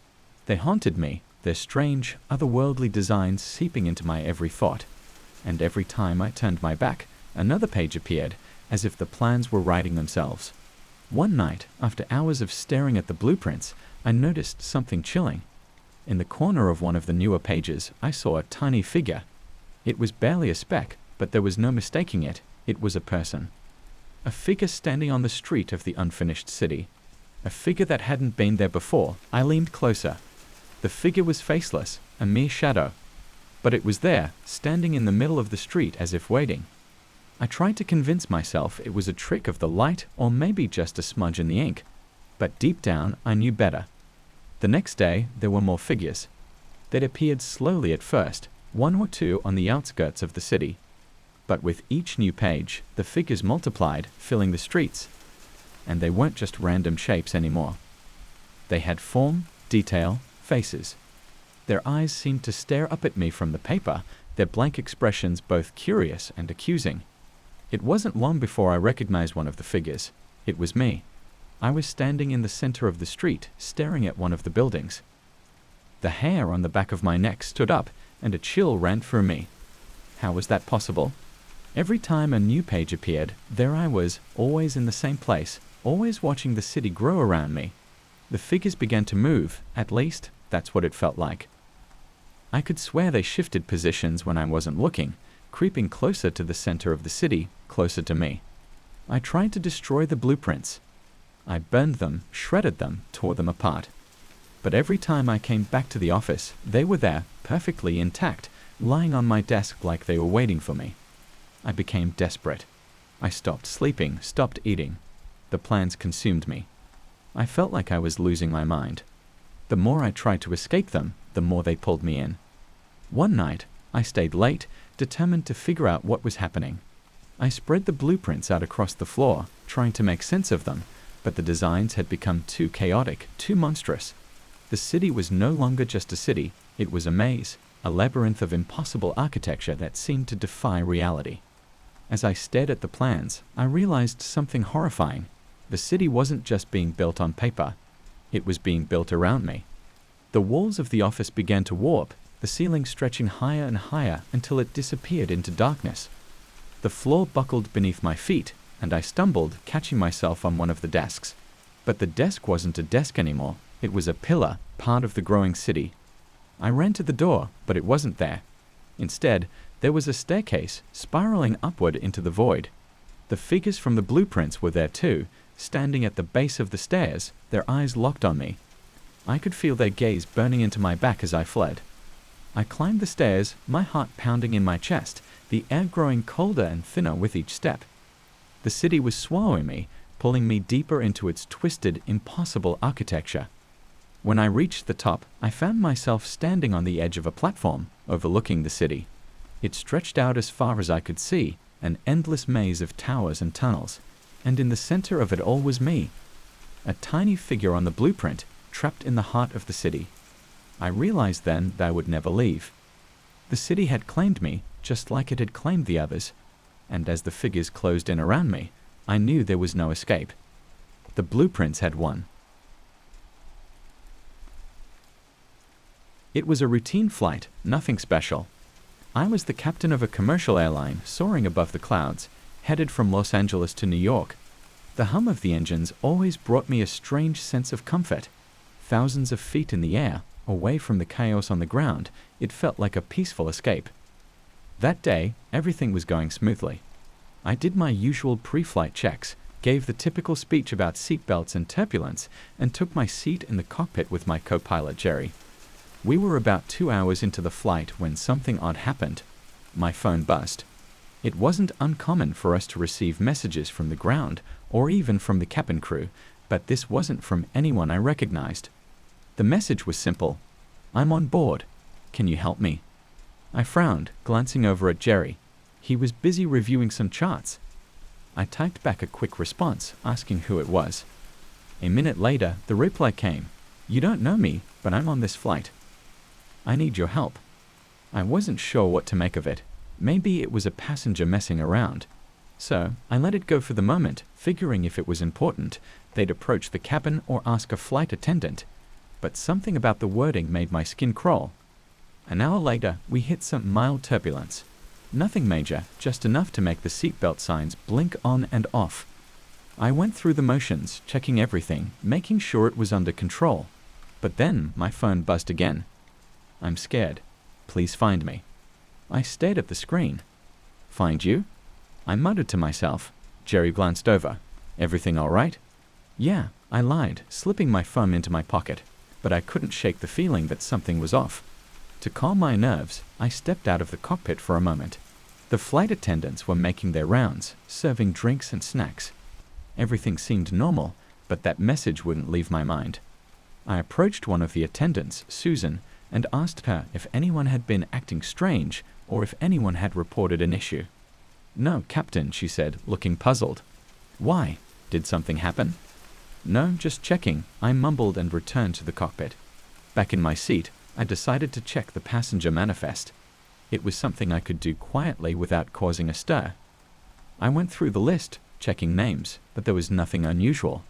They haunted me, their strange, otherworldly designs seeping into my every thought. And every time I turned my back, another page appeared, as if the plans were writing themselves. One night, after hours of staring at the blueprints, I noticed something chilling. In the corner of one of the newer pages, I saw a tiny figure. It was barely a speck, but there was no mistaking it. It was a person. A figure standing on the street of the unfinished city. A figure that hadn't been there before. I leaned closer. The figure was faceless, a mere shadow. But it was there, standing in the middle of the street as if waiting. I tried to convince myself it was a trick of the light or maybe just a smudge in the ink. But deep down, I knew better. The next day, there were more figures. They'd appeared slowly at first, one or two on the outskirts of the city. But with each new page, the figures multiplied, filling the streets. And they weren't just random shapes anymore. They had form, detail, faces. Their eyes seemed to stare up at me from the paper, their blank expressions both curious and accusing. It wasn't long before I recognized one of the figures. It was me. I was standing in the center of the street, staring at one of the buildings. The hair on the back of my neck stood up, and a chill ran through me. How was that possible? Every time a new page appeared, there I was, always in the same place, always watching the city grow around me. The figures began to move, at least, that's what it felt like. I could swear they shifted positions when I wasn't looking, creeping closer to the center of the city, closer to me. I tried to destroy the blueprints. I burned them, shredded them, tore them apart. But every time I came back to the office, they were there, perfectly intact, lying on my desk like they were waiting for me. I became desperate. I stopped sleeping, stopped eating. The plans consumed me. I felt like I was losing my mind. The more I tried to escape them, the more they pulled me in. One night, I stayed late, determined to figure out what was happening. I spread the blueprints out across the floor, trying to make sense of them, but the designs had become too chaotic, too monstrous. The city was no longer just a city, it was a maze, a labyrinth of impossible architecture that seemed to defy reality. As I stared at the plans, I realized something horrifying. The city wasn't just being built on paper, it was being built around me. The walls of the office began to warp, the ceiling stretching higher and higher until it disappeared into darkness. The floor buckled beneath my feet, and I stumbled, catching myself on one of the desks. But the desk wasn't a desk anymore. It was a pillar, part of the growing city. I ran to the door, but it wasn't there. Instead, there was a staircase spiraling upward into the void. The figures from the blueprints were there too, standing at the base of the stairs, their eyes locked on me. I could feel their gaze burning into my back as I fled. I climbed the stairs, my heart pounding in my chest, the air growing colder and thinner with each step. The city was swallowing me, pulling me deeper into its twisted, impossible architecture. When I reached the top, I found myself standing on the edge of a platform, overlooking the city. It stretched out as far as I could see, an endless maze of towers and tunnels, and in the center of it all was me, a tiny figure on the blueprint, trapped in the heart of the city. I realized then that I would never leave. The city had claimed me, just like it had claimed the others, and as the figures closed in around me, I knew there was no escape. The blueprints had won. It was a routine flight, nothing special. I was the captain of a commercial airline soaring above the clouds, headed from Los Angeles to New York. The hum of the engines always brought me a strange sense of comfort. Thousands of feet in the air, away from the chaos on the ground, it felt like a peaceful escape. That day, everything was going smoothly. I did my usual pre-flight checks, gave the typical speech about seatbelts and turbulence, and took my seat in the cockpit with my co-pilot Jerry. We were about 2 hours into the flight when something odd happened. My phone buzzed. It wasn't uncommon for us to receive messages from the ground or even from the cabin crew, but this wasn't from anyone I recognized. The message was simple. "I'm on board. Can you help me?" I frowned, glancing over at Jerry. He was busy reviewing some charts. I typed back a quick response, asking who it was. A minute later, the reply came. "You don't know me, but I'm on this flight. I need your help." I wasn't sure what to make of it. Maybe it was a passenger messing around. So I let it go for the moment, figuring if it was important, they'd approach the cabin or ask a flight attendant. But something about the wording made my skin crawl. An hour later, we hit some mild turbulence. Nothing major, just enough to make the seatbelt signs blink on and off. I went through the motions, checking everything, making sure it was under control. But then my phone buzzed again. "I'm scared. Please find me." I stared at the screen. "Find you?" I muttered to myself. Jerry glanced over. "Everything all right?" "Yeah," I lied, slipping my phone into my pocket. But I couldn't shake the feeling that something was off. To calm my nerves, I stepped out of the cockpit for a moment. The flight attendants were making their rounds, serving drinks and snacks. Everything seemed normal, but that message wouldn't leave my mind. I approached one of the attendants, Susan, and asked her if anyone had been acting strange or if anyone had reported an issue. "No, Captain," she said, looking puzzled. "Why? Did something happen?" "No, just checking," I mumbled and returned to the cockpit. Back in my seat, I decided to check the passenger manifest. It was something I could do quietly without causing a stir. I went through the list, checking names, but there was nothing unusual.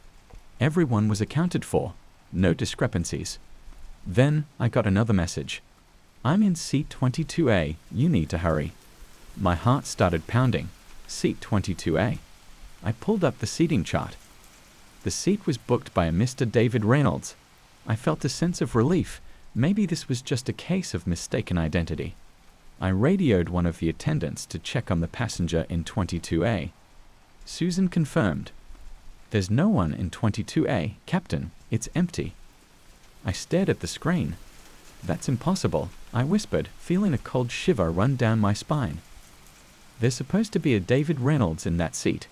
Everyone was accounted for. No discrepancies. Then I got another message. "I'm in seat 22A. You need to hurry." My heart started pounding. Seat 22A. I pulled up the seating chart. The seat was booked by a Mr. David Reynolds. I felt a sense of relief. Maybe this was just a case of mistaken identity. I radioed one of the attendants to check on the passenger in 22A. Susan confirmed. "There's no one in 22A, Captain. It's empty." I stared at the screen. "That's impossible," I whispered, feeling a cold shiver run down my spine. "There's supposed to be a David Reynolds in that seat."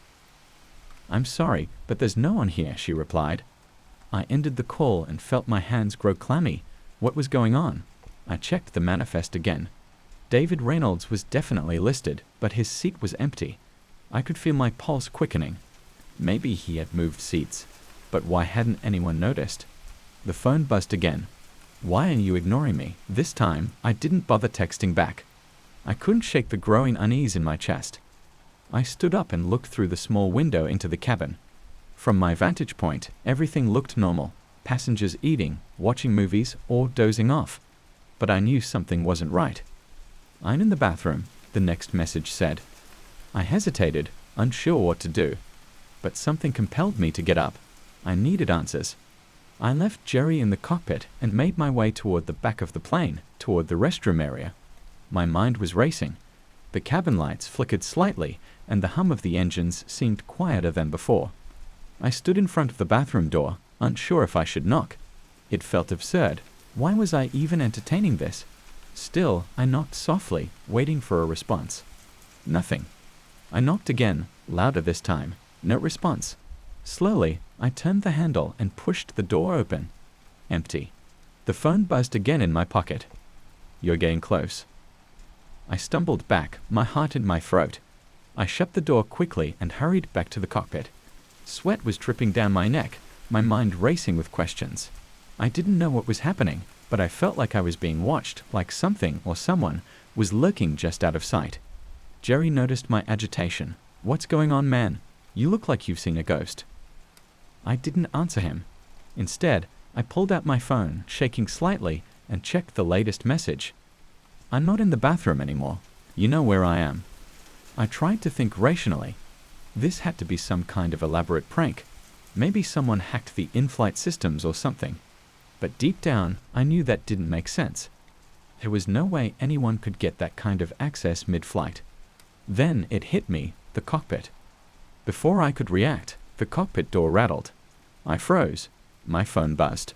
"I'm sorry, but there's no one here," she replied. I ended the call and felt my hands grow clammy. What was going on? I checked the manifest again. David Reynolds was definitely listed, but his seat was empty. I could feel my pulse quickening. Maybe he had moved seats. But why hadn't anyone noticed? The phone buzzed again. "Why are you ignoring me?" This time, I didn't bother texting back. I couldn't shake the growing unease in my chest. I stood up and looked through the small window into the cabin. From my vantage point, everything looked normal. Passengers eating, watching movies, or dozing off. But I knew something wasn't right. "I'm in the bathroom," the next message said. I hesitated, unsure what to do. But something compelled me to get up. I needed answers. I left Jerry in the cockpit and made my way toward the back of the plane, toward the restroom area. My mind was racing. The cabin lights flickered slightly, and the hum of the engines seemed quieter than before. I stood in front of the bathroom door, unsure if I should knock. It felt absurd. Why was I even entertaining this? Still, I knocked softly, waiting for a response. Nothing. I knocked again, louder this time. No response. Slowly, I turned the handle and pushed the door open. Empty. The phone buzzed again in my pocket. "You're getting close." I stumbled back, my heart in my throat. I shut the door quickly and hurried back to the cockpit. Sweat was dripping down my neck, my mind racing with questions. I didn't know what was happening, but I felt like I was being watched, like something or someone was lurking just out of sight. Jerry noticed my agitation. "What's going on, man? You look like you've seen a ghost." I didn't answer him. Instead, I pulled out my phone, shaking slightly, and checked the latest message. "I'm not in the bathroom anymore. You know where I am." I tried to think rationally. This had to be some kind of elaborate prank. Maybe someone hacked the in-flight systems or something. But deep down, I knew that didn't make sense. There was no way anyone could get that kind of access mid-flight. Then it hit me, the cockpit. Before I could react, the cockpit door rattled. I froze. My phone buzzed.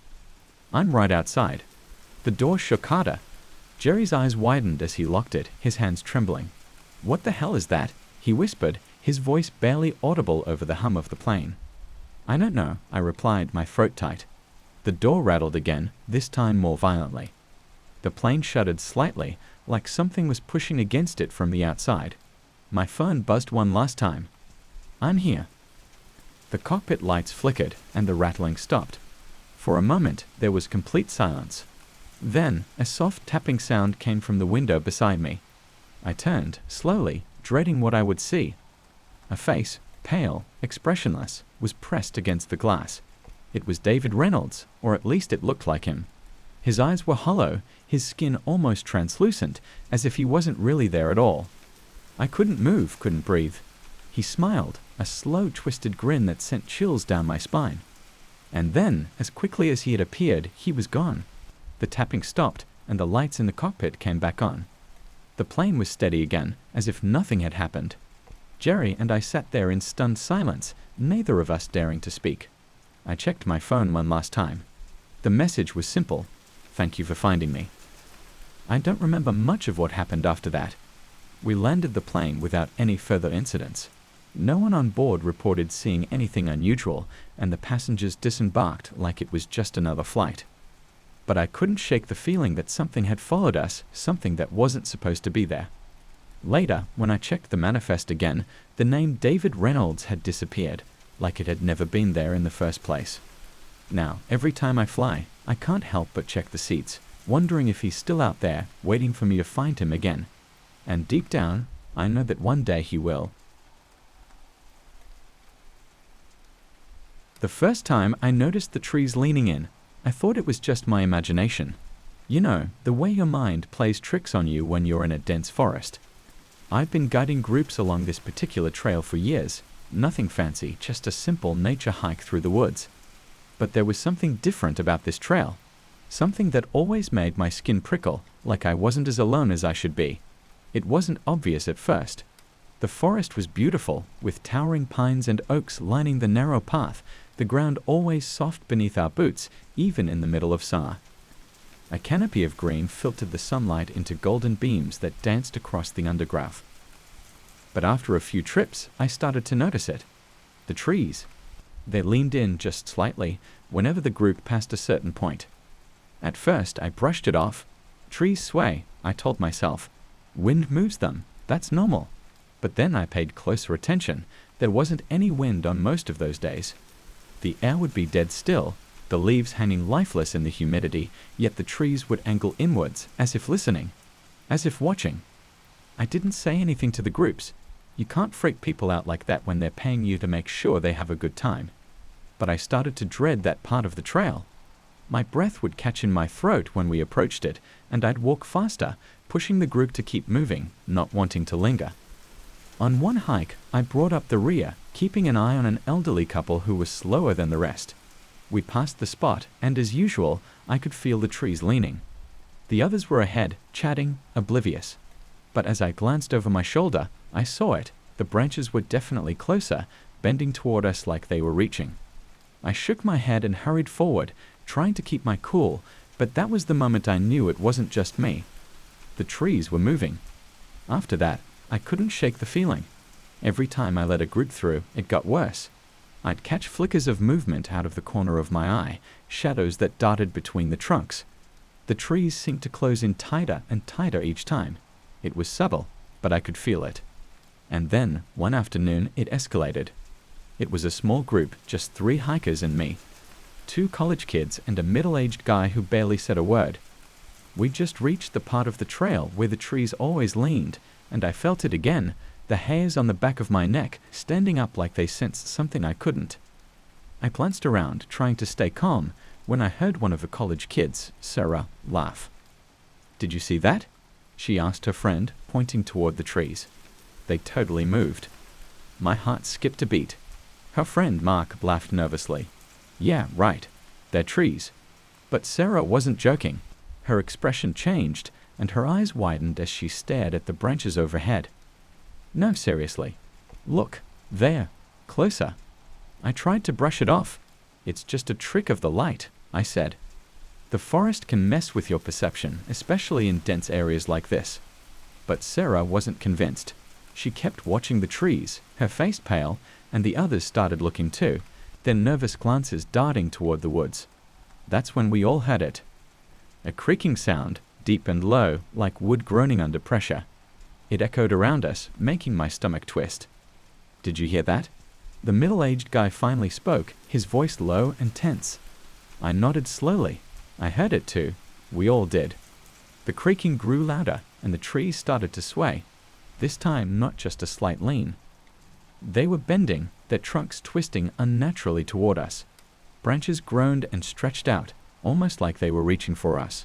I'm right outside. The door shook harder. Jerry's eyes widened as he locked it, his hands trembling. "What the hell is that?" he whispered, his voice barely audible over the hum of the plane. "I don't know," I replied, my throat tight. The door rattled again, this time more violently. The plane shuddered slightly, like something was pushing against it from the outside. My phone buzzed one last time. "I'm here." The cockpit lights flickered, and the rattling stopped. For a moment, there was complete silence. Then, a soft tapping sound came from the window beside me. I turned, slowly, dreading what I would see. A face, pale, expressionless, was pressed against the glass. It was David Reynolds, or at least it looked like him. His eyes were hollow, his skin almost translucent, as if he wasn't really there at all. I couldn't move, couldn't breathe. He smiled, a slow, twisted grin that sent chills down my spine. And then, as quickly as he had appeared, he was gone. The tapping stopped, and the lights in the cockpit came back on. The plane was steady again, as if nothing had happened. Jerry and I sat there in stunned silence, neither of us daring to speak. I checked my phone one last time. The message was simple: "Thank you for finding me." I don't remember much of what happened after that. We landed the plane without any further incidents. No one on board reported seeing anything unusual, and the passengers disembarked like it was just another flight. But I couldn't shake the feeling that something had followed us, something that wasn't supposed to be there. Later, when I checked the manifest again, the name David Reynolds had disappeared, like it had never been there in the first place. Now, every time I fly, I can't help but check the seats, wondering if he's still out there, waiting for me to find him again. And deep down, I know that one day he will. The first time I noticed the trees leaning in, I thought it was just my imagination. You know, the way your mind plays tricks on you when you're in a dense forest. I've been guiding groups along this particular trail for years. Nothing fancy, just a simple nature hike through the woods. But there was something different about this trail. Something that always made my skin prickle, like I wasn't as alone as I should be. It wasn't obvious at first. The forest was beautiful, with towering pines and oaks lining the narrow path, the ground always soft beneath our boots, even in the middle of summer. A canopy of green filtered the sunlight into golden beams that danced across the undergrowth. But after a few trips, I started to notice it. The trees. They leaned in just slightly whenever the group passed a certain point. At first, I brushed it off. Trees sway, I told myself. Wind moves them. That's normal. But then I paid closer attention. There wasn't any wind on most of those days. The air would be dead still, the leaves hanging lifeless in the humidity, yet the trees would angle inwards, as if listening, as if watching. I didn't say anything to the groups. You can't freak people out like that when they're paying you to make sure they have a good time. But I started to dread that part of the trail. My breath would catch in my throat when we approached it, and I'd walk faster, pushing the group to keep moving, not wanting to linger. On one hike, I brought up the rear, keeping an eye on an elderly couple who was slower than the rest. We passed the spot, and as usual, I could feel the trees leaning. The others were ahead, chatting, oblivious. But as I glanced over my shoulder, I saw it. The branches were definitely closer, bending toward us like they were reaching. I shook my head and hurried forward, trying to keep my cool, but that was the moment I knew it wasn't just me. The trees were moving. After that, I couldn't shake the feeling. Every time I let a group through, it got worse. I'd catch flickers of movement out of the corner of my eye, shadows that darted between the trunks. The trees seemed to close in tighter and tighter each time. It was subtle, but I could feel it. And then, one afternoon, it escalated. It was a small group, just 3 hikers and me. 2 college kids and a middle-aged guy who barely said a word. We just reached the part of the trail where the trees always leaned, and I felt it again, the hairs on the back of my neck standing up like they sensed something I couldn't. I glanced around, trying to stay calm, when I heard one of the college kids, Sarah, laugh. "Did you see that?" she asked her friend, pointing toward the trees. They totally moved. My heart skipped a beat. Her friend, Mark, laughed nervously. "Yeah, right. They're trees." But Sarah wasn't joking. Her expression changed, and her eyes widened as she stared at the branches overhead. "No, seriously. Look, there, closer." I tried to brush it off. "It's just a trick of the light," I said. The forest can mess with your perception, especially in dense areas like this. But Sarah wasn't convinced. She kept watching the trees, her face pale, and the others started looking too, their nervous glances darting toward the woods. That's when we all heard it. A creaking sound, deep and low, like wood groaning under pressure. It echoed around us, making my stomach twist. "Did you hear that?" The middle-aged guy finally spoke, his voice low and tense. I nodded slowly. I heard it too. We all did. The creaking grew louder, and the trees started to sway. This time, not just a slight lean. They were bending, their trunks twisting unnaturally toward us. Branches groaned and stretched out, almost like they were reaching for us.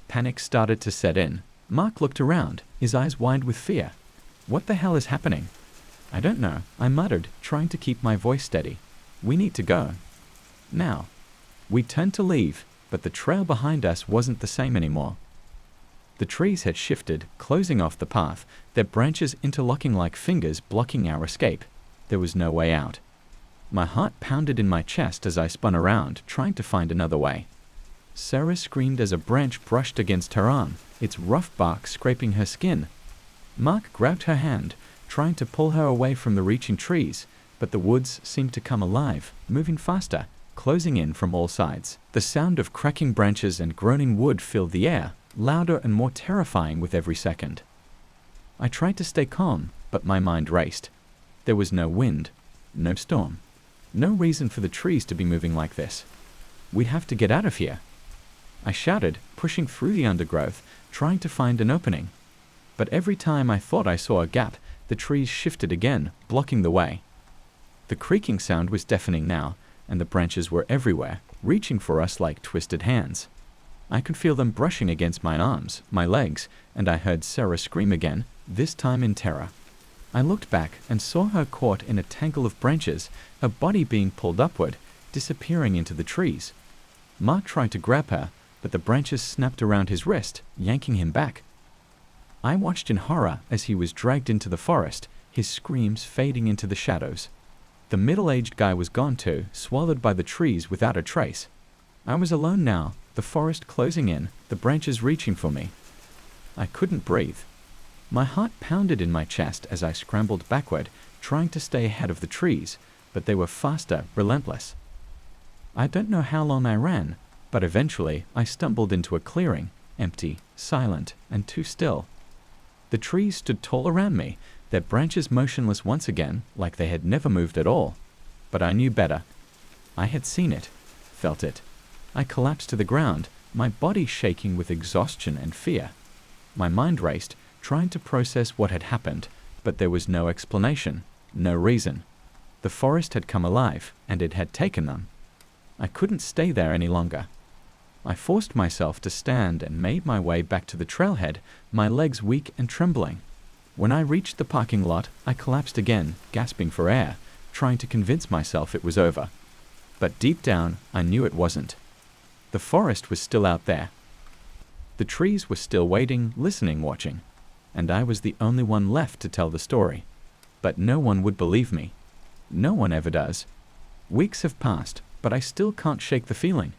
Panic started to set in. Mark looked around, his eyes wide with fear. "What the hell is happening?" "I don't know," I muttered, trying to keep my voice steady. "We need to go. Now." We turned to leave, but the trail behind us wasn't the same anymore. The trees had shifted, closing off the path, their branches interlocking like fingers blocking our escape. There was no way out. My heart pounded in my chest as I spun around, trying to find another way. Sarah screamed as a branch brushed against her arm, its rough bark scraping her skin. Mark grabbed her hand, trying to pull her away from the reaching trees, but the woods seemed to come alive, moving faster, closing in from all sides. The sound of cracking branches and groaning wood filled the air, louder and more terrifying with every second. I tried to stay calm, but my mind raced. There was no wind, no storm, no reason for the trees to be moving like this. "We have to get out of here," I shouted, pushing through the undergrowth, trying to find an opening. But every time I thought I saw a gap, the trees shifted again, blocking the way. The creaking sound was deafening now, and the branches were everywhere, reaching for us like twisted hands. I could feel them brushing against my arms, my legs, and I heard Sarah scream again, this time in terror. I looked back and saw her caught in a tangle of branches, her body being pulled upward, disappearing into the trees. Mark tried to grab her, but the branches snapped around his wrist, yanking him back. I watched in horror as he was dragged into the forest, his screams fading into the shadows. The middle-aged guy was gone too, swallowed by the trees without a trace. I was alone now, the forest closing in, the branches reaching for me. I couldn't breathe. My heart pounded in my chest as I scrambled backward, trying to stay ahead of the trees, but they were faster, relentless. I don't know how long I ran, but eventually I stumbled into a clearing, empty, silent, and too still. The trees stood tall around me, their branches motionless once again, like they had never moved at all. But I knew better. I had seen it, felt it. I collapsed to the ground, my body shaking with exhaustion and fear. My mind raced, trying to process what had happened, but there was no explanation, no reason. The forest had come alive, and it had taken them. I couldn't stay there any longer. I forced myself to stand and made my way back to the trailhead, my legs weak and trembling. When I reached the parking lot, I collapsed again, gasping for air, trying to convince myself it was over. But deep down, I knew it wasn't. The forest was still out there. The trees were still waiting, listening, watching. And I was the only one left to tell the story. But no one would believe me. No one ever does. Weeks have passed, but I still can't shake the feeling.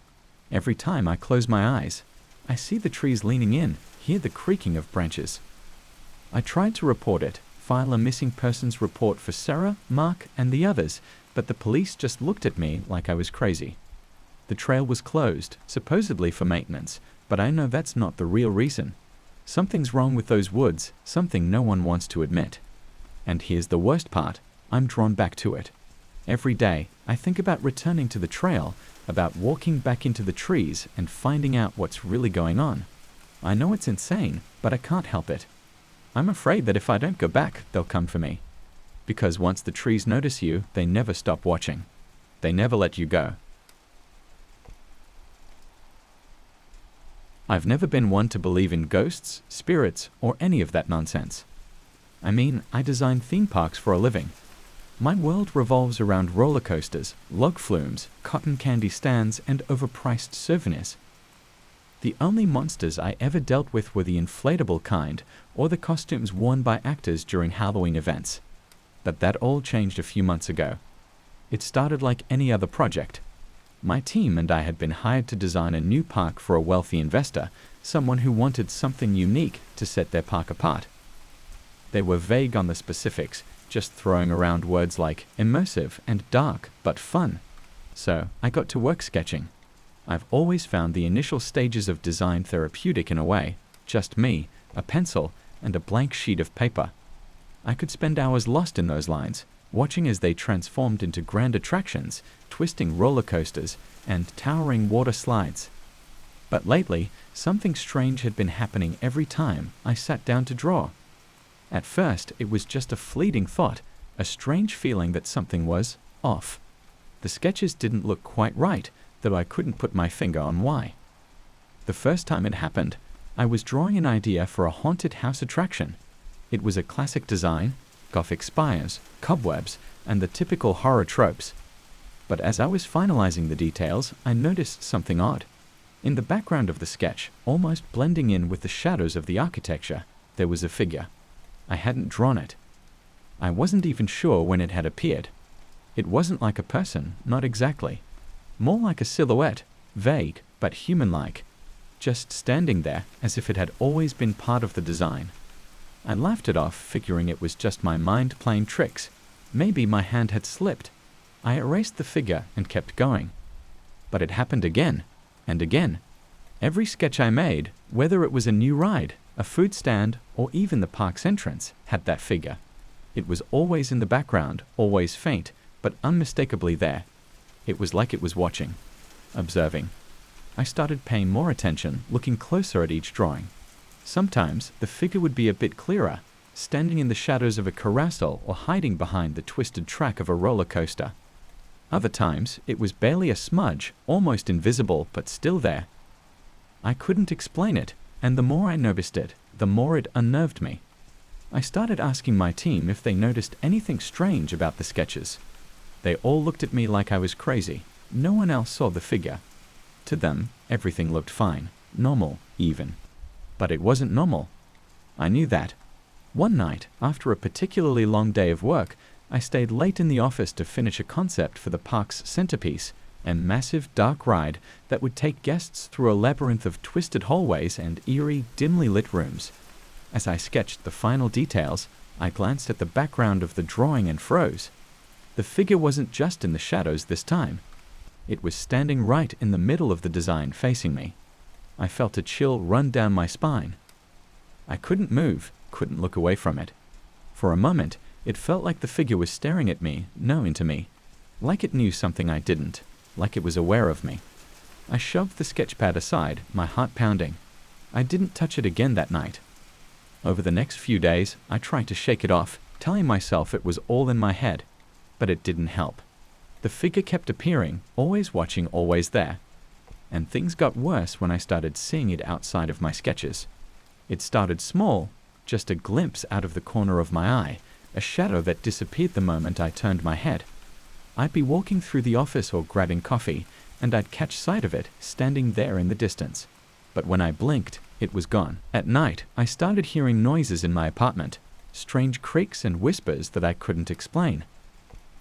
Every time I close my eyes, I see the trees leaning in, hear the creaking of branches. I tried to report it, file a missing persons report for Sarah, Mark, and the others, but the police just looked at me like I was crazy. The trail was closed, supposedly for maintenance, but I know that's not the real reason. Something's wrong with those woods, something no one wants to admit. And here's the worst part, I'm drawn back to it. Every day, I think about returning to the trail, about walking back into the trees and finding out what's really going on. I know it's insane, but I can't help it. I'm afraid that if I don't go back, they'll come for me. Because once the trees notice you, they never stop watching. They never let you go. I've never been one to believe in ghosts, spirits, or any of that nonsense. I mean, I design theme parks for a living. My world revolves around roller coasters, log flumes, cotton candy stands, and overpriced souvenirs. The only monsters I ever dealt with were the inflatable kind, or the costumes worn by actors during Halloween events. But that all changed a few months ago. It started like any other project. My team and I had been hired to design a new park for a wealthy investor, someone who wanted something unique to set their park apart. They were vague on the specifics, just throwing around words like immersive and dark, but fun. So I got to work sketching. I've always found the initial stages of design therapeutic in a way. Just me, a pencil, and a blank sheet of paper. I could spend hours lost in those lines, watching as they transformed into grand attractions, twisting roller coasters, and towering water slides. But lately, something strange had been happening every time I sat down to draw. At first, it was just a fleeting thought, a strange feeling that something was off. The sketches didn't look quite right, though I couldn't put my finger on why. The first time it happened, I was drawing an idea for a haunted house attraction. It was a classic design, Gothic spires, cobwebs, and the typical horror tropes. But as I was finalizing the details, I noticed something odd. In the background of the sketch, almost blending in with the shadows of the architecture, there was a figure. I hadn't drawn it. I wasn't even sure when it had appeared. It wasn't like a person, not exactly. More like a silhouette, vague but human-like, just standing there as if it had always been part of the design. I laughed it off, figuring it was just my mind playing tricks. Maybe my hand had slipped. I erased the figure and kept going. But it happened again, and again. Every sketch I made, whether it was a new ride, a food stand, or even the park's entrance, had that figure. It was always in the background, always faint, but unmistakably there. It was like it was watching, observing. I started paying more attention, looking closer at each drawing. Sometimes the figure would be a bit clearer, standing in the shadows of a carousel or hiding behind the twisted track of a roller coaster. Other times it was barely a smudge, almost invisible, but still there. I couldn't explain it, and the more I noticed it, the more it unnerved me. I started asking my team if they noticed anything strange about the sketches. They all looked at me like I was crazy. No one else saw the figure. To them, everything looked fine, normal, even. But it wasn't normal. I knew that. One night, after a particularly long day of work, I stayed late in the office to finish a concept for the park's centerpiece, a massive dark ride that would take guests through a labyrinth of twisted hallways and eerie, dimly lit rooms. As I sketched the final details, I glanced at the background of the drawing and froze. The figure wasn't just in the shadows this time. It was standing right in the middle of the design, facing me. I felt a chill run down my spine. I couldn't move, couldn't look away from it. For a moment, it felt like the figure was staring at me, no into me. Like it knew something I didn't, like it was aware of me. I shoved the sketchpad aside, my heart pounding. I didn't touch it again that night. Over the next few days, I tried to shake it off, telling myself it was all in my head. But it didn't help. The figure kept appearing, always watching, always there. And things got worse when I started seeing it outside of my sketches. It started small, just a glimpse out of the corner of my eye, a shadow that disappeared the moment I turned my head. I'd be walking through the office or grabbing coffee, and I'd catch sight of it standing there in the distance. But when I blinked, it was gone. At night, I started hearing noises in my apartment, strange creaks and whispers that I couldn't explain.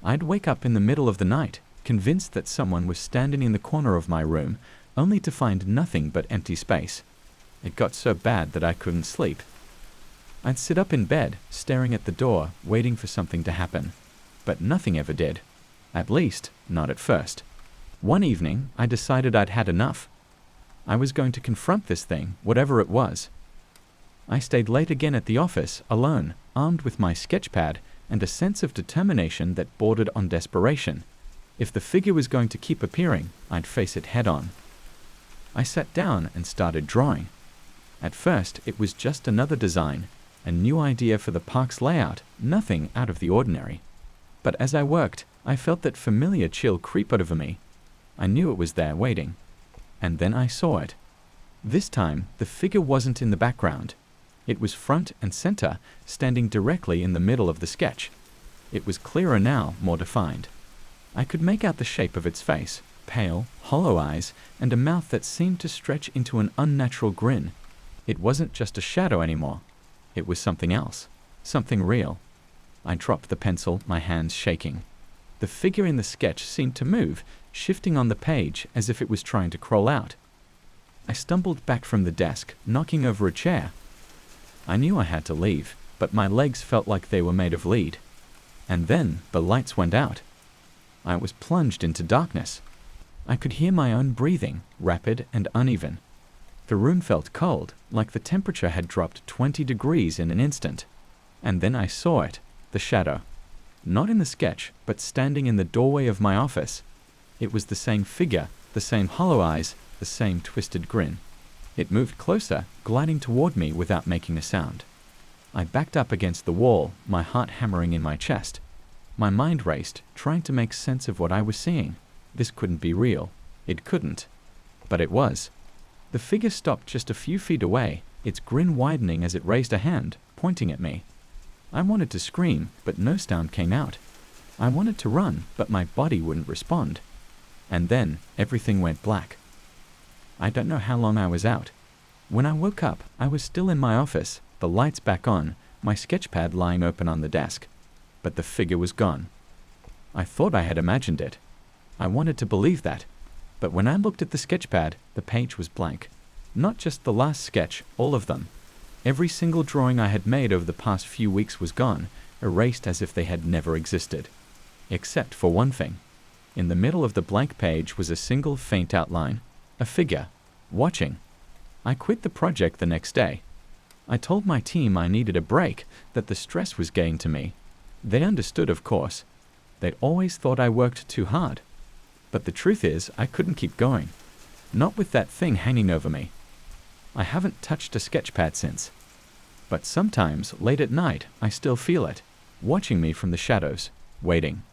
I'd wake up in the middle of the night, convinced that someone was standing in the corner of my room, only to find nothing but empty space. It got so bad that I couldn't sleep. I'd sit up in bed, staring at the door, waiting for something to happen. But nothing ever did. At least, not at first. One evening, I decided I'd had enough. I was going to confront this thing, whatever it was. I stayed late again at the office, alone, armed with my sketchpad and a sense of determination that bordered on desperation. If the figure was going to keep appearing, I'd face it head-on. I sat down and started drawing. At first, it was just another design, a new idea for the park's layout, nothing out of the ordinary. But as I worked, I felt that familiar chill creep over me. I knew it was there waiting. And then I saw it. This time, the figure wasn't in the background. It was front and center, standing directly in the middle of the sketch. It was clearer now, more defined. I could make out the shape of its face, pale, hollow eyes, and a mouth that seemed to stretch into an unnatural grin. It wasn't just a shadow anymore. It was something else, something real. I dropped the pencil, my hands shaking. The figure in the sketch seemed to move, shifting on the page as if it was trying to crawl out. I stumbled back from the desk, knocking over a chair. I knew I had to leave, but my legs felt like they were made of lead. And then the lights went out. I was plunged into darkness. I could hear my own breathing, rapid and uneven. The room felt cold, like the temperature had dropped 20 degrees in an instant. And then I saw it, the shadow. Not in the sketch, but standing in the doorway of my office. It was the same figure, the same hollow eyes, the same twisted grin. It moved closer, gliding toward me without making a sound. I backed up against the wall, my heart hammering in my chest. My mind raced, trying to make sense of what I was seeing. This couldn't be real. It couldn't. But it was. The figure stopped just a few feet away, its grin widening as it raised a hand, pointing at me. I wanted to scream, but no sound came out. I wanted to run, but my body wouldn't respond. And then, everything went black. I don't know how long I was out. When I woke up, I was still in my office, the lights back on, my sketchpad lying open on the desk. But the figure was gone. I thought I had imagined it. I wanted to believe that. But when I looked at the sketchpad, the page was blank. Not just the last sketch, all of them. Every single drawing I had made over the past few weeks was gone, erased as if they had never existed. Except for one thing. In the middle of the blank page was a single faint outline. A figure. Watching. I quit the project the next day. I told my team I needed a break, that the stress was getting to me. They understood, of course. They'd always thought I worked too hard. But the truth is, I couldn't keep going. Not with that thing hanging over me. I haven't touched a sketchpad since. But sometimes, late at night, I still feel it, watching me from the shadows, waiting.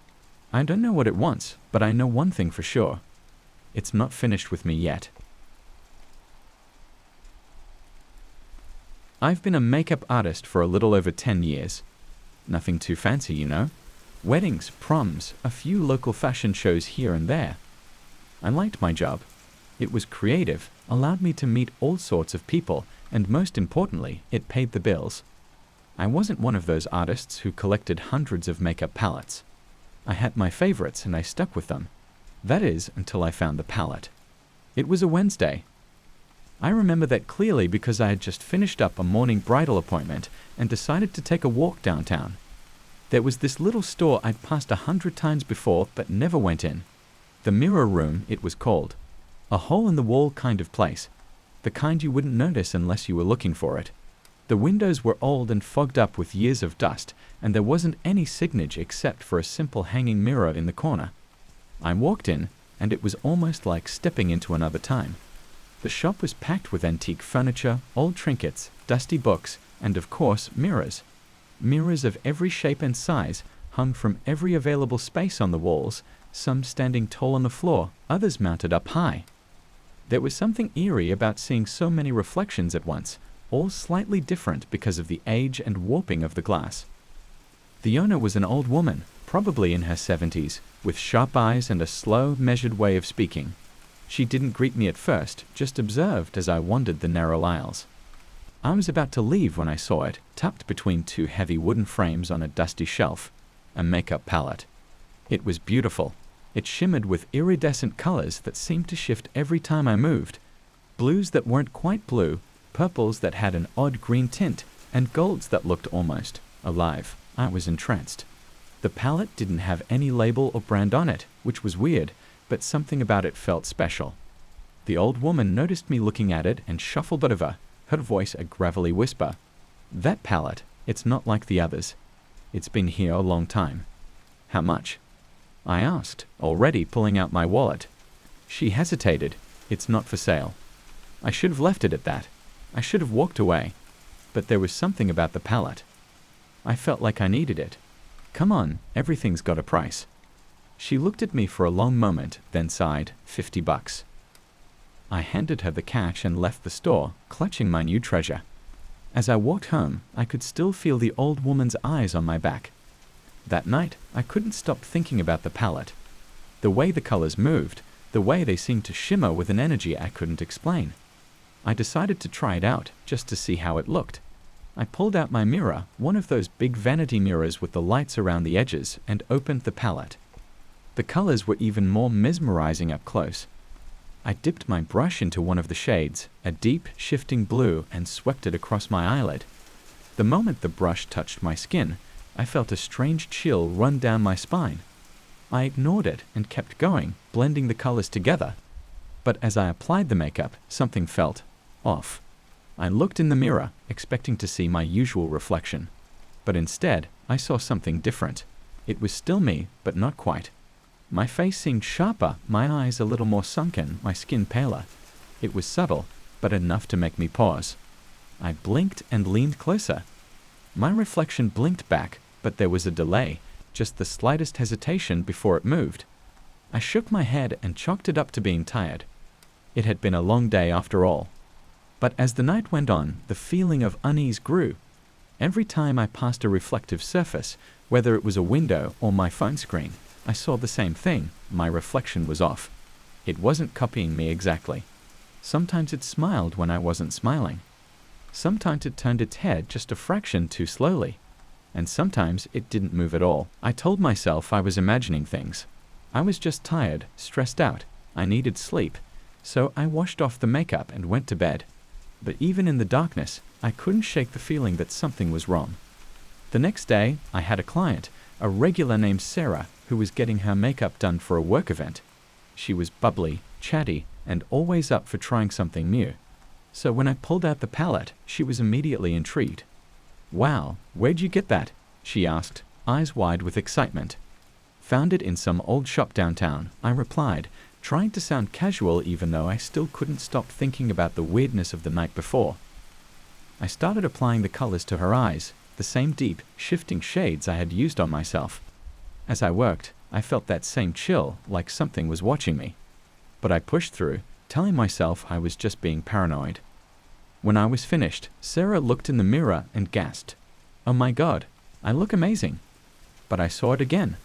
I don't know what it wants, but I know one thing for sure. It's not finished with me yet. I've been a makeup artist for a little over 10 years. Nothing too fancy, you know. Weddings, proms, a few local fashion shows here and there. I liked my job. It was creative, allowed me to meet all sorts of people, and most importantly, it paid the bills. I wasn't one of those artists who collected hundreds of makeup palettes. I had my favorites and I stuck with them. That is, until I found the palette. It was a Wednesday. I remember that clearly because I had just finished up a morning bridal appointment and decided to take a walk downtown. There was this little store I'd passed 100 times before but never went in. The Mirror Room, it was called. A hole-in-the-wall kind of place. The kind you wouldn't notice unless you were looking for it. The windows were old and fogged up with years of dust, and there wasn't any signage except for a simple hanging mirror in the corner. I walked in, and it was almost like stepping into another time. The shop was packed with antique furniture, old trinkets, dusty books, and of course, mirrors. Mirrors of every shape and size hung from every available space on the walls, some standing tall on the floor, others mounted up high. There was something eerie about seeing so many reflections at once, all slightly different because of the age and warping of the glass. The owner was an old woman, probably in her 70s, with sharp eyes and a slow, measured way of speaking. She didn't greet me at first, just observed as I wandered the narrow aisles. I was about to leave when I saw it, tucked between two heavy wooden frames on a dusty shelf, a makeup palette. It was beautiful. It shimmered with iridescent colors that seemed to shift every time I moved. Blues that weren't quite blue, purples that had an odd green tint, and golds that looked almost alive. I was entranced. The palette didn't have any label or brand on it, which was weird, but something about it felt special. The old woman noticed me looking at it and shuffled over, her voice a gravelly whisper. "That palette, it's not like the others. It's been here a long time." "How much?" I asked, already pulling out my wallet. She hesitated. "It's not for sale." I should have left it at that. I should have walked away. But there was something about the palette. I felt like I needed it. "Come on, everything's got a price." She looked at me for a long moment, then sighed, $50. I handed her the cash and left the store, clutching my new treasure. As I walked home, I could still feel the old woman's eyes on my back. That night, I couldn't stop thinking about the palette. The way the colors moved, the way they seemed to shimmer with an energy I couldn't explain. I decided to try it out, just to see how it looked. I pulled out my mirror, one of those big vanity mirrors with the lights around the edges, and opened the palette. The colors were even more mesmerizing up close. I dipped my brush into one of the shades, a deep, shifting blue, and swept it across my eyelid. The moment the brush touched my skin, I felt a strange chill run down my spine. I ignored it and kept going, blending the colors together. But as I applied the makeup, something felt off. I looked in the mirror, expecting to see my usual reflection. But instead, I saw something different. It was still me, but not quite. My face seemed sharper, my eyes a little more sunken, my skin paler. It was subtle, but enough to make me pause. I blinked and leaned closer. My reflection blinked back, but there was a delay, just the slightest hesitation before it moved. I shook my head and chalked it up to being tired. It had been a long day after all. But as the night went on, the feeling of unease grew. Every time I passed a reflective surface, whether it was a window or my phone screen, I saw the same thing. My reflection was off. It wasn't copying me exactly. Sometimes it smiled when I wasn't smiling. Sometimes it turned its head just a fraction too slowly. And sometimes it didn't move at all. I told myself I was imagining things. I was just tired, stressed out. I needed sleep. So I washed off the makeup and went to bed. But even in the darkness, I couldn't shake the feeling that something was wrong. The next day, I had a client, a regular named Sarah, who was getting her makeup done for a work event. She was bubbly, chatty, and always up for trying something new. So when I pulled out the palette, she was immediately intrigued. "Wow, where'd you get that?" she asked, eyes wide with excitement. "Found it in some old shop downtown," I replied, trying to sound casual even though I still couldn't stop thinking about the weirdness of the night before. I started applying the colors to her eyes, the same deep, shifting shades I had used on myself. As I worked, I felt that same chill, like something was watching me. But I pushed through, telling myself I was just being paranoid. When I was finished, Sarah looked in the mirror and gasped. "Oh my God, I look amazing." But I saw it again.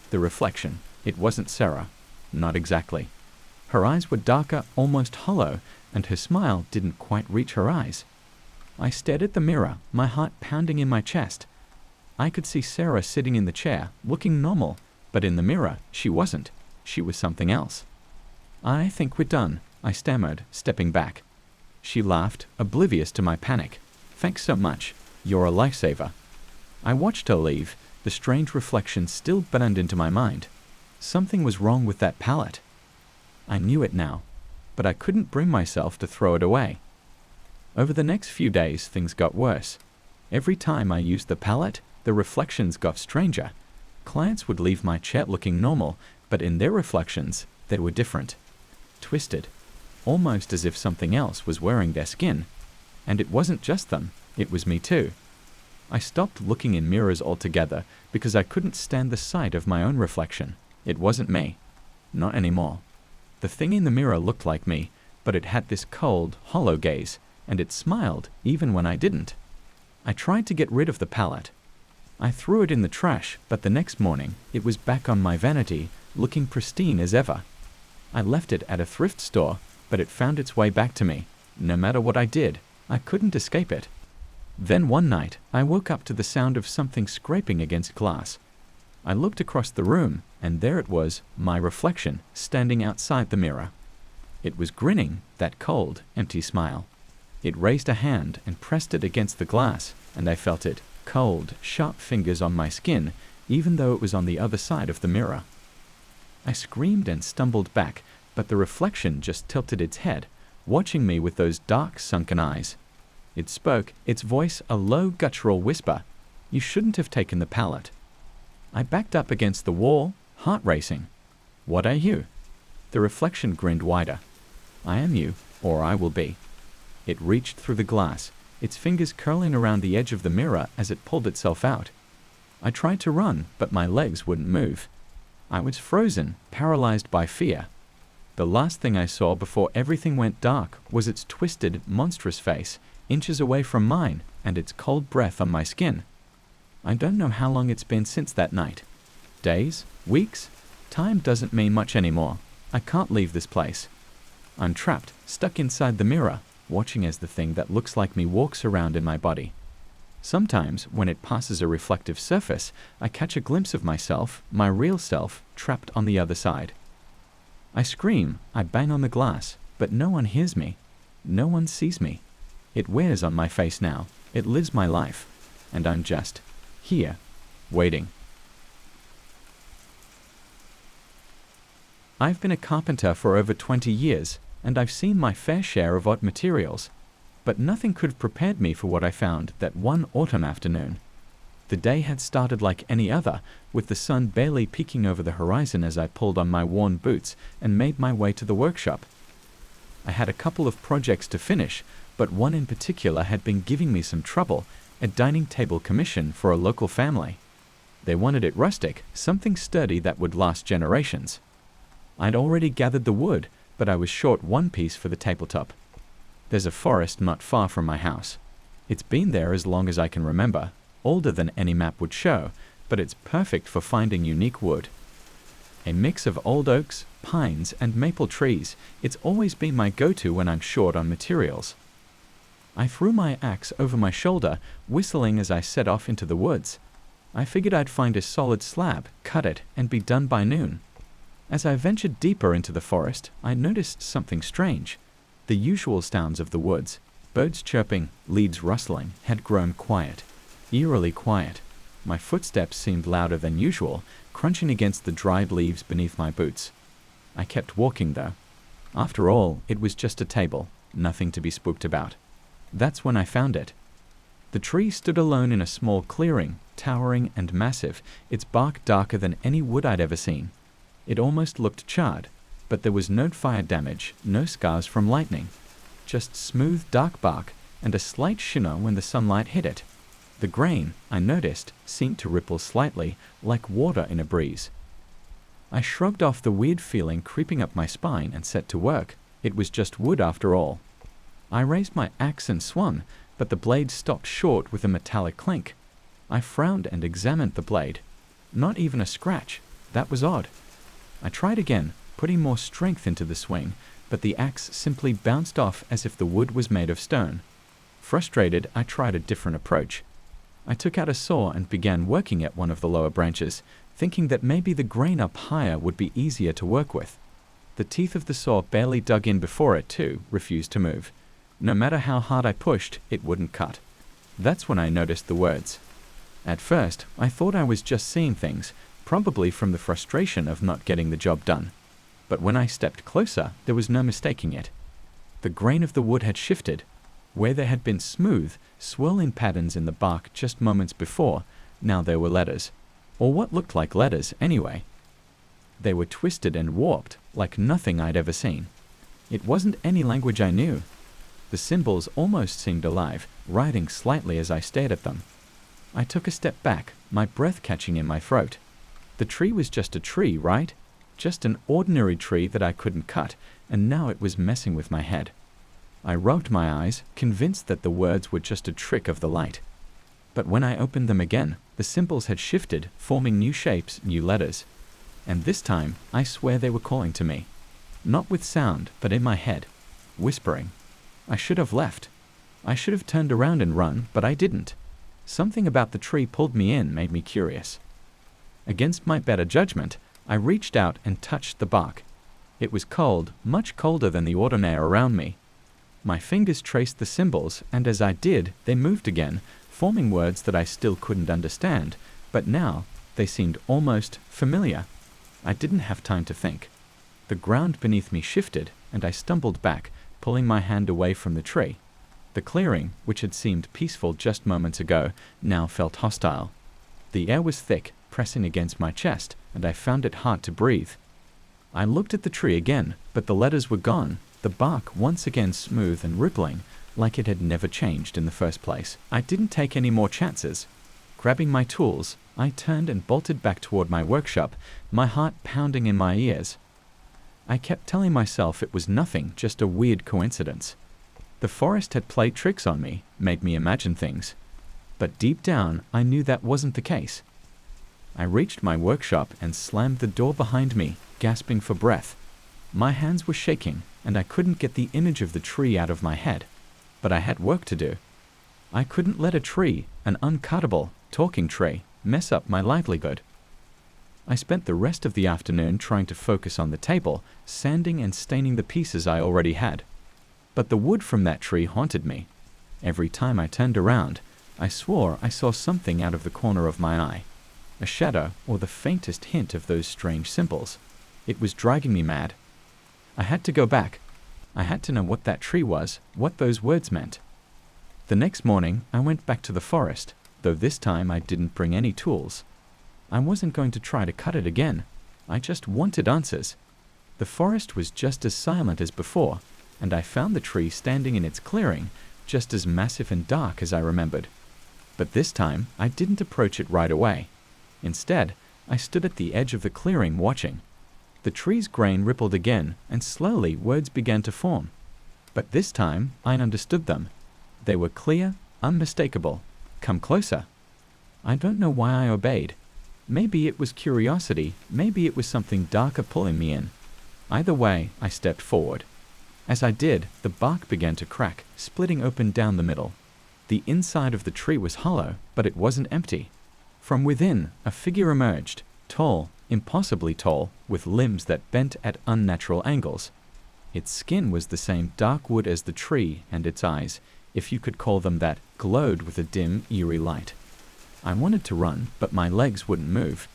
The reflection. It wasn't Sarah. Not exactly. Her eyes were darker, almost hollow, and her smile didn't quite reach her eyes. I stared at the mirror, my heart pounding in my chest. I could see Sarah sitting in the chair, looking normal, but in the mirror, she wasn't. She was something else. "I think we're done," I stammered, stepping back. She laughed, oblivious to my panic. "Thanks so much. You're a lifesaver." I watched her leave, the strange reflection still burned into my mind. Something was wrong with that palette. I knew it now, but I couldn't bring myself to throw it away. Over the next few days, things got worse. Every time I used the palette, the reflections got stranger. Clients would leave my chair looking normal, but in their reflections, they were different. Twisted. Almost as if something else was wearing their skin. And it wasn't just them, it was me too. I stopped looking in mirrors altogether because I couldn't stand the sight of my own reflection. It wasn't me. Not anymore. The thing in the mirror looked like me, but it had this cold, hollow gaze, and it smiled even when I didn't. I tried to get rid of the palette. I threw it in the trash, but the next morning it was back on my vanity, looking pristine as ever. I left it at a thrift store, but it found its way back to me. No matter what I did, I couldn't escape it. Then one night, I woke up to the sound of something scraping against glass. I looked across the room, and there it was, my reflection, standing outside the mirror. It was grinning, that cold, empty smile. It raised a hand and pressed it against the glass, and I felt it, cold, sharp fingers on my skin, even though it was on the other side of the mirror. I screamed and stumbled back, but the reflection just tilted its head, watching me with those dark, sunken eyes. It spoke, its voice a low, guttural whisper. "You shouldn't have taken the pallet." I backed up against the wall, heart racing. "What are you?" The reflection grinned wider. "I am you, or I will be." It reached through the glass, its fingers curling around the edge of the mirror as it pulled itself out. I tried to run, but my legs wouldn't move. I was frozen, paralyzed by fear. The last thing I saw before everything went dark was its twisted, monstrous face, inches away from mine, and its cold breath on my skin. I don't know how long it's been since that night. Days? Weeks? Time doesn't mean much anymore. I can't leave this place. I'm trapped, stuck inside the mirror, watching as the thing that looks like me walks around in my body. Sometimes, when it passes a reflective surface, I catch a glimpse of myself, my real self, trapped on the other side. I scream, I bang on the glass, but no one hears me. No one sees me. It wears on my face now. It lives my life. And I'm just here, waiting. I've been a carpenter for over 20 years, and I've seen my fair share of odd materials. But nothing could have prepared me for what I found that one autumn afternoon. The day had started like any other, with the sun barely peeking over the horizon as I pulled on my worn boots and made my way to the workshop. I had a couple of projects to finish, but one in particular had been giving me some trouble, a dining table commission for a local family. They wanted it rustic, something sturdy that would last generations. I'd already gathered the wood, but I was short one piece for the tabletop. There's a forest not far from my house. It's been there as long as I can remember, older than any map would show, but it's perfect for finding unique wood. A mix of old oaks, pines, and maple trees, it's always been my go-to when I'm short on materials. I threw my axe over my shoulder, whistling as I set off into the woods. I figured I'd find a solid slab, cut it, and be done by noon. As I ventured deeper into the forest, I noticed something strange. The usual sounds of the woods, birds chirping, leaves rustling, had grown quiet, eerily quiet. My footsteps seemed louder than usual, crunching against the dried leaves beneath my boots. I kept walking, though. After all, it was just a table, nothing to be spooked about. That's when I found it. The tree stood alone in a small clearing, towering and massive, its bark darker than any wood I'd ever seen. It almost looked charred, but there was no fire damage, no scars from lightning. Just smooth, dark bark and a slight shimmer when the sunlight hit it. The grain, I noticed, seemed to ripple slightly, like water in a breeze. I shrugged off the weird feeling creeping up my spine and set to work. It was just wood after all. I raised my axe and swung, but the blade stopped short with a metallic clink. I frowned and examined the blade. Not even a scratch. That was odd. I tried again, putting more strength into the swing, but the axe simply bounced off as if the wood was made of stone. Frustrated, I tried a different approach. I took out a saw and began working at one of the lower branches, thinking that maybe the grain up higher would be easier to work with. The teeth of the saw barely dug in before it, too, refused to move. No matter how hard I pushed, it wouldn't cut. That's when I noticed the words. At first, I thought I was just seeing things, probably from the frustration of not getting the job done. But when I stepped closer, there was no mistaking it. The grain of the wood had shifted. Where there had been smooth, swirling patterns in the bark just moments before, now there were letters. Or what looked like letters, anyway. They were twisted and warped, like nothing I'd ever seen. It wasn't any language I knew. The symbols almost seemed alive, writhing slightly as I stared at them. I took a step back, my breath catching in my throat. The tree was just a tree, right? Just an ordinary tree that I couldn't cut, and now it was messing with my head. I rubbed my eyes, convinced that the words were just a trick of the light. But when I opened them again, the symbols had shifted, forming new shapes, new letters. And this time, I swear they were calling to me. Not with sound, but in my head, whispering. I should have left. I should have turned around and run, but I didn't. Something about the tree pulled me in, made me curious. Against my better judgment, I reached out and touched the bark. It was cold, much colder than the ordinary around me. My fingers traced the symbols, and as I did, they moved again, forming words that I still couldn't understand, but now they seemed almost familiar. I didn't have time to think. The ground beneath me shifted, and I stumbled back, pulling my hand away from the tree. The clearing, which had seemed peaceful just moments ago, now felt hostile. The air was thick, pressing against my chest, and I found it hard to breathe. I looked at the tree again, but the letters were gone, the bark once again smooth and rippling, like it had never changed in the first place. I didn't take any more chances. Grabbing my tools, I turned and bolted back toward my workshop, my heart pounding in my ears. I kept telling myself it was nothing, just a weird coincidence. The forest had played tricks on me, made me imagine things. But deep down, I knew that wasn't the case. I reached my workshop and slammed the door behind me, gasping for breath. My hands were shaking, and I couldn't get the image of the tree out of my head. But I had work to do. I couldn't let a tree, an uncuttable, talking tree, mess up my livelihood. I spent the rest of the afternoon trying to focus on the table, sanding and staining the pieces I already had. But the wood from that tree haunted me. Every time I turned around, I swore I saw something out of the corner of my eye. A shadow or the faintest hint of those strange symbols. It was driving me mad. I had to go back. I had to know what that tree was, what those words meant. The next morning, I went back to the forest, though this time I didn't bring any tools. I wasn't going to try to cut it again. I just wanted answers. The forest was just as silent as before, and I found the tree standing in its clearing, just as massive and dark as I remembered. But this time, I didn't approach it right away. Instead, I stood at the edge of the clearing watching. The tree's grain rippled again, and slowly words began to form. But this time, I understood them. They were clear, unmistakable. Come closer. I don't know why I obeyed. Maybe it was curiosity, maybe it was something darker pulling me in. Either way, I stepped forward. As I did, the bark began to crack, splitting open down the middle. The inside of the tree was hollow, but it wasn't empty. From within, a figure emerged, tall, impossibly tall, with limbs that bent at unnatural angles. Its skin was the same dark wood as the tree, and its eyes, if you could call them that, glowed with a dim, eerie light. I wanted to run, but my legs wouldn't move.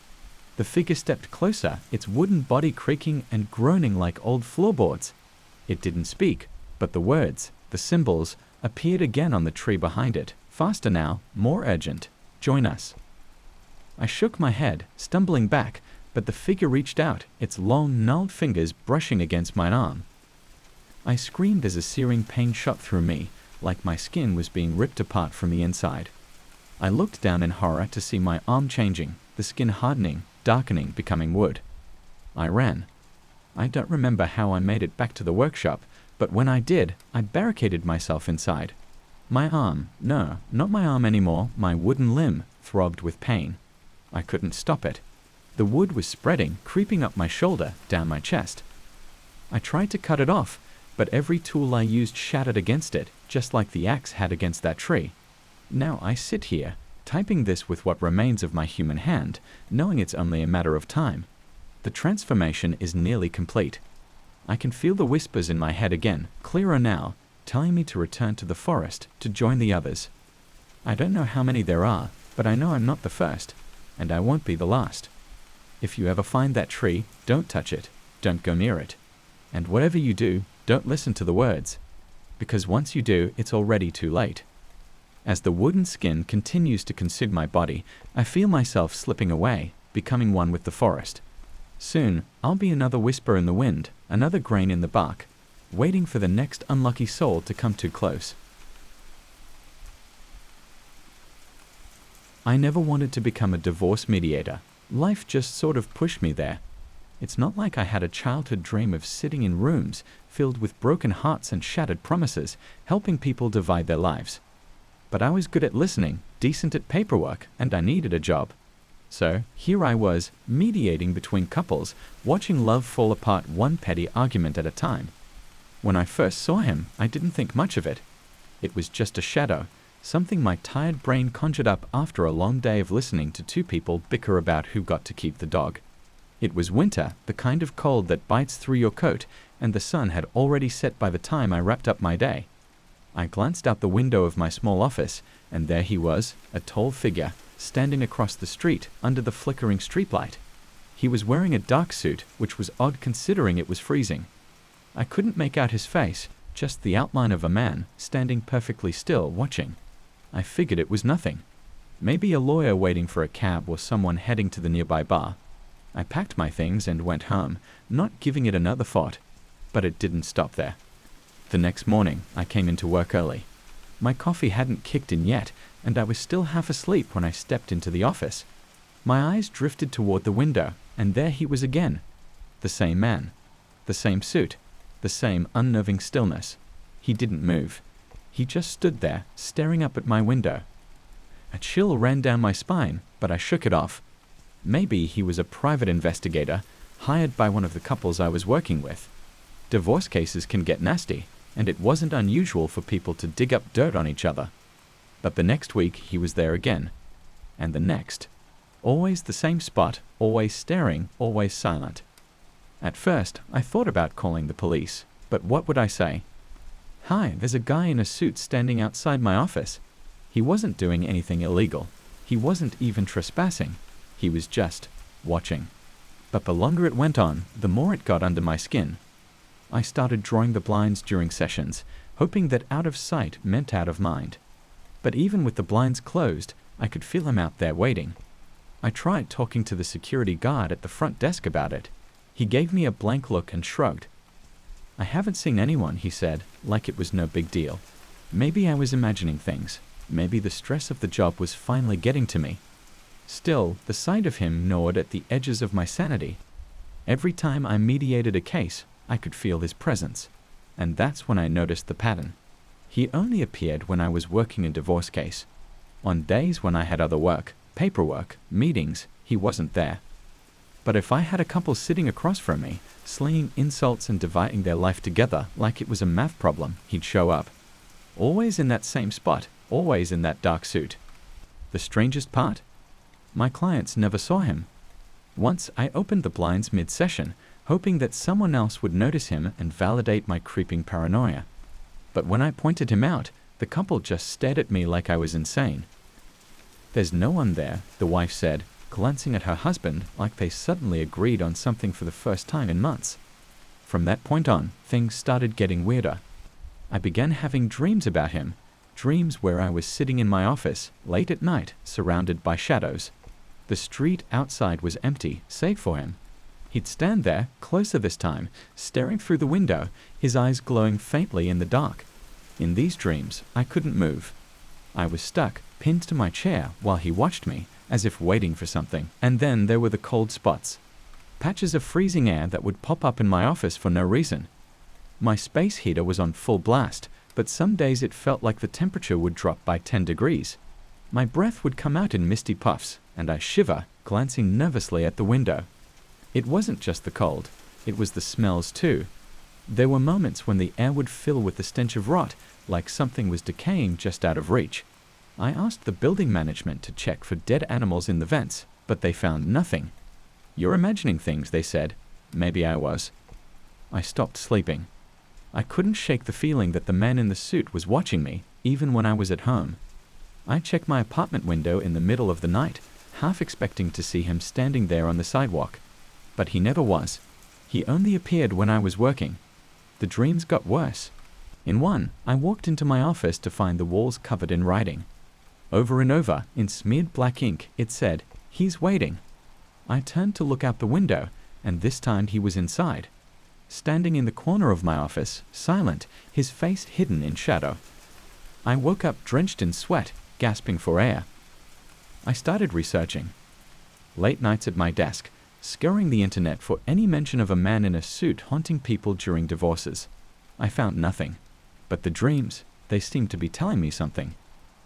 The figure stepped closer, its wooden body creaking and groaning like old floorboards. It didn't speak, but the words, the symbols, appeared again on the tree behind it, faster now, more urgent. Join us. I shook my head, stumbling back, but the figure reached out, its long, gnarled fingers brushing against my arm. I screamed as a searing pain shot through me, like my skin was being ripped apart from the inside. I looked down in horror to see my arm changing, the skin hardening, darkening, becoming wood. I ran. I don't remember how I made it back to the workshop, but when I did, I barricaded myself inside. My arm, no, not my arm anymore, my wooden limb, throbbed with pain. I couldn't stop it. The wood was spreading, creeping up my shoulder, down my chest. I tried to cut it off, but every tool I used shattered against it, just like the axe had against that tree. Now I sit here, typing this with what remains of my human hand, knowing it's only a matter of time. The transformation is nearly complete. I can feel the whispers in my head again, clearer now, telling me to return to the forest, to join the others. I don't know how many there are, but I know I'm not the first, and I won't be the last. If you ever find that tree, don't touch it, don't go near it. And whatever you do, don't listen to the words, because once you do, it's already too late. As the wooden skin continues to consume my body, I feel myself slipping away, becoming one with the forest. Soon, I'll be another whisper in the wind, another grain in the bark, waiting for the next unlucky soul to come too close. I never wanted to become a divorce mediator. Life just sort of pushed me there. It's not like I had a childhood dream of sitting in rooms filled with broken hearts and shattered promises, helping people divide their lives. but I was good at listening, decent at paperwork, and I needed a job. So here I was, mediating between couples, watching love fall apart one petty argument at a time. When I first saw him, I didn't think much of it. It was just a shadow, something my tired brain conjured up after a long day of listening to two people bicker about who got to keep the dog. It was winter, the kind of cold that bites through your coat, and the sun had already set by the time I wrapped up my day. I glanced out the window of my small office, and there he was, a tall figure, standing across the street under the flickering streetlight. He was wearing a dark suit, which was odd considering it was freezing. I couldn't make out his face, just the outline of a man, standing perfectly still, watching. I figured it was nothing. Maybe a lawyer waiting for a cab or someone heading to the nearby bar. I packed my things and went home, not giving it another thought. But it didn't stop there. The next morning, I came into work early. My coffee hadn't kicked in yet, and I was still half asleep when I stepped into the office. My eyes drifted toward the window, and there he was again. The same man. The same suit. The same unnerving stillness. He didn't move. He just stood there, staring up at my window. A chill ran down my spine, but I shook it off. Maybe he was a private investigator, hired by one of the couples I was working with. Divorce cases can get nasty, and it wasn't unusual for people to dig up dirt on each other. But the next week he was there again. And the next. Always the same spot, always staring, always silent. At first, I thought about calling the police, but what would I say? Hi, there's a guy in a suit standing outside my office. He wasn't doing anything illegal. He wasn't even trespassing. He was just watching. But the longer it went on, the more it got under my skin. I started drawing the blinds during sessions, hoping that out of sight meant out of mind. But even with the blinds closed, I could feel him out there waiting. I tried talking to the security guard at the front desk about it. He gave me a blank look and shrugged. I haven't seen anyone, he said, like it was no big deal. Maybe I was imagining things. Maybe the stress of the job was finally getting to me. Still, the sight of him gnawed at the edges of my sanity. Every time I mediated a case, I could feel his presence. And that's when I noticed the pattern. He only appeared when I was working a divorce case. On days when I had other work, paperwork, meetings, he wasn't there. But if I had a couple sitting across from me, slinging insults and dividing their life together like it was a math problem, he'd show up. Always in that same spot, always in that dark suit. The strangest part? My clients never saw him. Once I opened the blinds mid-session, hoping that someone else would notice him and validate my creeping paranoia. But when I pointed him out, the couple just stared at me like I was insane. There's no one there, the wife said, glancing at her husband like they suddenly agreed on something for the first time in months. From that point on, things started getting weirder. I began having dreams about him, dreams where I was sitting in my office, late at night, surrounded by shadows. The street outside was empty, save for him. He'd stand there, closer this time, staring through the window, his eyes glowing faintly in the dark. In these dreams, I couldn't move. I was stuck, pinned to my chair, while he watched me, as if waiting for something. And then there were the cold spots. Patches of freezing air that would pop up in my office for no reason. My space heater was on full blast, but some days it felt like the temperature would drop by 10 degrees. My breath would come out in misty puffs, and I shiver, glancing nervously at the window. It wasn't just the cold, it was the smells too. There were moments when the air would fill with the stench of rot, like something was decaying just out of reach. I asked the building management to check for dead animals in the vents, but they found nothing. You're imagining things, they said. Maybe I was. I stopped sleeping. I couldn't shake the feeling that the man in the suit was watching me, even when I was at home. I checked my apartment window in the middle of the night, half expecting to see him standing there on the sidewalk. But he never was. He only appeared when I was working. The dreams got worse. In one, I walked into my office to find the walls covered in writing. Over and over, in smeared black ink, it said, "He's waiting." I turned to look out the window, and this time he was inside. Standing in the corner of my office, silent, his face hidden in shadow. I woke up drenched in sweat, gasping for air. I started researching. Late nights at my desk, scouring the internet for any mention of a man in a suit haunting people during divorces. I found nothing. But the dreams, they seemed to be telling me something.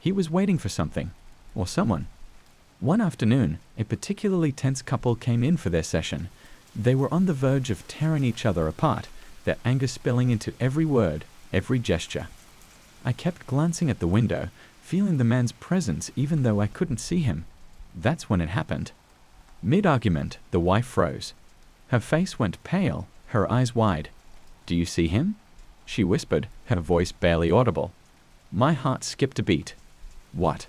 He was waiting for something, or someone. One afternoon, a particularly tense couple came in for their session. They were on the verge of tearing each other apart, their anger spilling into every word, every gesture. I kept glancing at the window, feeling the man's presence even though I couldn't see him. That's when it happened. Mid-argument, the wife froze. Her face went pale, her eyes wide. "Do you see him?" she whispered, her voice barely audible. My heart skipped a beat. What?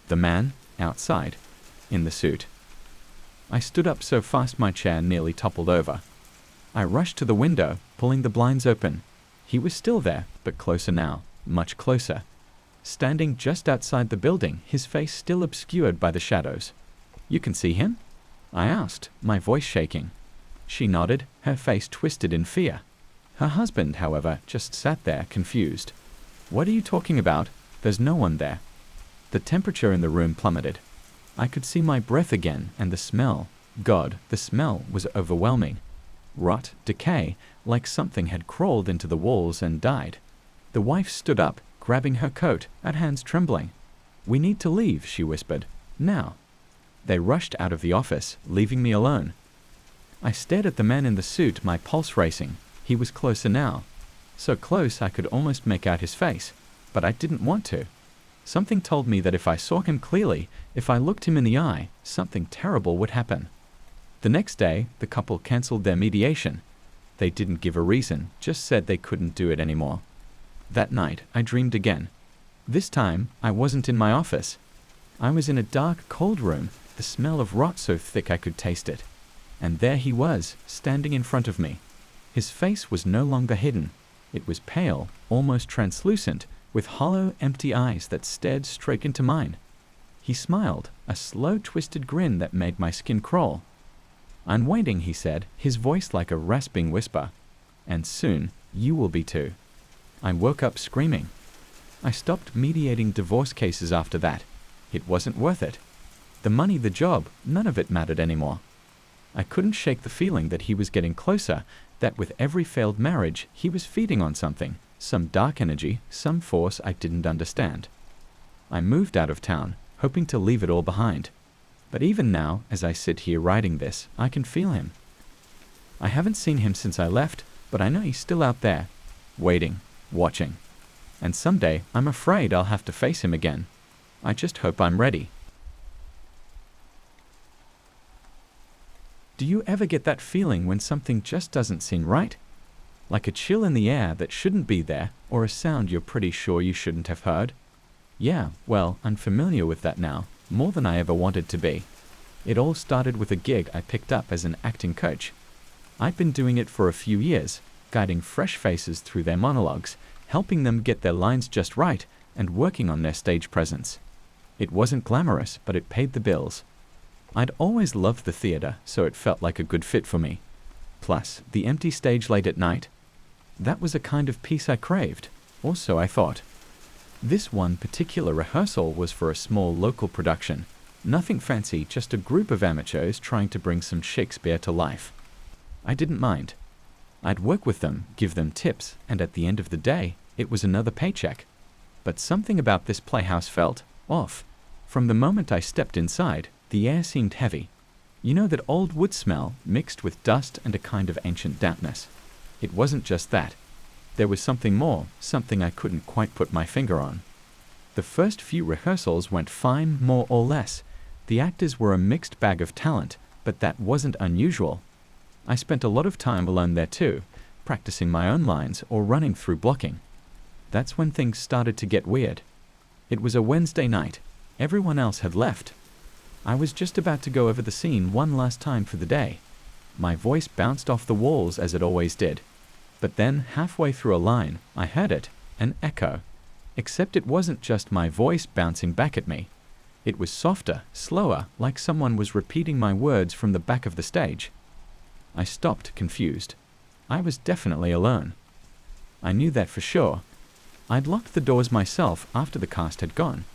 The man, outside, in the suit. I stood up so fast my chair nearly toppled over. I rushed to the window, pulling the blinds open. He was still there, but closer now, much closer. Standing just outside the building, his face still obscured by the shadows. "You can see him?" I asked, my voice shaking. She nodded, her face twisted in fear. Her husband, however, just sat there, confused. "What are you talking about? There's no one there." The temperature in the room plummeted. I could see my breath again, and the smell, God, the smell was overwhelming. Rot, decay, like something had crawled into the walls and died. The wife stood up, grabbing her coat, her hands trembling. "We need to leave," she whispered. "Now." They rushed out of the office, leaving me alone. I stared at the man in the suit, my pulse racing. He was closer now. So close I could almost make out his face, but I didn't want to. Something told me that if I saw him clearly, if I looked him in the eye, something terrible would happen. The next day, the couple cancelled their mediation. They didn't give a reason, just said they couldn't do it anymore. That night, I dreamed again. This time, I wasn't in my office. I was in a dark, cold room, the smell of rot so thick I could taste it. And there he was, standing in front of me. His face was no longer hidden. It was pale, almost translucent, with hollow, empty eyes that stared straight into mine. He smiled, a slow, twisted grin that made my skin crawl. "I'm waiting," he said, his voice like a rasping whisper. "And soon, you will be too." I woke up screaming. I stopped mediating divorce cases after that. It wasn't worth it. The money, the job, none of it mattered anymore. I couldn't shake the feeling that he was getting closer, that with every failed marriage, he was feeding on something, some dark energy, some force I didn't understand. I moved out of town, hoping to leave it all behind. But even now, as I sit here writing this, I can feel him. I haven't seen him since I left, but I know he's still out there, waiting, watching. And someday, I'm afraid I'll have to face him again. I just hope I'm ready. Do you ever get that feeling when something just doesn't seem right? Like a chill in the air that shouldn't be there, or a sound you're pretty sure you shouldn't have heard? Yeah, well, I'm familiar with that now, more than I ever wanted to be. It all started with a gig I picked up as an acting coach. I'd been doing it for a few years, guiding fresh faces through their monologues, helping them get their lines just right, and working on their stage presence. It wasn't glamorous, but it paid the bills. I'd always loved the theater, so it felt like a good fit for me. Plus, the empty stage late at night. That was a kind of peace I craved, or so I thought. This one particular rehearsal was for a small local production. Nothing fancy, just a group of amateurs trying to bring some Shakespeare to life. I didn't mind. I'd work with them, give them tips, and at the end of the day, it was another paycheck. But something about this playhouse felt off. From the moment I stepped inside, the air seemed heavy. You know that old wood smell mixed with dust and a kind of ancient dampness. It wasn't just that. There was something more, something I couldn't quite put my finger on. The first few rehearsals went fine, more or less. The actors were a mixed bag of talent, but that wasn't unusual. I spent a lot of time alone there too, practicing my own lines or running through blocking. That's when things started to get weird. It was a Wednesday night. Everyone else had left. I was just about to go over the scene one last time for the day. My voice bounced off the walls as it always did. But then, halfway through a line, I heard it, an echo. Except it wasn't just my voice bouncing back at me. It was softer, slower, like someone was repeating my words from the back of the stage. I stopped, confused. I was definitely alone. I knew that for sure. I'd locked the doors myself after the cast had gone.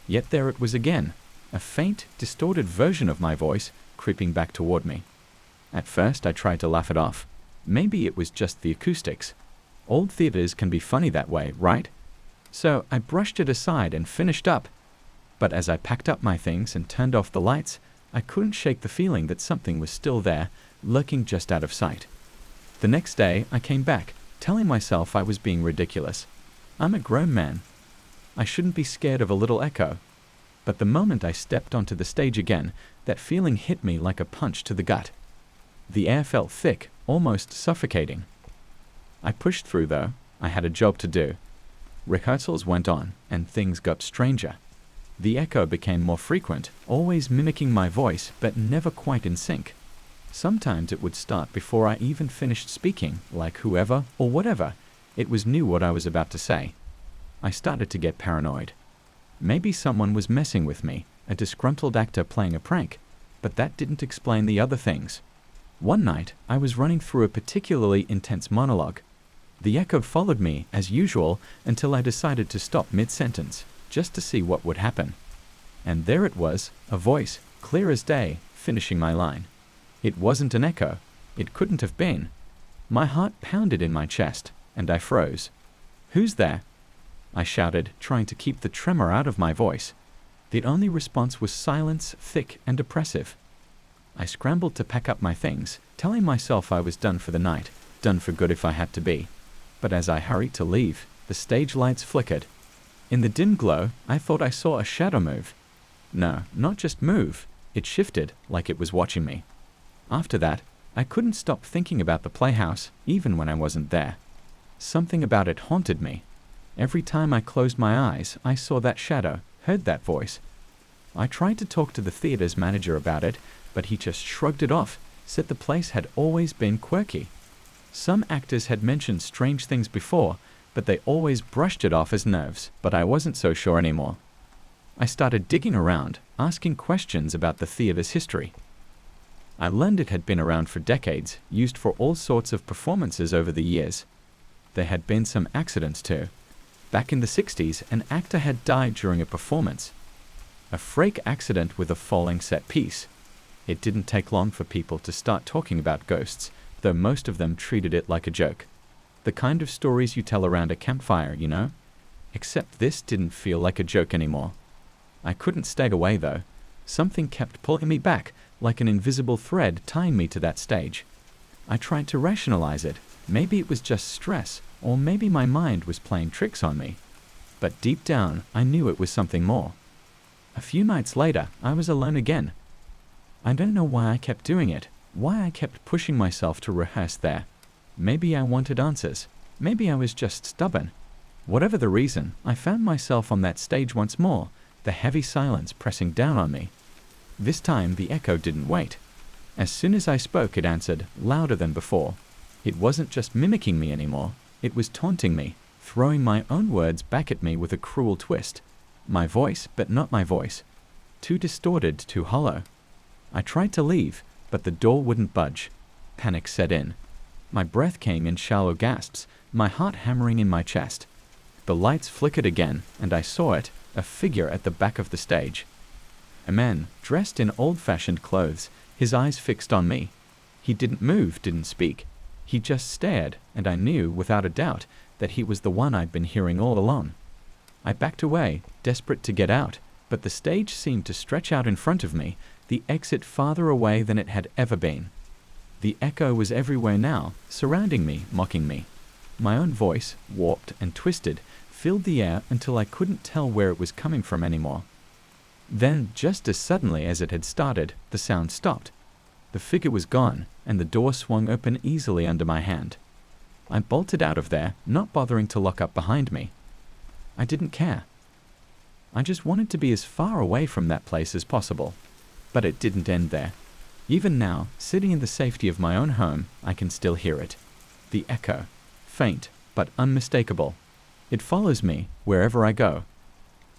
Yet there it was again. A faint, distorted version of my voice creeping back toward me. At first, I tried to laugh it off. Maybe it was just the acoustics. Old theaters can be funny that way, right? So I brushed it aside and finished up. But as I packed up my things and turned off the lights, I couldn't shake the feeling that something was still there, lurking just out of sight. The next day, I came back, telling myself I was being ridiculous. I'm a grown man. I shouldn't be scared of a little echo. But the moment I stepped onto the stage again, that feeling hit me like a punch to the gut. The air felt thick, almost suffocating. I pushed through though. I had a job to do. Rehearsals went on, and things got stranger. The echo became more frequent, always mimicking my voice, but never quite in sync. Sometimes it would start before I even finished speaking, like whoever or whatever. It knew what I was about to say. I started to get paranoid. Maybe someone was messing with me, a disgruntled actor playing a prank, but that didn't explain the other things. One night, I was running through a particularly intense monologue. The echo followed me, as usual, until I decided to stop mid-sentence, just to see what would happen. And there it was, a voice, clear as day, finishing my line. It wasn't an echo. It couldn't have been. My heart pounded in my chest, and I froze. "Who's there?" I shouted, trying to keep the tremor out of my voice. The only response was silence, thick and oppressive. I scrambled to pack up my things, telling myself I was done for the night, done for good if I had to be. But as I hurried to leave, the stage lights flickered. In the dim glow, I thought I saw a shadow move. No, not just move. It shifted, like it was watching me. After that, I couldn't stop thinking about the playhouse, even when I wasn't there. Something about it haunted me. Every time I closed my eyes, I saw that shadow, heard that voice. I tried to talk to the theater's manager about it, but he just shrugged it off, said the place had always been quirky. Some actors had mentioned strange things before, but they always brushed it off as nerves, but I wasn't so sure anymore. I started digging around, asking questions about the theater's history. I learned it had been around for decades, used for all sorts of performances over the years. There had been some accidents too. Back in the 60s, an actor had died during a performance. A freak accident with a falling set piece. It didn't take long for people to start talking about ghosts, though most of them treated it like a joke. The kind of stories you tell around a campfire, you know? Except this didn't feel like a joke anymore. I couldn't stay away though. Something kept pulling me back, like an invisible thread tying me to that stage. I tried to rationalize it. Maybe it was just stress, or maybe my mind was playing tricks on me. But deep down, I knew it was something more. A few nights later, I was alone again. I don't know why I kept doing it, why I kept pushing myself to rehearse there. Maybe I wanted answers. Maybe I was just stubborn. Whatever the reason, I found myself on that stage once more, the heavy silence pressing down on me. This time, the echo didn't wait. As soon as I spoke, it answered, louder than before. It wasn't just mimicking me anymore. It was taunting me, throwing my own words back at me with a cruel twist. My voice, but not my voice. Too distorted, too hollow. I tried to leave, but the door wouldn't budge. Panic set in. My breath came in shallow gasps, my heart hammering in my chest. The lights flickered again, and I saw it, a figure at the back of the stage. A man, dressed in old-fashioned clothes, his eyes fixed on me. He didn't move, didn't speak. He just stared, and I knew, without a doubt, that he was the one I'd been hearing all along. I backed away, desperate to get out, but the stage seemed to stretch out in front of me, the exit farther away than it had ever been. The echo was everywhere now, surrounding me, mocking me. My own voice, warped and twisted, filled the air until I couldn't tell where it was coming from anymore. Then, just as suddenly as it had started, the sound stopped. The figure was gone, and the door swung open easily under my hand. I bolted out of there, not bothering to lock up behind me. I didn't care. I just wanted to be as far away from that place as possible. But it didn't end there. Even now, sitting in the safety of my own home, I can still hear it. The echo, faint but unmistakable. It follows me wherever I go.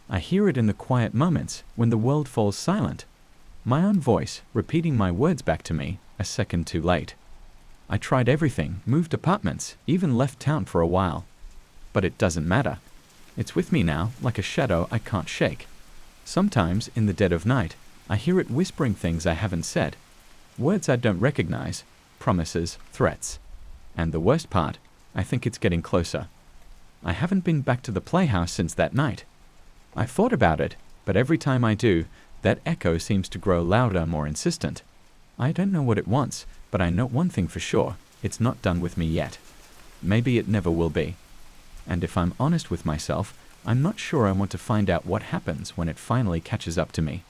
I hear it in the quiet moments when the world falls silent. My own voice repeating my words back to me, a second too late. I tried everything, moved apartments, even left town for a while. But it doesn't matter. It's with me now, like a shadow I can't shake. Sometimes, in the dead of night, I hear it whispering things I haven't said. Words I don't recognize, promises, threats. And the worst part, I think it's getting closer. I haven't been back to the playhouse since that night. I've thought about it, but every time I do, that echo seems to grow louder, more insistent. I don't know what it wants, but I know one thing for sure. It's not done with me yet. Maybe it never will be. And if I'm honest with myself, I'm not sure I want to find out what happens when it finally catches up to me.